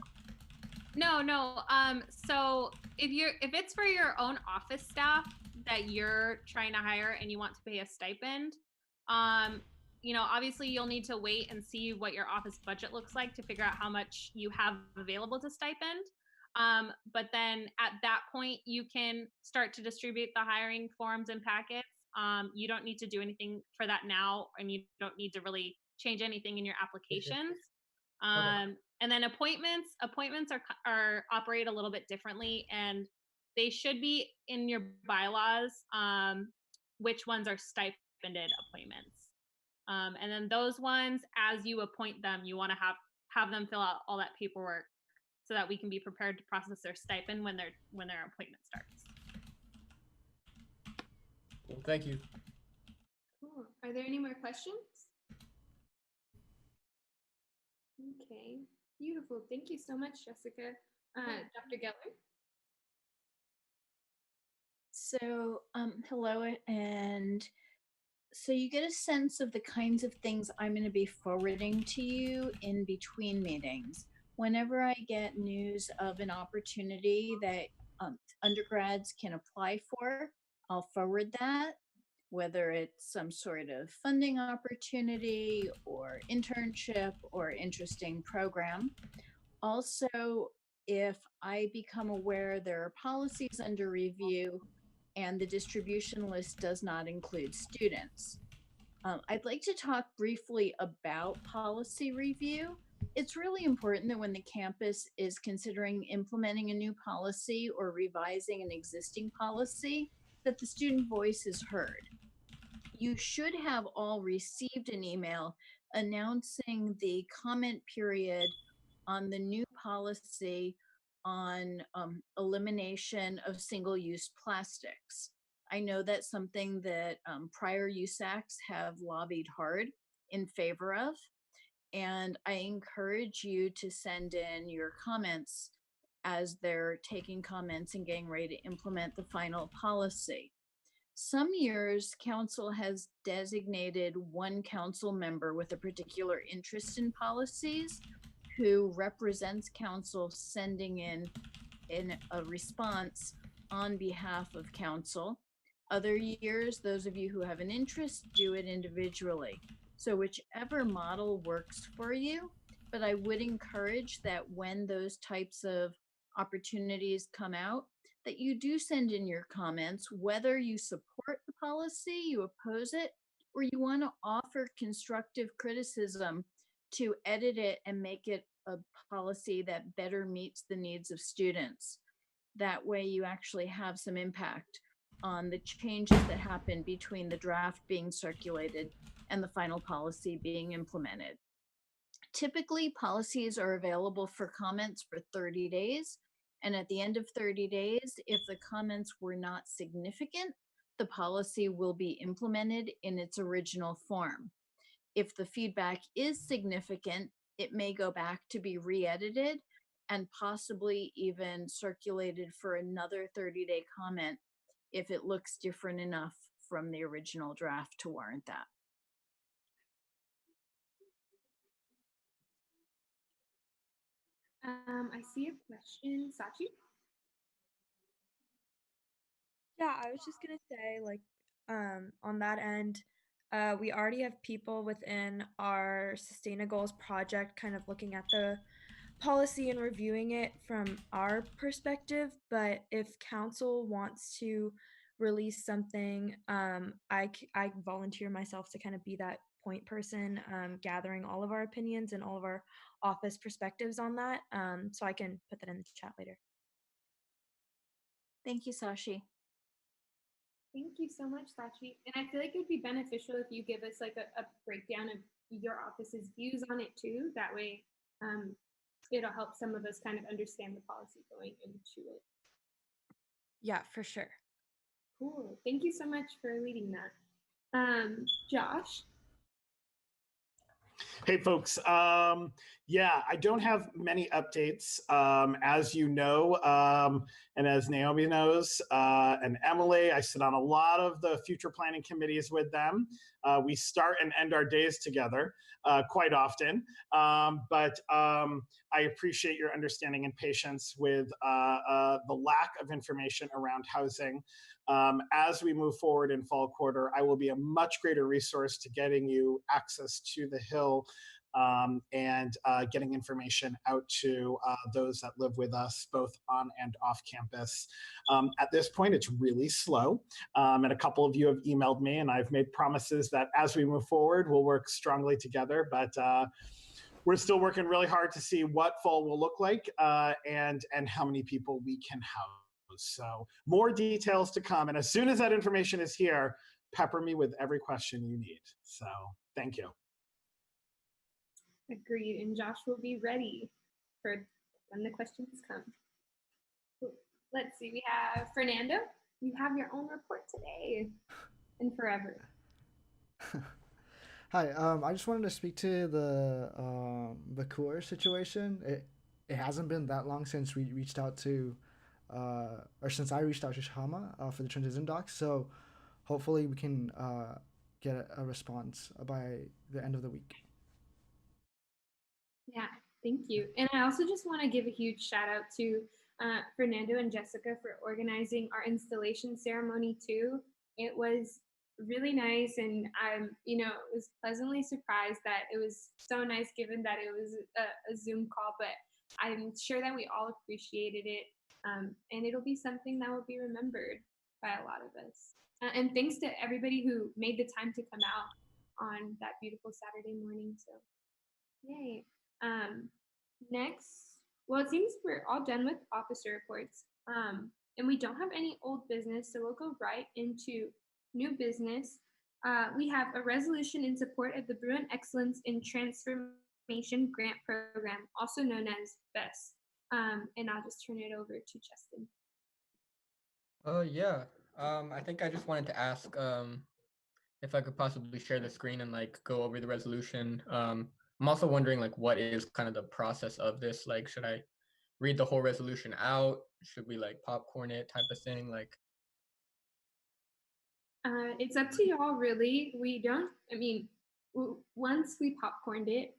No. So if it's for your own office staff that you're trying to hire and you want to pay a stipend, obviously you'll need to wait and see what your office budget looks like to figure out how much you have available to stipend. But then at that point, you can start to distribute the hiring forms and packets. You don't need to do anything for that now, and you don't need to really change anything in your applications. And then appointments are operate a little bit differently, and they should be in your bylaws, which ones are stipended appointments. And then those ones, as you appoint them, you want to have them fill out all that paperwork so that we can be prepared to process their stipend when their appointment starts. Well, thank you. Cool. Are there any more questions? Okay, beautiful. Thank you so much, Jessica. Dr. Geller? So, hello, and so you get a sense of the kinds of things I'm going to be forwarding to you in between meetings. Whenever I get news of an opportunity that undergrads can apply for, I'll forward that, whether it's some sort of funding opportunity or internship or interesting program. Also, if I become aware there are policies under review and the distribution list does not include students. I'd like to talk briefly about policy review. It's really important that when the campus is considering implementing a new policy or revising an existing policy, that the student voice is heard. You should have all received an email announcing the comment period on the new policy on elimination of single-use plastics. I know that's something that prior USACs have lobbied hard in favor of, and I encourage you to send in your comments as they're taking comments and getting ready to implement the final policy. Some years, council has designated one council member with a particular interest in policies who represents council, sending in a response on behalf of council. Other years, those of you who have an interest do it individually. So whichever model works for you, but I would encourage that when those types of opportunities come out, that you do send in your comments, whether you support the policy, you oppose it, or you want to offer constructive criticism to edit it and make it a policy that better meets the needs of students. That way you actually have some impact on the changes that happen between the draft being circulated and the final policy being implemented. Typically, policies are available for comments for 30 days. And at the end of 30 days, if the comments were not significant, the policy will be implemented in its original form. If the feedback is significant, it may go back to be re-edited and possibly even circulated for another 30-day comment if it looks different enough from the original draft to warrant that. I see a question. Sachi? Yeah, I was just gonna say, like, on that end, we already have people within our Sustain Goals project kind of looking at the policy and reviewing it from our perspective. But if council wants to release something, I volunteer myself to kind of be that point person, gathering all of our opinions and all of our office perspectives on that. So I can put that in the chat later. Thank you, Sashi. Thank you so much, Sachi. And I feel like it would be beneficial if you give us like a breakdown of your office's views on it too. That way, it'll help some of us kind of understand the policy going into it. Yeah, for sure. Cool. Thank you so much for leading that. Josh? Hey, folks. Yeah, I don't have many updates. As you know, and as Naomi knows, and Emily, I sit on a lot of the future planning committees with them. We start and end our days together quite often. But I appreciate your understanding and patience with the lack of information around housing. As we move forward in fall quarter, I will be a much greater resource to getting you access to the Hill and getting information out to those that live with us, both on and off campus. At this point, it's really slow. And a couple of you have emailed me, and I've made promises that as we move forward, we'll work strongly together. But we're still working really hard to see what fall will look like and how many people we can house. So more details to come. And as soon as that information is here, pepper me with every question you need. So thank you. Agreed. And Josh will be ready for when the questions come. Let's see. We have Fernando. You have your own report today and forever. Hi. I just wanted to speak to the cooler situation. It hasn't been that long since we reached out to or since I reached out to Shahama for the transition docs. So hopefully we can get a response by the end of the week. Yeah, thank you. And I also just want to give a huge shout out to Fernando and Jessica for organizing our installation ceremony too. It was really nice, and I'm, was pleasantly surprised that it was so nice given that it was a Zoom call, but I'm sure that we all appreciated it. And it'll be something that will be remembered by a lot of us. And thanks to everybody who made the time to come out on that beautiful Saturday morning. So, yay. Next, well, it seems we're all done with officer reports. And we don't have any old business, so we'll go right into new business. We have a resolution in support of the Bruin Excellence in Transformation Grant Program, also known as BESS. And I'll just turn it over to Justin. Yeah. I think I just wanted to ask if I could possibly share the screen and like go over the resolution. I'm also wondering like what is kind of the process of this? Like, should I read the whole resolution out? Should we like popcorn it type of thing? Like, it's up to y'all, really. We don't. I mean, once we popcorned it,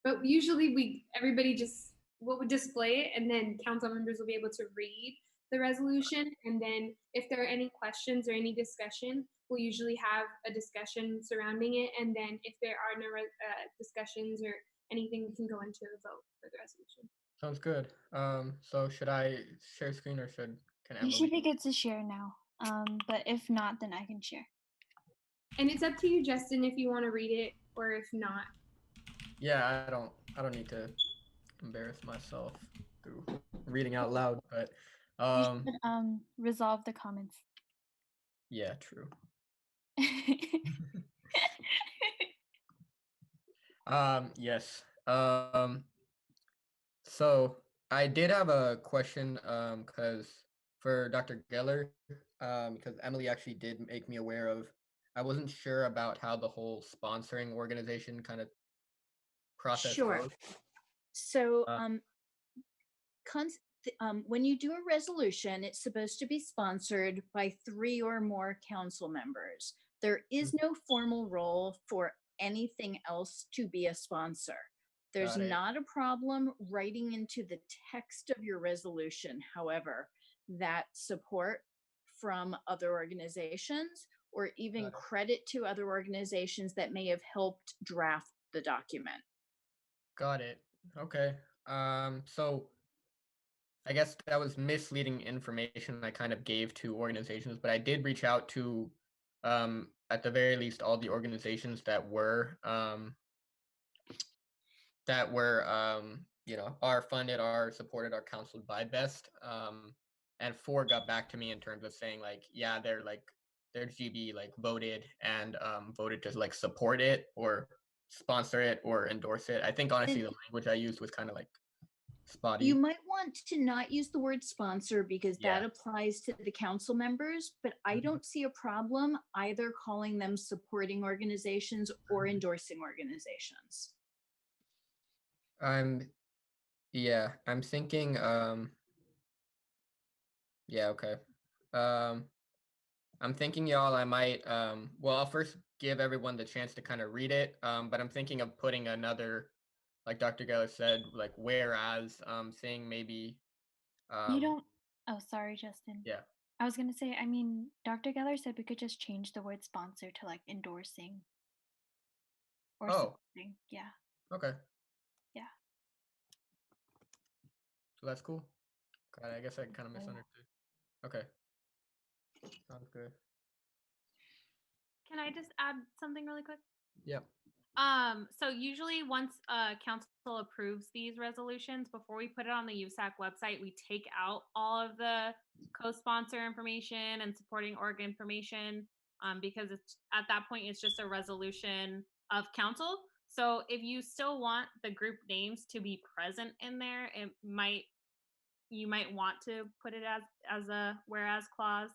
but usually everybody just would display it, and then council members will be able to read the resolution. And then if there are any questions or any discussion, we'll usually have a discussion surrounding it. And then if there are no discussions or anything, we can go into a vote for the resolution. sounds good. So should I share screen or can Emily? You should be good to share now. But if not, then I can share. And it's up to you, Justin, if you want to read it or if not. Yeah, I don't need to embarrass myself through reading out loud, but you should resolve the comments. Yeah, true. Yes. So I did have a question because for Dr. Geller, because Emily actually did make me aware of, I wasn't sure about how the whole sponsoring organization kind of process Sure. goes. So when you do a resolution, it's supposed to be sponsored by 3 or more council members. There is no formal role for anything else to be a sponsor. There's not a problem writing into the text of your resolution, however, that support from other organizations or even Got it. credit to other organizations that may have helped draft the document. Got it. Okay. So I guess that was misleading information I kind of gave to organizations, but I did reach out to, at the very least, all the organizations that were are funded, are supported, are counseled by BEST. And 4 got back to me in terms of saying like, yeah, their GB like voted and voted to like support it or sponsor it or endorse it. I think honestly the language I used was kind of like spotty. You might want to not use the word sponsor because that applies to the council members, but I don't see a problem either calling them supporting organizations or endorsing organizations. I'm thinking okay. I'm thinking y'all I might I'll first give everyone the chance to kind of read it, but I'm thinking of putting another, like Dr. Geller said, like whereas saying maybe You don't. Oh, sorry, Justin. Yeah. I was gonna say. I mean, Dr. Geller said we could just change the word sponsor to like endorsing or supporting. Yeah. Okay. Yeah. So that's cool. God, I guess I kind of misunderstood. Okay. Sounds good. Can I just add something really quick? Yep. So usually once council approves these resolutions, before we put it on the USAC website, we take out all of the co-sponsor information and supporting org information, because it's at that point it's just a resolution of council. So if you still want the group names to be present in there, you might want to put it as a whereas clause,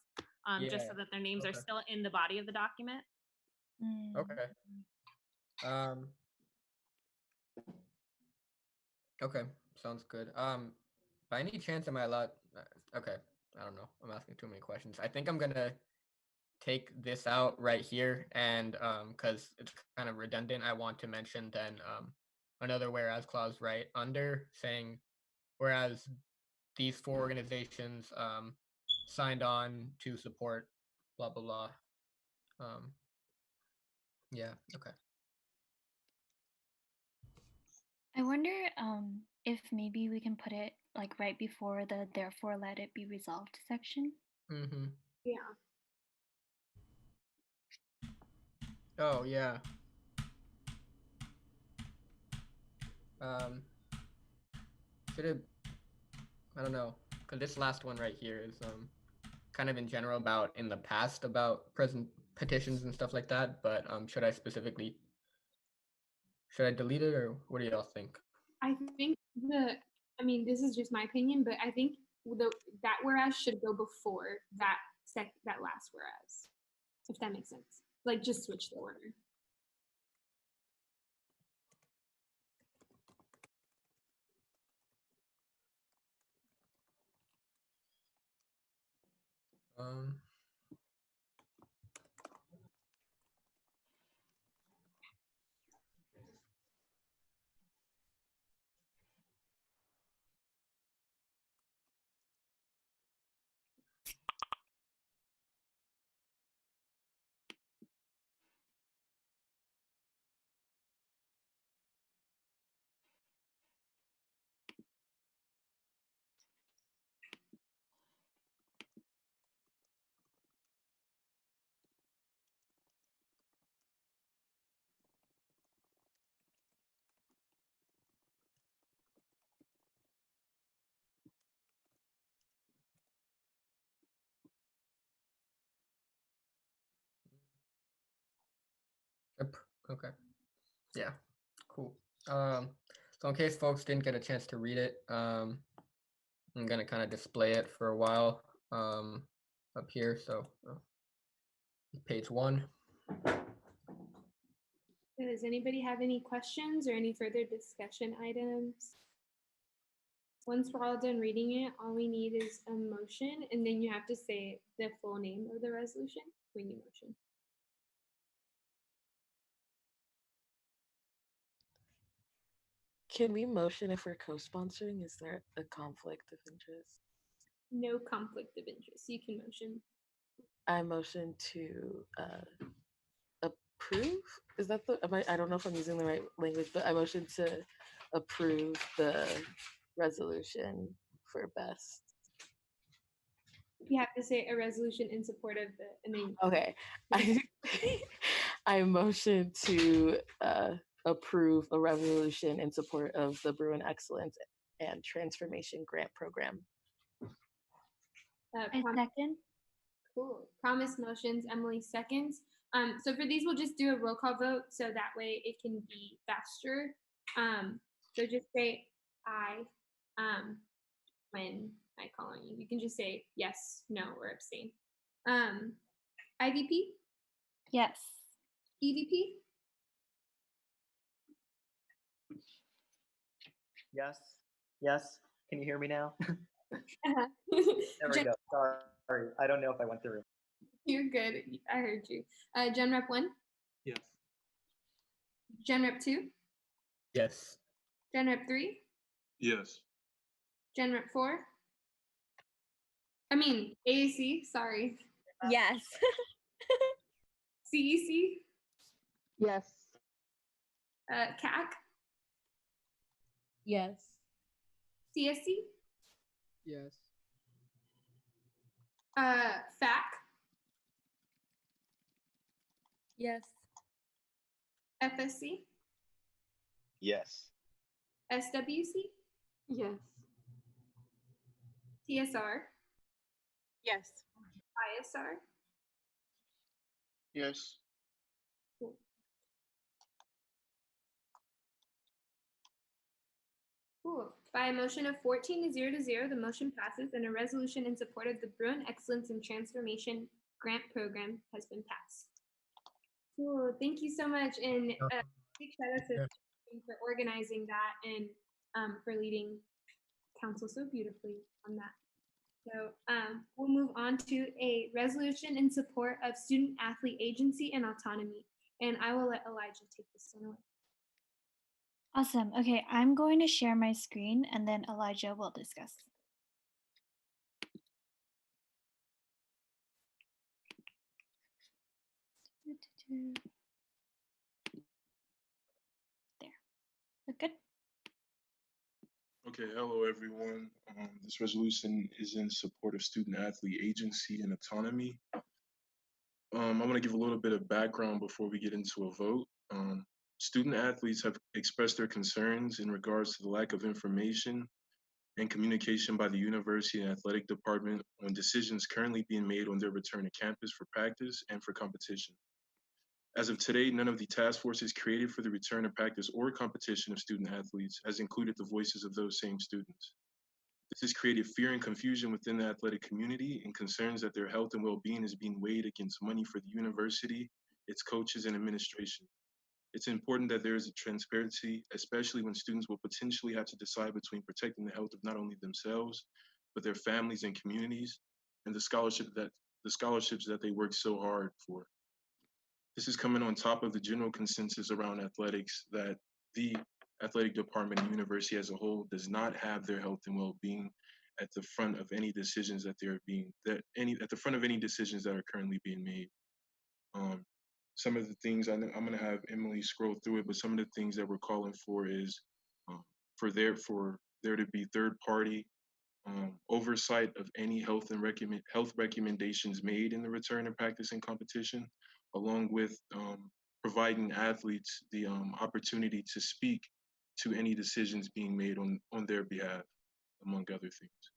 just so that their names are still in the body of the document. Okay. Okay, sounds good. By any chance am I allowed? Okay, I don't know. I'm asking too many questions. I think I'm gonna take this out right here, and because it's kind of redundant, I want to mention then another whereas clause right under saying, whereas these 4 organizations signed on to support blah blah blah. Yeah. Okay. I wonder if maybe we can put it like right before the therefore let it be resolved section. Mm-hmm. Yeah. Oh yeah. Should it? I don't know, because this last one right here is kind of in general about in the past about present petitions and stuff like that. But should I delete it, or what do y'all think? I think this is just my opinion, but I think that whereas should go before that last whereas, if that makes sense. Like just switch the order. Okay. Yeah. Cool. So in case folks didn't get a chance to read it, I'm gonna kind of display it for a while up here. So page 1. Does anybody have any questions or any further discussion items? Once we're all done reading it, all we need is a motion, and then you have to say the full name of the resolution when you motion. Can we motion if we're co-sponsoring? Is there a conflict of interest? No conflict of interest. You can motion. I motion to approve. Is that the? I don't know if I'm using the right language, but I motion to approve the resolution for best. You have to say a resolution in support of the, and then. Okay. I motion to approve a resolution in support of the Bruin Excellence and Transformation Grant Program. I second. Cool. Promise motions, Emily seconds. So for these, we'll just do a roll call vote so that way it can be faster. So just say aye when I call on you. You can just say yes, no, or abstain. IVP? Yes. EVP? Yes. Yes. Can you hear me now? There we go. Sorry. I don't know if I went through. You're good. I heard you. Gen Rep 1? Yes. Gen Rep 2? Yes. Gen Rep 3? Yes. Gen Rep 4? I mean, AAC, sorry. Yes. CEC? Yes. CAC? Yes. CSC? Yes. FAC? Yes. FSC? Yes. SWC? Yes. TSR? Yes. ISR? Yes. Cool. Cool. By a motion of 14-0, the motion passes and a resolution in support of the Bruin Excellence and Transformation Grant Program has been passed. Cool. Thank you so much. And big shout out to Jane for organizing that and for leading council so beautifully on that. So we'll move on to a resolution in support of student athlete agency and autonomy. And I will let Elijah take this one away. Awesome. Okay, I'm going to share my screen and then Elijah will discuss. There. Look good? Okay, hello everyone. This resolution is in support of student athlete agency and autonomy. I want to give a little bit of background before we get into a vote. Student athletes have expressed their concerns in regards to the lack of information and communication by the university and athletic department on decisions currently being made on their return to campus for practice and for competition. As of today, none of the task forces created for the return to practice or competition of student athletes has included the voices of those same students. This has created fear and confusion within the athletic community and concerns that their health and well-being is being weighed against money for the university, its coaches, and administration. It's important that there is a transparency, especially when students will potentially have to decide between protecting the health of not only themselves, but their families and communities, and the scholarships that they work so hard for. This is coming on top of the general consensus around athletics that the athletic department and university as a whole does not have their health and well-being at the front of any decisions that decisions that are currently being made. Some of the things I'm going to have Emily scroll through it, but some of the things that we're calling for is for there to be third-party oversight of any health recommendations made in the return to practice and competition, along with providing athletes the opportunity to speak to any decisions being made on their behalf, among other things.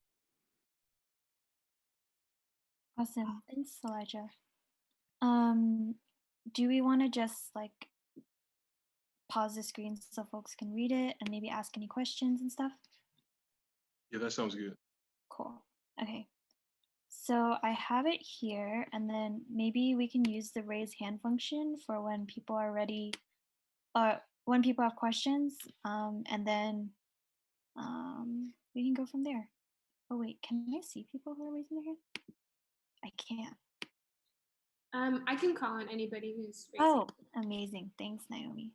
Awesome. Thanks, Elijah. Do we want to just like pause the screen so folks can read it and maybe ask any questions and stuff? Yeah, that sounds good. Cool. Okay. So I have it here, and then maybe we can use the raise hand function for when people are ready, or when people have questions, and then we can go from there. Oh wait, can I see people who are raising their hand? I can't. I can call on anybody who's raising. Oh, amazing. Thanks, Naomi.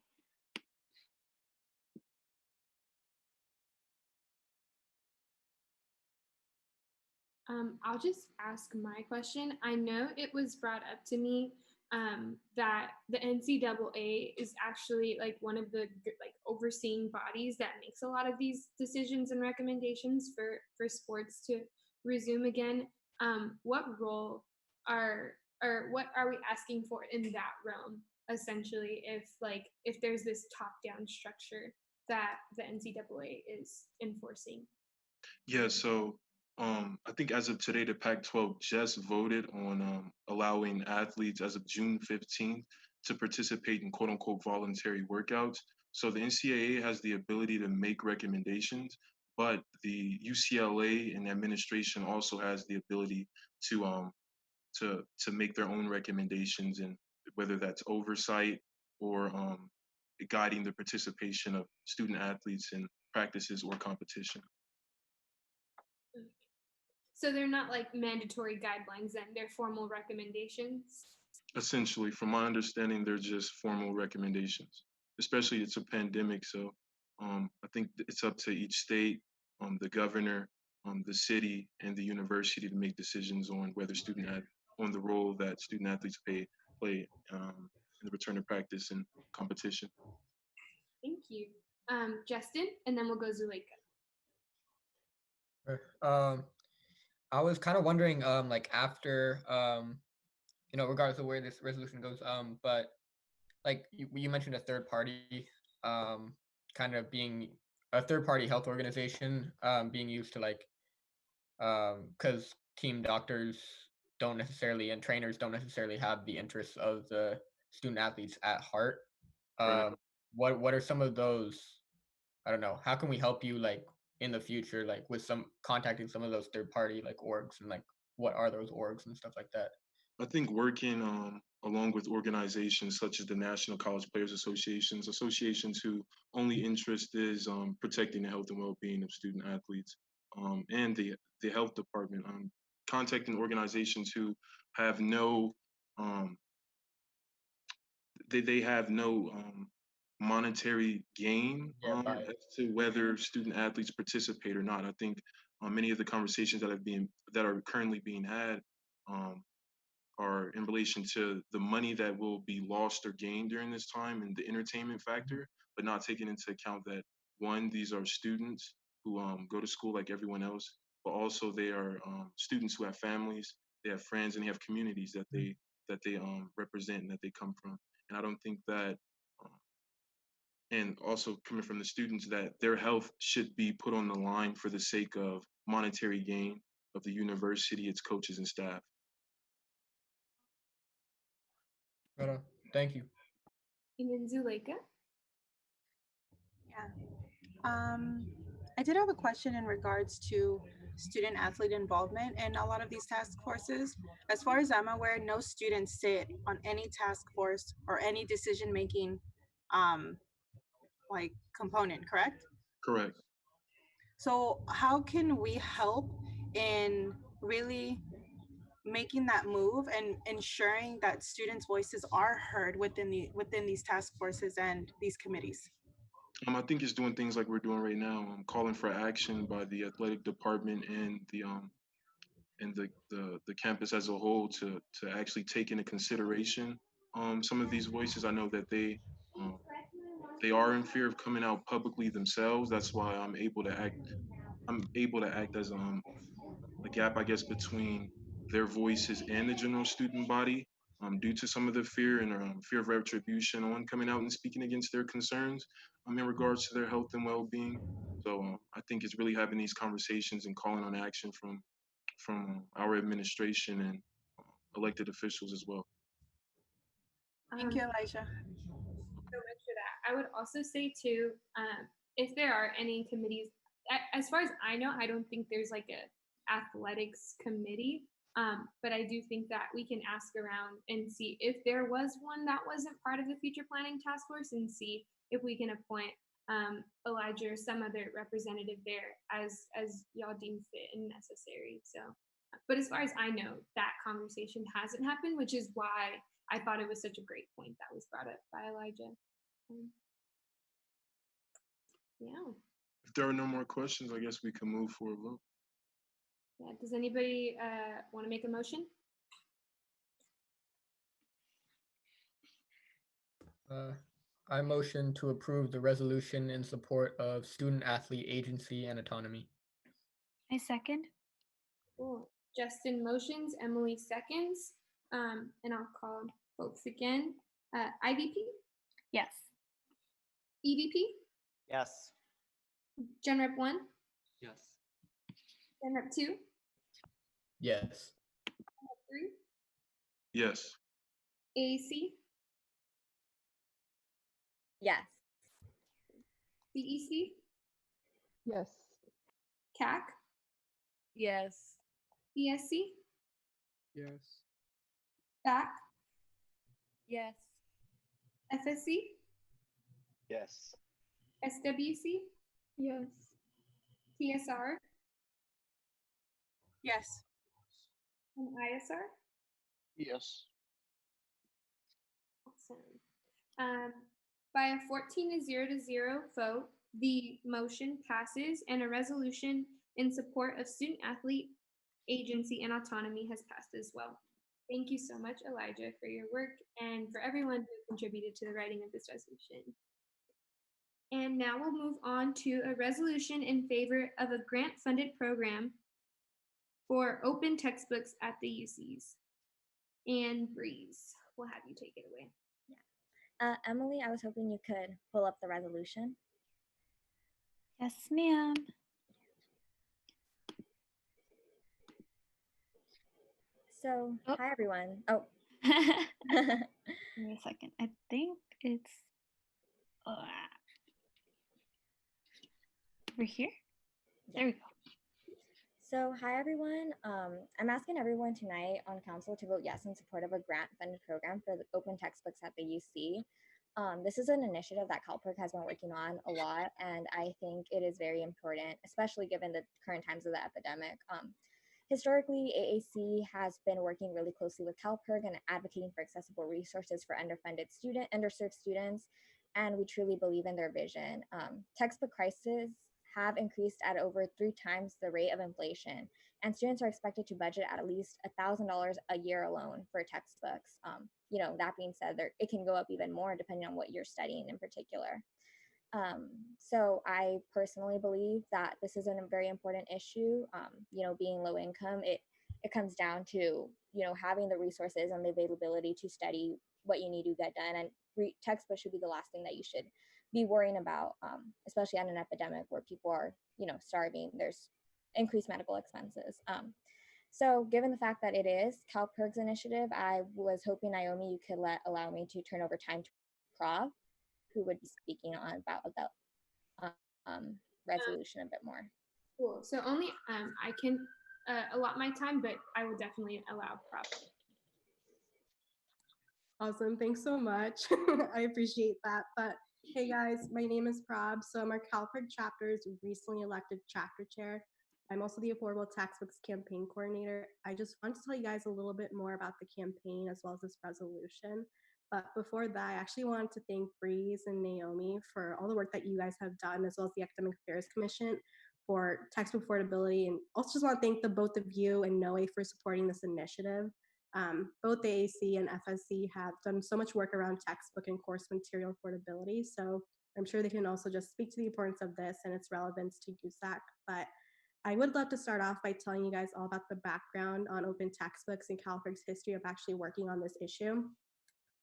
I'll just ask my question. I know it was brought up to me that the NCAA is actually like one of the like overseeing bodies that makes a lot of these decisions and recommendations for sports to resume again. What role are or what are we asking for in that realm? Essentially, if there's this top-down structure that the NCAA is enforcing. Yeah, so I think as of today, the Pac-12 just voted on allowing athletes as of June 15th to participate in quote unquote voluntary workouts. So the NCAA has the ability to make recommendations, but the UCLA and administration also has the ability to to make their own recommendations, and whether that's oversight or guiding the participation of student athletes in practices or competition. So they're not like mandatory guidelines then, they're formal recommendations? Essentially, from my understanding, they're just formal recommendations, especially it's a pandemic. So I think it's up to each state, the governor, the city, and the university to make decisions on whether on the role that student athletes play in the return to practice and competition. Thank you. Justin, and then we'll go Zuleika. I was kind of wondering, like after, regardless of where this resolution goes, but like you mentioned a third party, kind of being a third party health organization, being used to like, because team doctors don't necessarily and trainers don't necessarily have the interests of the student athletes at heart. Right. What are some of those? I don't know. How can we help you like in the future, like with some contacting some of those third party like orgs, and like what are those orgs and stuff like that? I think working along with organizations such as the National College Players associations who only interest is protecting the health and well-being of student athletes, and the health department, contacting organizations who have no they have no monetary gain as to whether student athletes participate or not. I think many of the conversations that are currently being had are in relation to the money that will be lost or gained during this time and the entertainment factor, but not taking into account that one, these are students who go to school like everyone else, but also they are students who have families, they have friends, and they have communities that they represent and that they come from. And I don't think that, and also coming from the students, that their health should be put on the line for the sake of monetary gain of the university, its coaches and staff. Thank you. And then Zuleika. Yeah. I did have a question in regards to student athlete involvement in a lot of these task forces. As far as I'm aware, no students sit on any task force or any decision making like component, correct? Correct. So how can we help in really making that move and ensuring that students' voices are heard within these task forces and these committees? I think it's doing things like we're doing right now. Calling for action by the athletic department and the campus as a whole to actually take into consideration some of these voices. I know that they are in fear of coming out publicly themselves. That's why I'm able to act as a gap, I guess, between their voices and the general student body, due to some of the fear and fear of retribution on coming out and speaking against their concerns in regards to their health and well-being. So I think it's really having these conversations and calling on action from our administration and elected officials as well. Thank you, Elijah. So much for that. I would also say too, if there are any committees, as far as I know, I don't think there's like a athletics committee, but I do think that we can ask around and see if there was one that wasn't part of the future planning task force, and see if we can appoint Elijah or some other representative there as y'all deem fit and necessary. So, but as far as I know, that conversation hasn't happened, which is why I thought it was such a great point that was brought up by Elijah. Yeah. If there are no more questions, I guess we can move for a vote. Yeah, does anybody want to make a motion? I motion to approve the resolution in support of student athlete agency and autonomy. I second. Cool. Justin motions, Emily seconds, and I'll call folks again. IVP? Yes. EVP? Yes. Gen Rep 1? Yes. Gen Rep 2? Yes. Gen Rep 3? Yes. AAC? Yes. CEC? Yes. CAC? Yes. ESC? Yes. BAC? Yes. FSC? Yes. SWC? Yes. TSR? Yes. And ISR? Yes. Awesome. By a 14-0 vote, the motion passes and a resolution in support of student athlete agency and autonomy has passed as well. Thank you so much, Elijah, for your work and for everyone who contributed to the writing of this resolution. And now we'll move on to a resolution in favor of a grant-funded program for open textbooks at the UCs. And Breeze, we'll have you take it away. Emily, I was hoping you could pull up the resolution. Yes, ma'am. So, hi everyone. Oh. Give me a second. I think it's over here. There we go. So, hi everyone. I'm asking everyone tonight on council to vote yes in support of a grant-funded program for the open textbooks at the UC. This is an initiative that CalPERC has been working on a lot, and I think it is very important, especially given the current times of the epidemic. Historically, AAC has been working really closely with CalPERC and advocating for accessible resources for underserved students, and we truly believe in their vision. Textbook prices have increased at over 3 times the rate of inflation, and students are expected to budget at least $1,000 a year alone for textbooks. That being said, it can go up even more depending on what you're studying in particular. So I personally believe that this is a very important issue. Being low income, it comes down to, having the resources and the availability to study what you need to get done. And textbooks should be the last thing that you should be worrying about, especially on an epidemic where people are, starving. There's increased medical expenses. So given the fact that it is CalPERC's initiative, I was hoping, Naomi, you could allow me to turn over time to Prov, who would be speaking on about the resolution a bit more. Cool. So only I can allot my time, but I will definitely allow Prov. Awesome. Thanks so much. I appreciate that. But hey guys, my name is Prab. So I'm our CalPERC chapter's recently elected chapter chair. I'm also the Affordable Textbooks Campaign Coordinator. I just want to tell you guys a little bit more about the campaign as well as this resolution. But before that, I actually wanted to thank Breeze and Naomi for all the work that you guys have done, as well as the Academic Affairs Commission for textbook affordability. And also just want to thank the both of you and Noe for supporting this initiative. Both AAC and FSC have done so much work around textbook and course material affordability. So I'm sure they can also just speak to the importance of this and its relevance to USAC. But I would love to start off by telling you guys all about the background on open textbooks and CalPERC's history of actually working on this issue.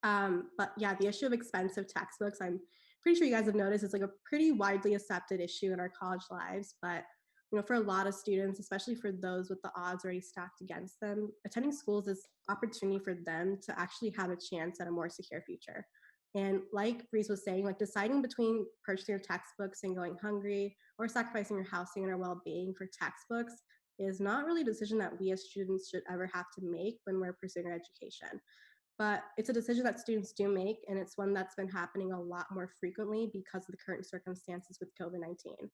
But yeah, the issue of expensive textbooks, I'm pretty sure you guys have noticed, it's like a pretty widely accepted issue in our college lives. But for a lot of students, especially for those with the odds already stacked against them, attending schools is opportunity for them to actually have a chance at a more secure future. And like Breeze was saying, like deciding between purchasing your textbooks and going hungry or sacrificing your housing and our well-being for textbooks is not really a decision that we as students should ever have to make when we're pursuing our education. But it's a decision that students do make, and it's one that's been happening a lot more frequently because of the current circumstances with COVID-19.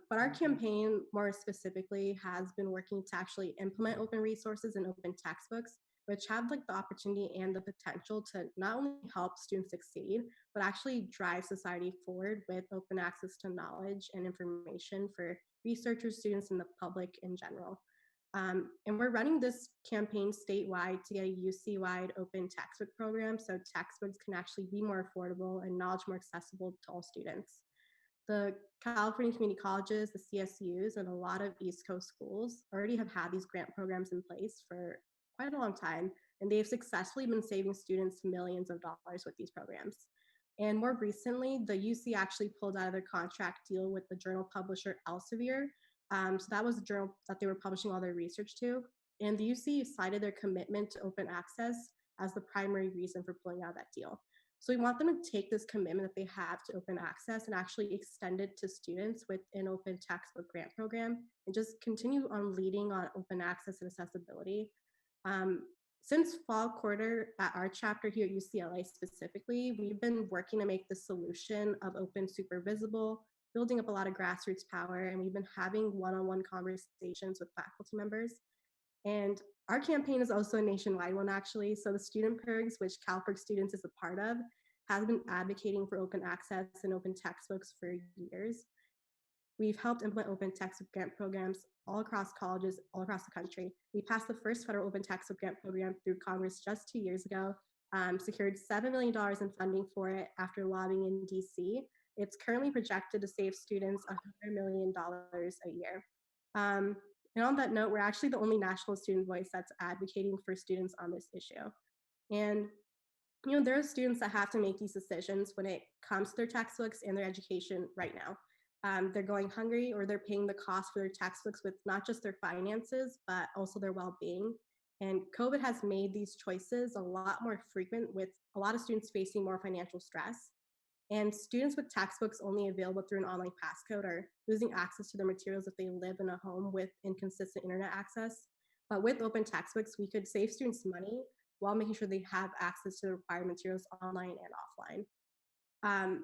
But our campaign, more specifically, has been working to actually implement open resources and open textbooks, which have like the opportunity and the potential to not only help students succeed, but actually drive society forward with open access to knowledge and information for researchers, students, and the public in general. And we're running this campaign statewide to get a UC-wide open textbook program so textbooks can actually be more affordable and knowledge more accessible to all students. The California community colleges, the CSUs, and a lot of East Coast schools already have had these grant programs in place for quite a long time, and they've successfully been saving students millions of dollars with these programs. And more recently, the UC actually pulled out of their contract deal with the journal publisher Elsevier. So that was the journal that they were publishing all their research to. And the UC cited their commitment to open access as the primary reason for pulling out of that deal. So we want them to take this commitment that they have to open access and actually extend it to students with an open textbook grant program and just continue on leading on open access and accessibility. Since fall quarter at our chapter here at UCLA specifically, we've been working to make the solution of open super visible, building up a lot of grassroots power, and we've been having one-on-one conversations with faculty members. And our campaign is also a nationwide one, actually. So the Student Perks, which CalPERS students is a part of, has been advocating for open access and open textbooks for years. We've helped implement open textbook grant programs all across colleges, all across the country. We passed the first federal open textbook grant program through Congress just 2 years ago, secured $7 million in funding for it after lobbying in DC. It's currently projected to save students $100 million a year. And on that note, we're actually the only national student voice that's advocating for students on this issue. And there are students that have to make these decisions when it comes to their textbooks and their education right now. They're going hungry or they're paying the cost for their textbooks with not just their finances, but also their well-being. And COVID has made these choices a lot more frequent, with a lot of students facing more financial stress. And students with textbooks only available through an online passcode are losing access to their materials if they live in a home with inconsistent internet access. But with open textbooks, we could save students money while making sure they have access to the required materials online and offline.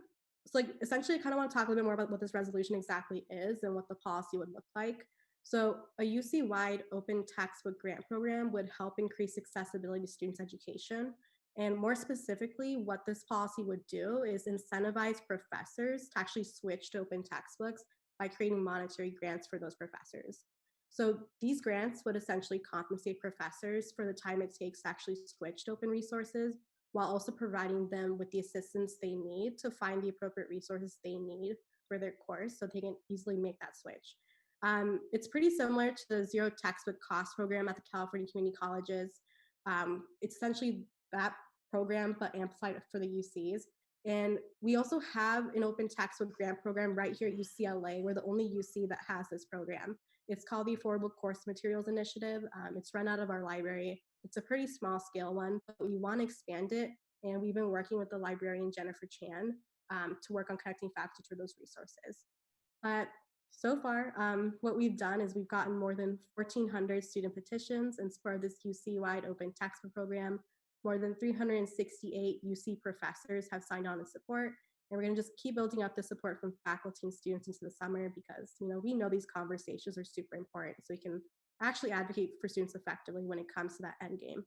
So essentially, I kind of want to talk a little bit more about what this resolution exactly is and what the policy would look like. So a UC-wide open textbook grant program would help increase accessibility to students' education. And more specifically, what this policy would do is incentivize professors to actually switch to open textbooks by creating monetary grants for those professors. So these grants would essentially compensate professors for the time it takes to actually switch to open resources, while also providing them with the assistance they need to find the appropriate resources they need for their course so they can easily make that switch. It's pretty similar to the zero textbook cost program at the California community colleges. It's essentially that program, but amplified for the UCs. And we also have an open textbook grant program right here at UCLA. We're the only UC that has this program. It's called the Affordable Course Materials Initiative. It's run out of our library. It's a pretty small scale one, but we want to expand it. And we've been working with the librarian, Jennifer Chan, to work on connecting faculty to those resources. But so far, what we've done is we've gotten more than 1,400 student petitions in support of this UC-wide open textbook program. More than 368 UC professors have signed on to support. And we're going to just keep building up the support from faculty and students into the summer because we know these conversations are super important, so we can actually advocate for students effectively when it comes to that end game.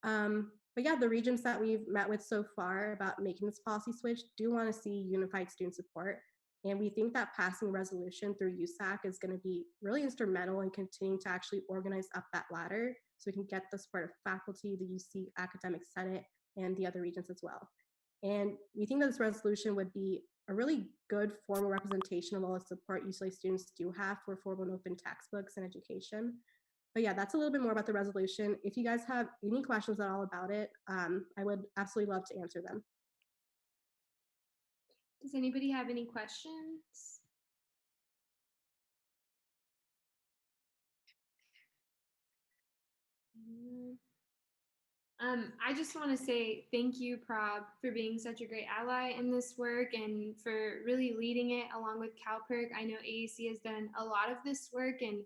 But yeah, the regents that we've met with so far about making this policy switch do want to see unified student support. And we think that passing resolution through USAC is going to be really instrumental in continuing to actually organize up that ladder so we can get the support of faculty, the UC Academic Senate, and the other regents as well. And we think that this resolution would be a really good formal representation of all the support UCLA students do have for affordable and open textbooks and education. But yeah, that's a little bit more about the resolution. If you guys have any questions at all about it, I would absolutely love to answer them. Does anybody have any questions? I just want to say thank you, Prob, for being such a great ally in this work and for really leading it along with CalPERC. I know AAC has done a lot of this work, and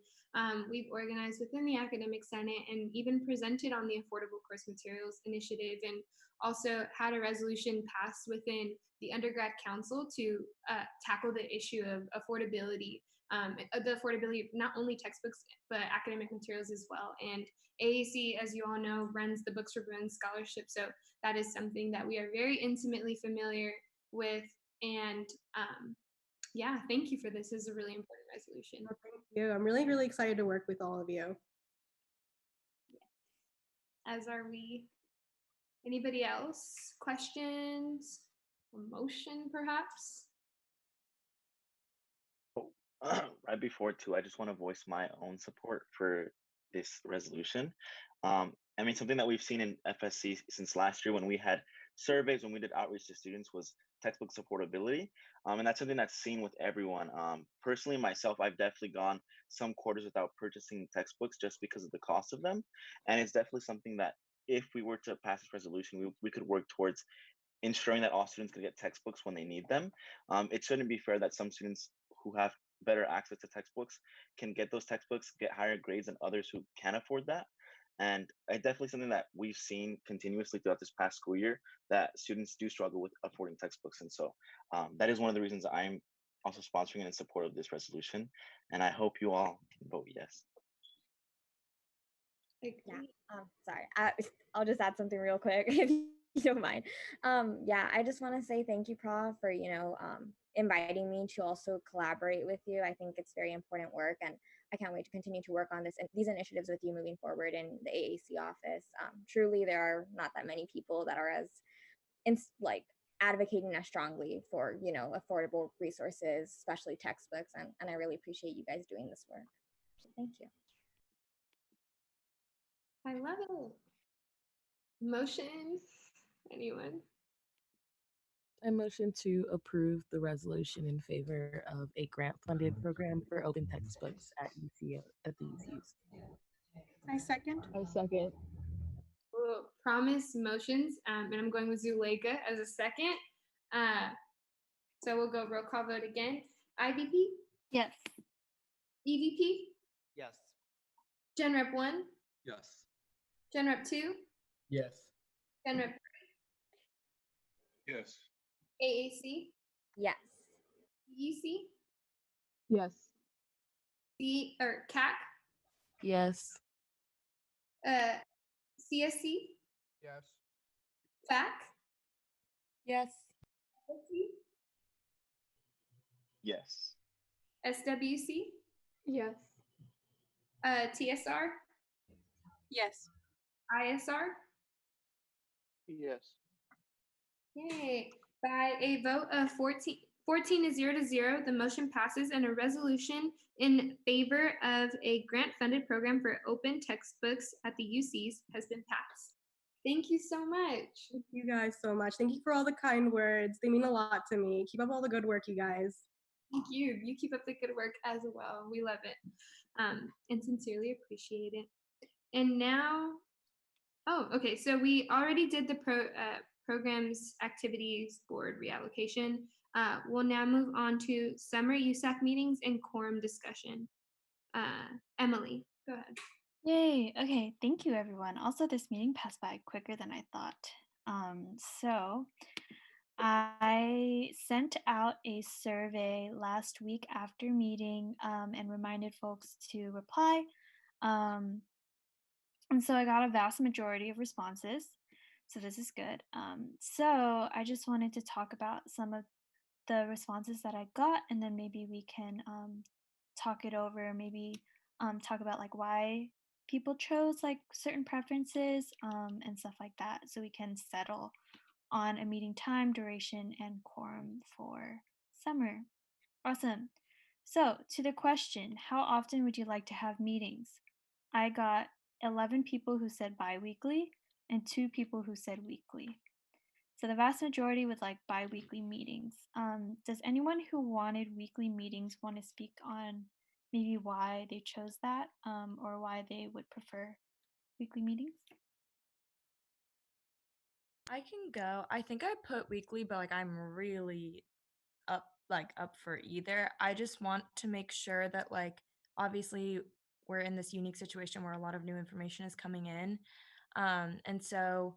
we've organized within the Academic Senate and even presented on the Affordable Course Materials Initiative, and also had a resolution passed within the Undergrad Council to tackle the issue of affordability. The affordability of not only textbooks, but academic materials as well. And AAC, as you all know, runs the Books for Bruin Scholarship. So that is something that we are very intimately familiar with. And yeah, thank you for this. This is a really important resolution. Well, thank you. I'm really, really excited to work with all of you. as are we. Anybody else? Questions? A motion, perhaps? Right before too, I just want to voice my own support for this resolution. I mean, something that we've seen in FSC since last year when we had surveys, when we did outreach to students, was textbook supportability. And that's something that's seen with everyone. Personally, myself, I've definitely gone some quarters without purchasing textbooks just because of the cost of them. And it's definitely something that if we were to pass this resolution, we could work towards ensuring that all students can get textbooks when they need them. It shouldn't be fair that some students who have better access to textbooks can get those textbooks, get higher grades than others who can't afford that. And it's definitely something that we've seen continuously throughout this past school year, that students do struggle with affording textbooks. And so that is one of the reasons I'm also sponsoring and in support of this resolution. And I hope you all can vote yes. Yeah. Sorry. I'll just add something real quick if you don't mind. Yeah, I just want to say thank you, Prof, for inviting me to also collaborate with you. I think it's very important work, and I can't wait to continue to work on these initiatives with you moving forward in the AAC office. Truly, there are not that many people that are as advocating as strongly for affordable resources, especially textbooks, and I really appreciate you guys doing this work. So thank you. I love it. Motion? Anyone? I motion to approve the resolution in favor of a grant-funded program for open textbooks at the UCs. I second. I second. Well, promise motions, and I'm going with Zuleika as a second. So we'll go roll call vote again. IVP? Yes. EVP? Yes. Gen Rep 1? Yes. Gen Rep 2? Yes. Gen Rep 3? Yes. AAC? Yes. UC? Yes. CAC? Yes. CSC? Yes. FAC? Yes. Yes. SWC? Yes. TSR? Yes. ISR? Yes. Yay. By a vote of 14 to 0, the motion passes and a resolution in favor of a grant-funded program for open textbooks at the UCs has been passed. Thank you so much. Thank you guys so much. Thank you for all the kind words. They mean a lot to me. Keep up all the good work, you guys. Thank you. You keep up the good work as well. We love it and sincerely appreciate it. And now, okay. So we already did the programs activities board reallocation. We'll now move on to summer USAC meetings and quorum discussion. Emily, go ahead. Yay. Okay. Thank you, everyone. Also, this meeting passed by quicker than I thought. So I sent out a survey last week after meeting and reminded folks to reply. And so I got a vast majority of responses. So this is good. So I just wanted to talk about some of the responses that I got, and then maybe we can talk it over, maybe talk about like why people chose like certain preferences and stuff like that, so we can settle on a meeting time, duration, and quorum for summer. Awesome. So to the question, how often would you like to have meetings? I got 11 people who said bi-weekly and 2 people who said weekly. So the vast majority would like bi-weekly meetings. Does anyone who wanted weekly meetings want to speak on maybe why they chose that or why they would prefer weekly meetings? I can go. I think I put weekly, but like I'm really up for either. I just want to make sure that like obviously we're in this unique situation where a lot of new information is coming in. And so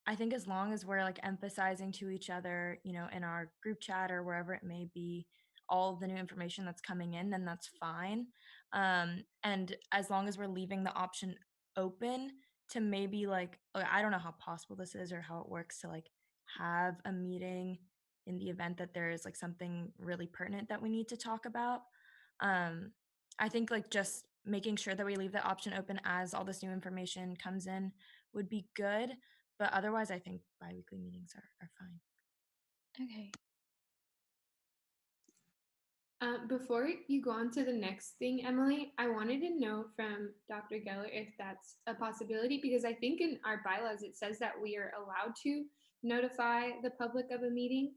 I think as long as we're like emphasizing to each other, you know, in our group chat or wherever it may be, all of the new information that's coming in, then that's fine. And as long as we're leaving the option open to maybe like, I don't know how possible this is or how it works to like have a meeting in the event that there is like something really pertinent that we need to talk about. I think like just making sure that we leave the option open as all this new information comes in would be good. But otherwise, I think biweekly meetings are fine. Okay. Before you go on to the next thing, Emily, I wanted to know from Dr. Geller if that's a possibility, because I think in our bylaws it says that we are allowed to notify the public of a meeting,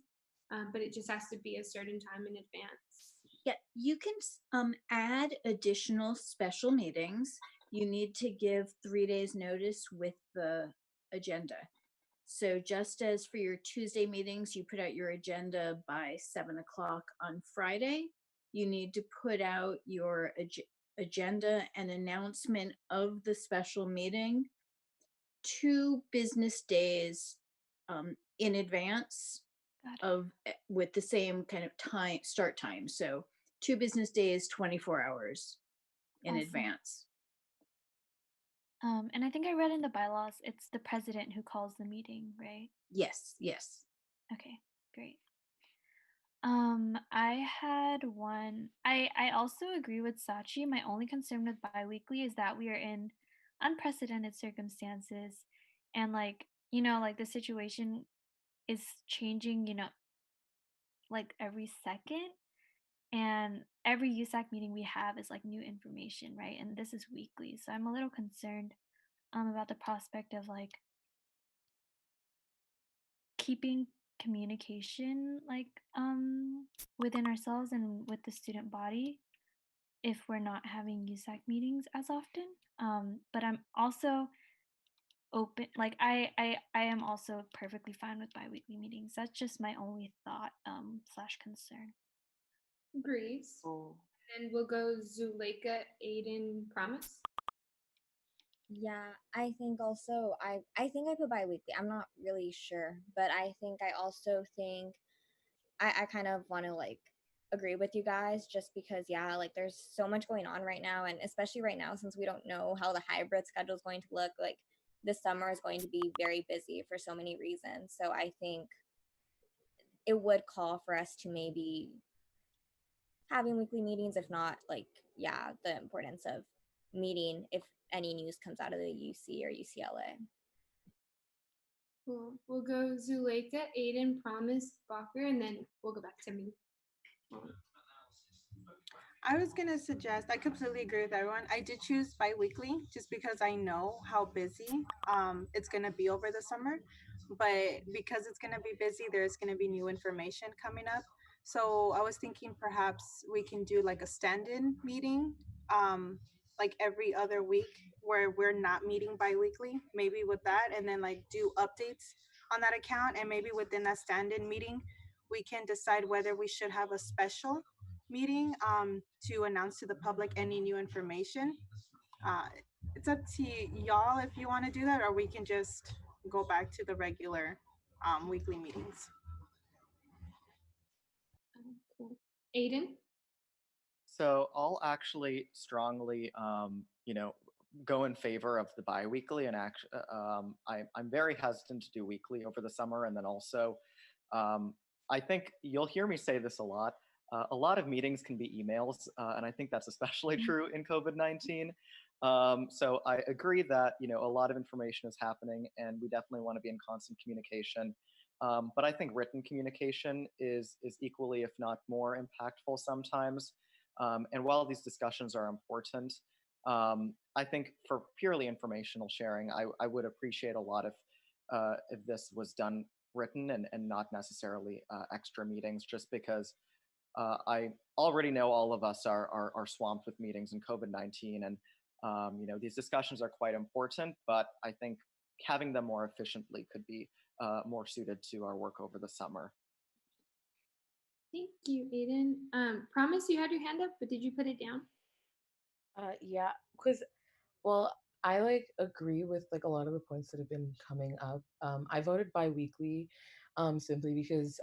but it just has to be a certain time in advance. Yeah, you can add additional special meetings. You need to give 3 days notice with the agenda. So just as for your Tuesday meetings, you put out your agenda by 7 o'clock on Friday, you need to put out your agenda and announcement of the special meeting 2 business days in advance of with the same kind of time start time. So 2 business days, 24 hours in Awesome. advance. And I think I read in the bylaws, it's the president who calls the meeting, right? Yes, yes. Okay, great. I had one. I also agree with Sachi. My only concern with biweekly is that we are in unprecedented circumstances, and like, like the situation is changing, like every second, and every USAC meeting we have is like new information, right? And this is weekly, so I'm a little concerned about the prospect of like keeping communication like within ourselves and with the student body if we're not having USAC meetings as often. But I'm also open, like I am also perfectly fine with biweekly meetings. That's just my only thought slash concern. Agrees. And we'll go Zuleika, Aiden, Promise. Yeah, I think also I think I put biweekly. I'm not really sure, but I think I also think I kind of want to like agree with you guys just because yeah, like there's so much going on right now, and especially right now since we don't know how the hybrid schedule is going to look, like this summer is going to be very busy for so many reasons. So I think it would call for us to maybe having weekly meetings, if not like, yeah, the importance of meeting if any news comes out of the UC or UCLA. Cool. We'll go Zuleika, Aiden, Promise, Bacher, and then we'll go back to me. I was gonna suggest, I completely agree with everyone. I did choose bi-weekly just because I know how busy it's gonna be over the summer. But because it's gonna be busy, there's gonna be new information coming up. So I was thinking perhaps we can do like a stand-in meeting, like every other week where we're not meeting bi-weekly, maybe with that, and then like do updates on that account. And maybe within that stand-in meeting, we can decide whether we should have a special meeting to announce to the public any new information. It's up to y'all if you want to do that, or we can just go back to the regular weekly meetings. Cool. Aiden? So I'll actually strongly, go in favor of the biweekly, and I'm very hesitant to do weekly over the summer, and then also, I think you'll hear me say this a lot. A lot of meetings can be emails, and I think that's especially true in COVID-19. So I agree that a lot of information is happening, and we definitely want to be in constant communication. But I think written communication is equally, if not more, impactful sometimes. And while these discussions are important, I think for purely informational sharing, I would appreciate a lot if this was done written and not necessarily extra meetings, just because I already know all of us are swamped with meetings in COVID-19, and these discussions are quite important, but I think having them more efficiently could be more suited to our work over the summer. Thank you, Aiden. Promise you had your hand up, but did you put it down? Yeah, because well, I like agree with like a lot of the points that have been coming up. I voted bi-weekly simply because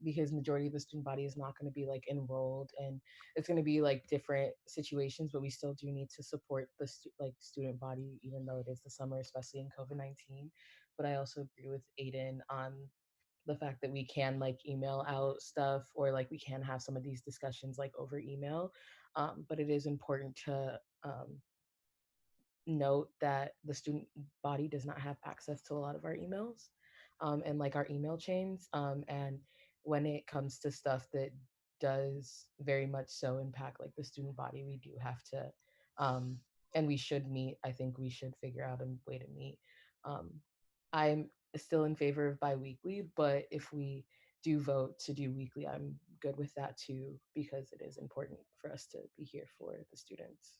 because majority of the student body is not going to be like enrolled, and it's going to be like different situations, but we still do need to support the student body even though it is the summer, especially in COVID-19. But I also agree with Aiden on the fact that we can like email out stuff, or like we can have some of these discussions like over email. But it is important to note that the student body does not have access to a lot of our emails and like our email chains. And when it comes to stuff that does very much so impact like the student body, we do have to, and we should meet. I think we should figure out a way to meet. I'm still in favor of biweekly, but if we do vote to do weekly, I'm good with that too, because it is important for us to be here for the students.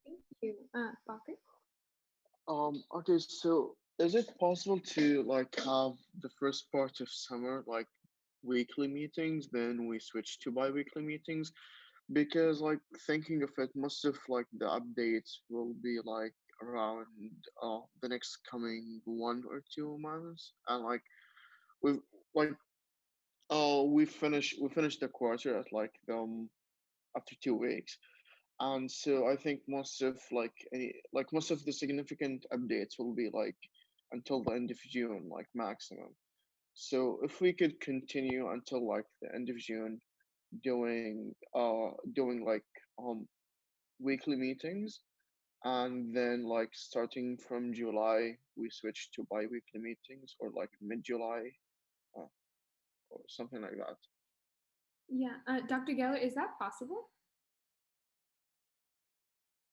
Thank you. Baker? Okay, so is it possible to like have the first part of summer like weekly meetings, then we switch to bi-weekly meetings? Because like thinking of it, most of like the updates will be like around the next coming 1 or 2 months, and like we've like we finished the quarter at like after 2 weeks. And so I think most of the significant updates will be like until the end of June, like maximum. So if we could continue until like the end of June, doing like weekly meetings, and then like starting from July we switch to bi-weekly meetings, or like mid-July, uh, or something like that. Yeah, Dr. Geller, is that possible?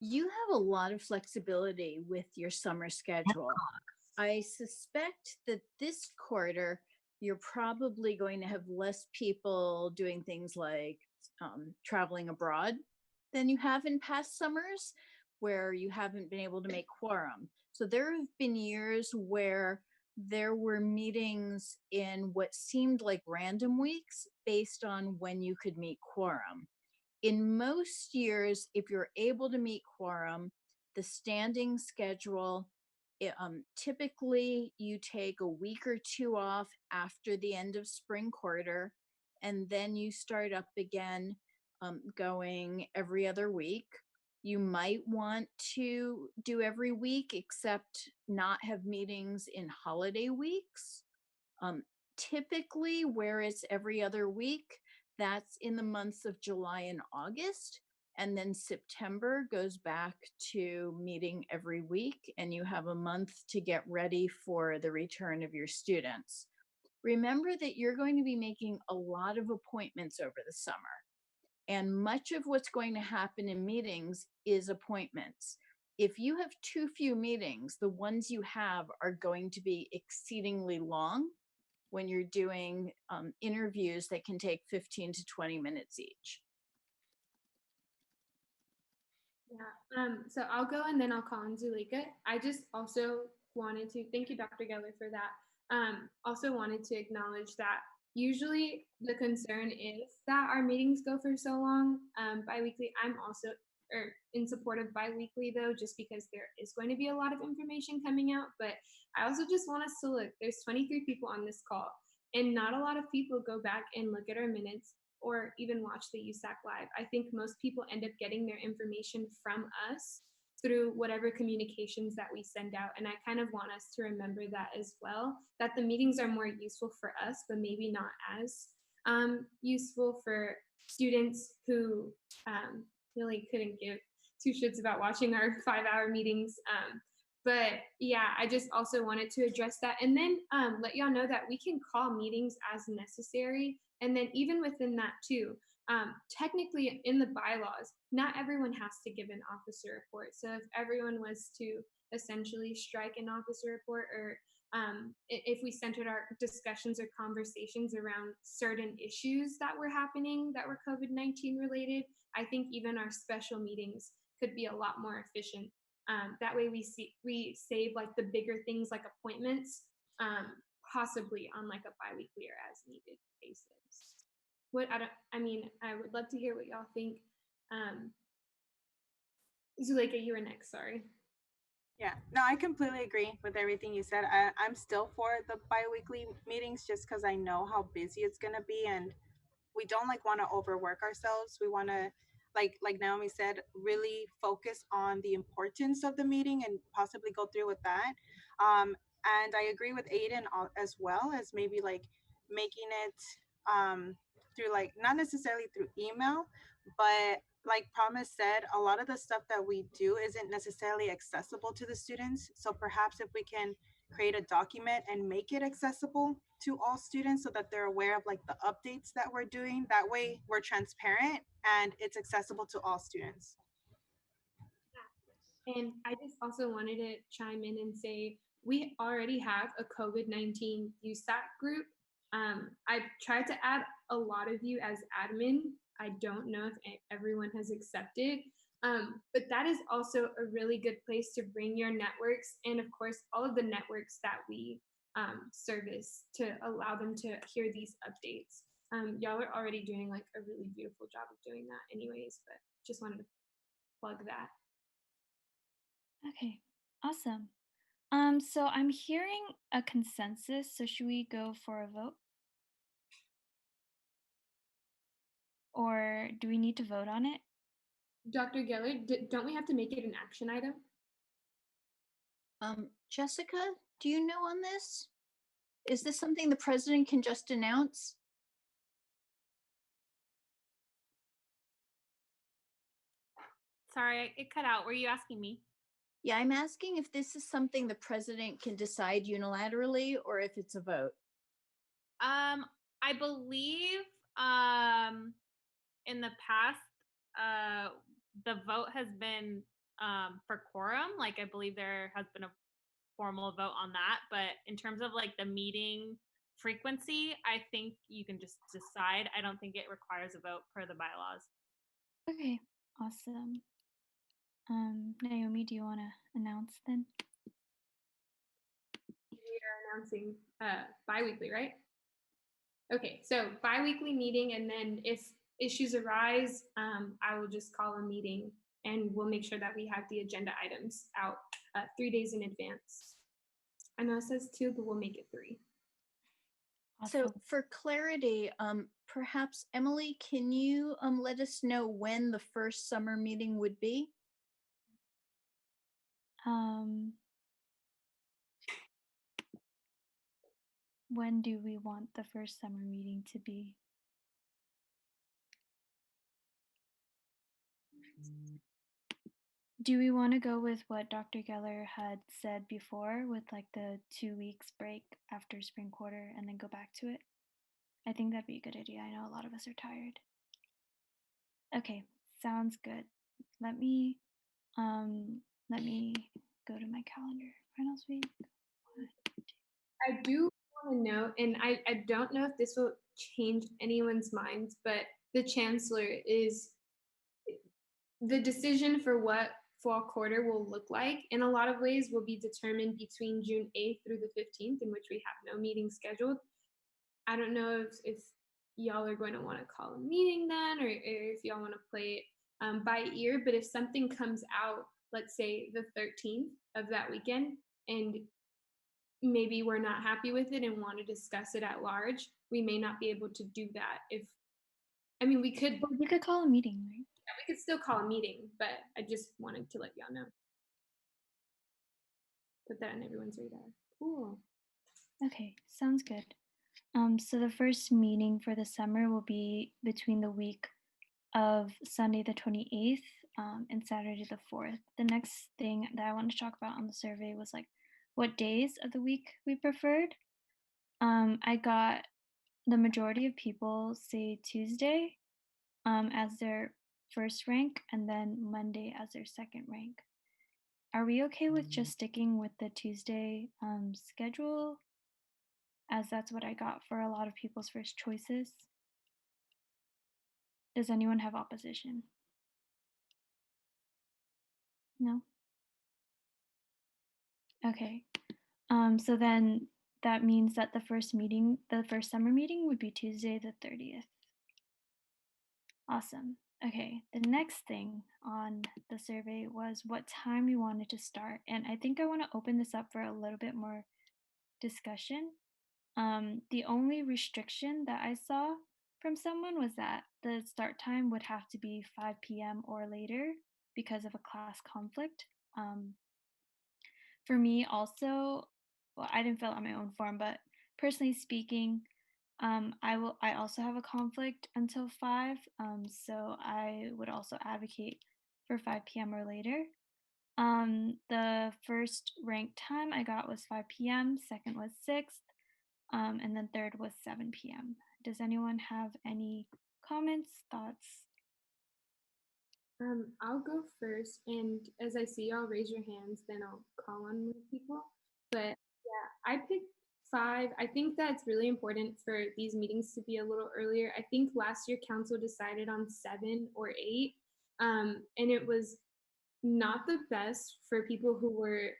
You have a lot of flexibility with your summer schedule. I suspect that this quarter, you're probably going to have less people doing things like traveling abroad than you have in past summers, where you haven't been able to make quorum. So there have been years where there were meetings in what seemed like random weeks based on when you could meet quorum. In most years, if you're able to meet quorum, the standing schedule, typically you take a week or two off after the end of spring quarter, and then you start up again, going every other week. You might want to do every week, except not have meetings in holiday weeks. Typically, where it's every other week, that's in the months of July and August. And then September goes back to meeting every week, and you have a month to get ready for the return of your students. Remember that you're going to be making a lot of appointments over the summer. And much of what's going to happen in meetings is appointments. If you have too few meetings, the ones you have are going to be exceedingly long when you're doing interviews that can take 15 to 20 minutes each. Yeah, so I'll go and then I'll call on Zuleika. I just also wanted to, thank you, Dr. Geller, for that. Also wanted to acknowledge that usually the concern is that our meetings go for so long. Bi-weekly, I'm also in support of bi-weekly though, just because there is going to be a lot of information coming out. But I also just want us to look, there's 23 people on this call, and not a lot of people go back and look at our minutes or even watch the USAC live. I think most people end up getting their information from us through whatever communications that we send out. And I kind of want us to remember that as well, that the meetings are more useful for us, but maybe not as useful for students who really couldn't give two shits about watching our 5-hour meetings. But yeah, I just also wanted to address that, and then let y'all know that we can call meetings as necessary. And then even within that too, technically in the bylaws, not everyone has to give an officer report. So if everyone was to essentially strike an officer report, or if we centered our discussions or conversations around certain issues that were happening that were COVID-19 related, I think even our special meetings could be a lot more efficient. That way we save like the bigger things like appointments, possibly on like a bi-weekly or as needed basis. I would love to hear what y'all think. Zuleika, you were next, sorry. Yeah, no, I completely agree with everything you said. I'm still for the bi-weekly meetings just because I know how busy it's gonna be, and we don't like want to overwork ourselves. We want to, like Naomi said, really focus on the importance of the meeting and possibly go through with that. And I agree with Aiden as well, as maybe like making it through like not necessarily through email, but like Promise said, a lot of the stuff that we do isn't necessarily accessible to the students. So perhaps if we can create a document and make it accessible to all students so that they're aware of like the updates that we're doing, that way we're transparent and it's accessible to all students. And I just also wanted to chime in and say, we already have a COVID-19 USAC group. I've tried to add a lot of you as admin. I don't know if everyone has accepted, but that is also a really good place to bring your networks and of course, all of the networks that we service to allow them to hear these updates. Y'all are already doing like a really beautiful job of doing that anyways, but just wanted to plug that. Okay, awesome. So I'm hearing a consensus. So should we go for a vote? Or do we need to vote on it? Dr. Geller, don't we have to make it an action item? Jessica, do you know on this? Is this something the president can just announce? Sorry, it cut out. Were you asking me? Yeah, I'm asking if this is something the president can decide unilaterally or if it's a vote. I believe in the past, the vote has been for quorum. Like I believe there has been a formal vote on that. But in terms of like the meeting frequency, I think you can just decide. I don't think it requires a vote per the bylaws. Okay, awesome. Naomi, do you want to announce then? We are announcing bi-weekly, right? Okay, so bi-weekly meeting, and then if issues arise, I will just call a meeting and we'll make sure that we have the agenda items out 3 days in advance. I know it says 2, but we'll make it 3. So for clarity, perhaps Emily, can you let us know when the first summer meeting would be? When do we want the first summer meeting to be? Do we want to go with what Dr. Geller had said before with like the 2 weeks break after spring quarter and then go back to it? I think that'd be a good idea. I know a lot of us are tired. Okay, sounds good. Let me go to my calendar. Finals week. I do want to note, and I don't know if this will change anyone's minds, but the chancellor is the decision for what fall quarter will look like in a lot of ways will be determined between June 8th through the 15th, in which we have no meeting scheduled. I don't know if y'all are going to want to call a meeting then, or if y'all want to play it by ear, but if something comes out, let's say the 13th of that weekend, and maybe we're not happy with it and want to discuss it at large, we may not be able to do that. We could call a meeting, right? Yeah, we could still call a meeting, but I just wanted to let y'all know. Put that on everyone's radar. Cool. Okay, sounds good. So the first meeting for the summer will be between the week of Sunday the 28th and Saturday the 4th. The next thing that I wanted to talk about on the survey was like what days of the week we preferred. I got the majority of people say Tuesday as their first rank and then Monday as their second rank. Are we okay with just sticking with the Tuesday schedule, as that's what I got for a lot of people's first choices? Does anyone have opposition? No? Okay. So then that means that the first summer meeting would be Tuesday the 30th. Awesome. Okay, the next thing on the survey was what time we wanted to start. And I think I want to open this up for a little bit more discussion. The only restriction that I saw from someone was that the start time would have to be 5 p.m. or later because of a class conflict. For me also, well, I didn't fill out my own form, but personally speaking, I also have a conflict until 5, so I would also advocate for 5 p.m. or later. The first ranked time I got was 5 p.m., second was 6th, and then third was 7 p.m. Does anyone have any comments, thoughts? I'll go first, and as I see y'all raise your hands, then I'll call on more people. But yeah, I picked 5. I think that's really important for these meetings to be a little earlier. I think last year council decided on 7 or 8, and it was not the best for people who were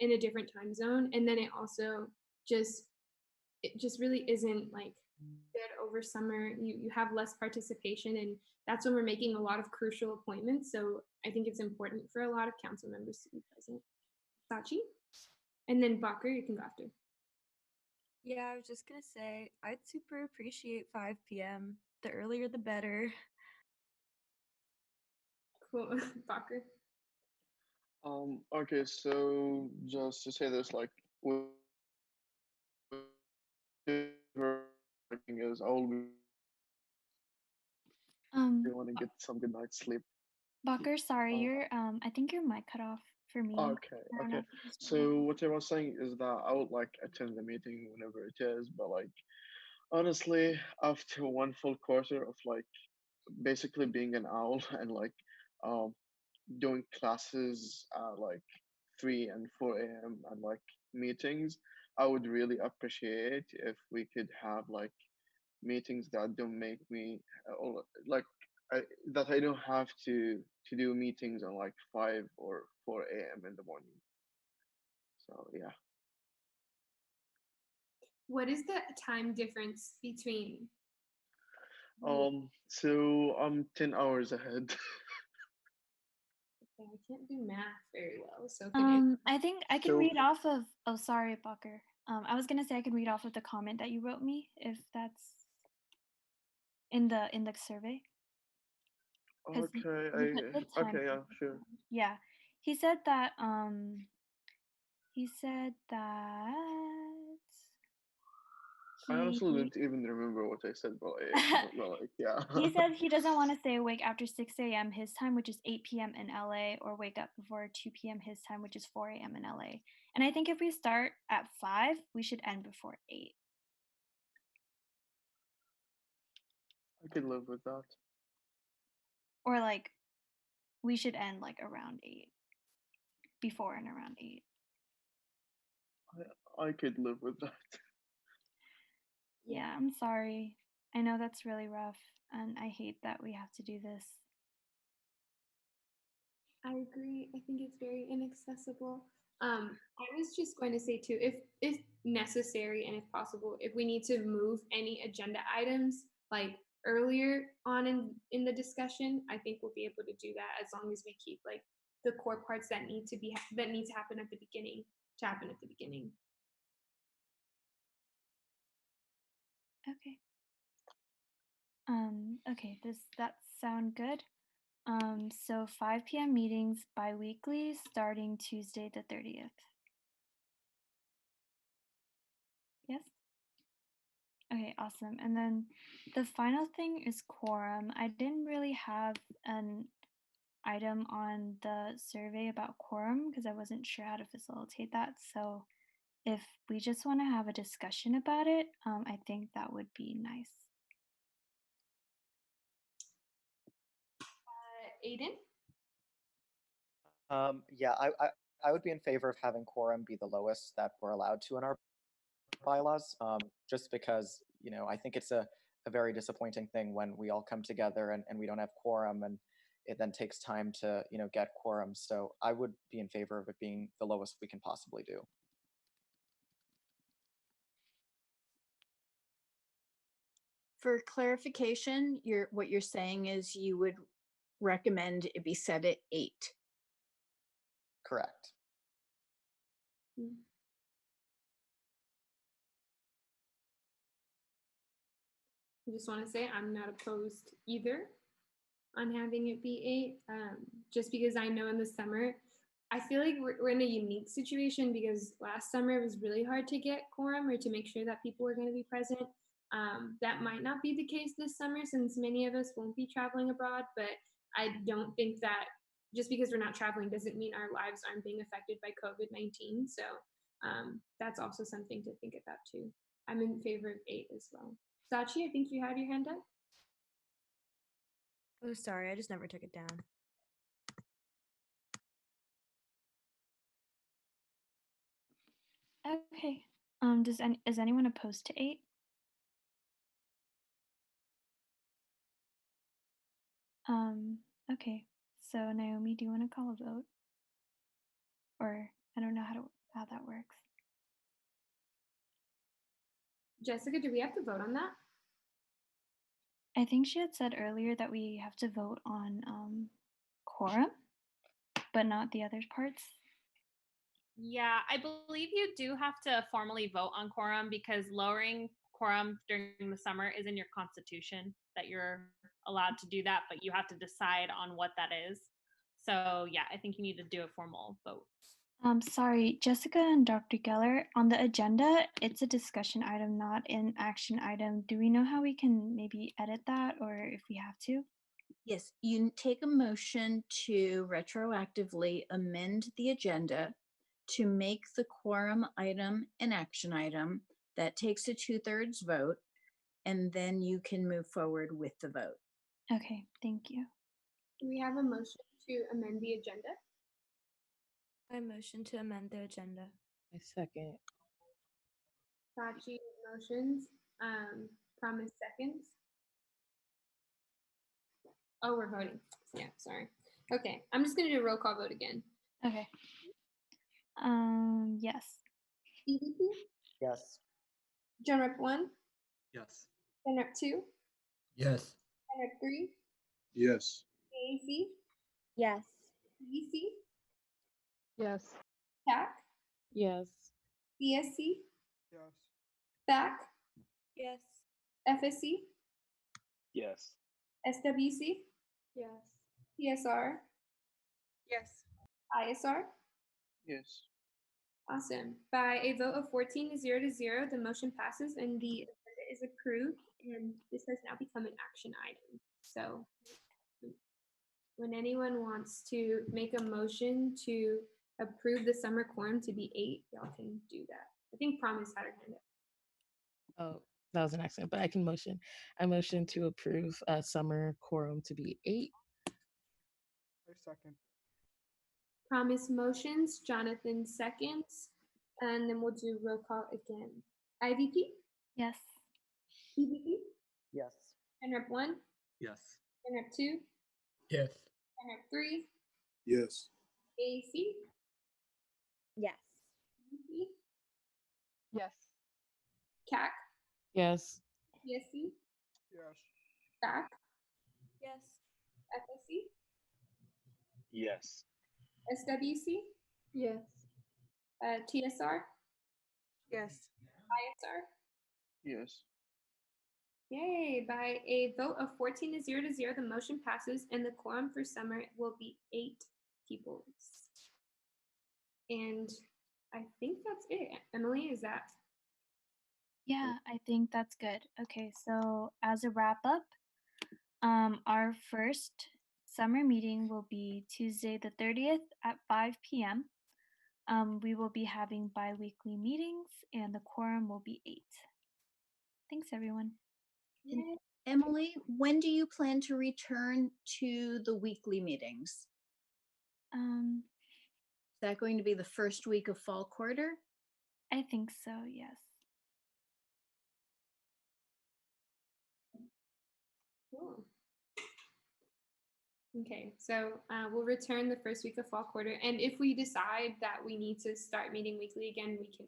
in a different time zone. And then it also it just really isn't like good over summer. You have less participation, and that's when we're making a lot of crucial appointments. So I think it's important for a lot of council members to be present. Sachi? And then Bakker, you can go after. Yeah, I was just gonna say, I'd super appreciate 5 p.m. The earlier the better. Cool. Bakker? Okay, so just to say this, like, working is I will want to get some good night's sleep. Bakker, sorry, I think your mic cut off for me. Okay. So what I was saying is that I would like attend the meeting whenever it is, but like honestly, after one full quarter of like basically being an owl and like um doing classes like 3 and 4 a.m. and like meetings, I would really appreciate if we could have like meetings that don't make me like that I don't have to do meetings on like 5 or 4 a.m. in the morning. So yeah. What is the time difference between? So I'm 10 hours ahead. Okay, I can't do math very well, so can you? I think I can read off of. Oh, sorry, Bakker. I was gonna say I can read off of the comment that you wrote me, if that's in the survey. Okay, yeah, sure. Yeah, he said that. He said that. I honestly don't even remember what I said, but like, yeah. He said he doesn't want to stay awake after 6 a.m. his time, which is 8 p.m. in LA, or wake up before 2 p.m. his time, which is 4 a.m. in LA. And I think if we start at 5, we should end before 8. I could live with that. Or like, we should end like around 8. Before and around 8. I could live with that. Yeah, I'm sorry. I know that's really rough, and I hate that we have to do this. I agree. I think it's very inaccessible. I was just going to say too, if necessary and if possible, if we need to move any agenda items like earlier on in the discussion, I think we'll be able to do that as long as we keep like the core parts that need to happen at the beginning to happen at the beginning. Okay. Okay, does that sound good? So 5 p.m. meetings bi-weekly starting Tuesday the 30th. Yes? Okay, awesome. And then the final thing is quorum. I didn't really have an item on the survey about quorum because I wasn't sure how to facilitate that. So if we just want to have a discussion about it, I think that would be nice. Aiden? Yeah, I would be in favor of having quorum be the lowest that we're allowed to in our bylaws, just because, I think it's a very disappointing thing when we all come together and we don't have quorum, and it then takes time to, get quorum. So I would be in favor of it being the lowest we can possibly do. For clarification, what you're saying is you would recommend it be set at 8. Correct. I just want to say I'm not opposed either on having it be 8, just because I know in the summer, I feel like we're in a unique situation because last summer it was really hard to get quorum or to make sure that people were going to be present. That might not be the case this summer since many of us won't be traveling abroad, but I don't think that just because we're not traveling doesn't mean our lives aren't being affected by COVID-19. So that's also something to think about too. I'm in favor of 8 as well. Sachi, I think you had your hand up. Oh, sorry, I just never took it down. Okay. Is anyone opposed to 8? Okay. So Naomi, do you want to call a vote? Or I don't know how that works. Jessica, do we have to vote on that? I think she had said earlier that we have to vote on quorum, but not the other parts. Yeah, I believe you do have to formally vote on quorum because lowering quorum during the summer is in your constitution that you're allowed to do that, but you have to decide on what that is. So yeah, I think you need to do a formal vote. Sorry, Jessica and Dr. Geller, on the agenda, it's a discussion item, not an action item. Do we know how we can maybe edit that or if we have to? Yes, you take a motion to retroactively amend the agenda to make the quorum item an action item. That takes a 2/3 vote, and then you can move forward with the vote. Okay, thank you. Do we have a motion to amend the agenda? I motion to amend the agenda. I second. Sachi motions, Promise seconds. Oh, we're voting. Yeah, sorry. Okay, I'm just gonna do a roll call vote again. Okay. Yes. EVP? Yes. Gen Rep 1? Yes. Gen Rep 2? Yes. Gen Rep 3? Yes. AAC? Yes. EC? Yes. TAC? Yes. CSC? Yes. BAC? Yes. FSC? Yes. SWC? Yes. PSR? Yes. ISR? Yes. Awesome. By a vote of 14 to 0, the motion passes and the agenda is approved, and this has now become an action item. So when anyone wants to make a motion to approve the summer quorum to be 8, y'all can do that. I think Promise had her hand up. Oh, that was an accident, but I can motion. I motion to approve summer quorum to be 8. I second. Promise motions, Jonathan seconds, and then we'll do roll call again. IVP? Yes. EVP? Yes. Gen Rep 1? Yes. Gen Rep 2? Yes. Gen Rep 3? Yes. AAC? Yes. EVP? Yes. CAC? Yes. PSC? Yes. BAC? Yes. FSC? Yes. SWC? Yes. TSR? Yes. ISR? Yes. Yay, by a vote of 14 to 0, the motion passes and the quorum for summer will be 8 people. And I think that's it. Emily, is that? Yeah, I think that's good. Okay, so as a wrap up, our first summer meeting will be Tuesday the 30th at 5 p.m. We will be having bi-weekly meetings and the quorum will be 8. Thanks, everyone. And Emily, when do you plan to return to the weekly meetings? Is that going to be the first week of fall quarter? I think so, yes. Cool. Okay, so we'll return the first week of fall quarter. And if we decide that we need to start meeting weekly again, we can,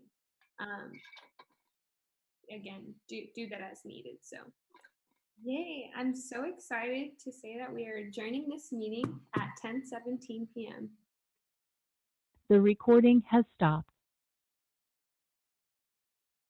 again, do that as needed. So, yay, I'm so excited to say that we are adjourning this meeting at 10:17 p.m. The recording has stopped.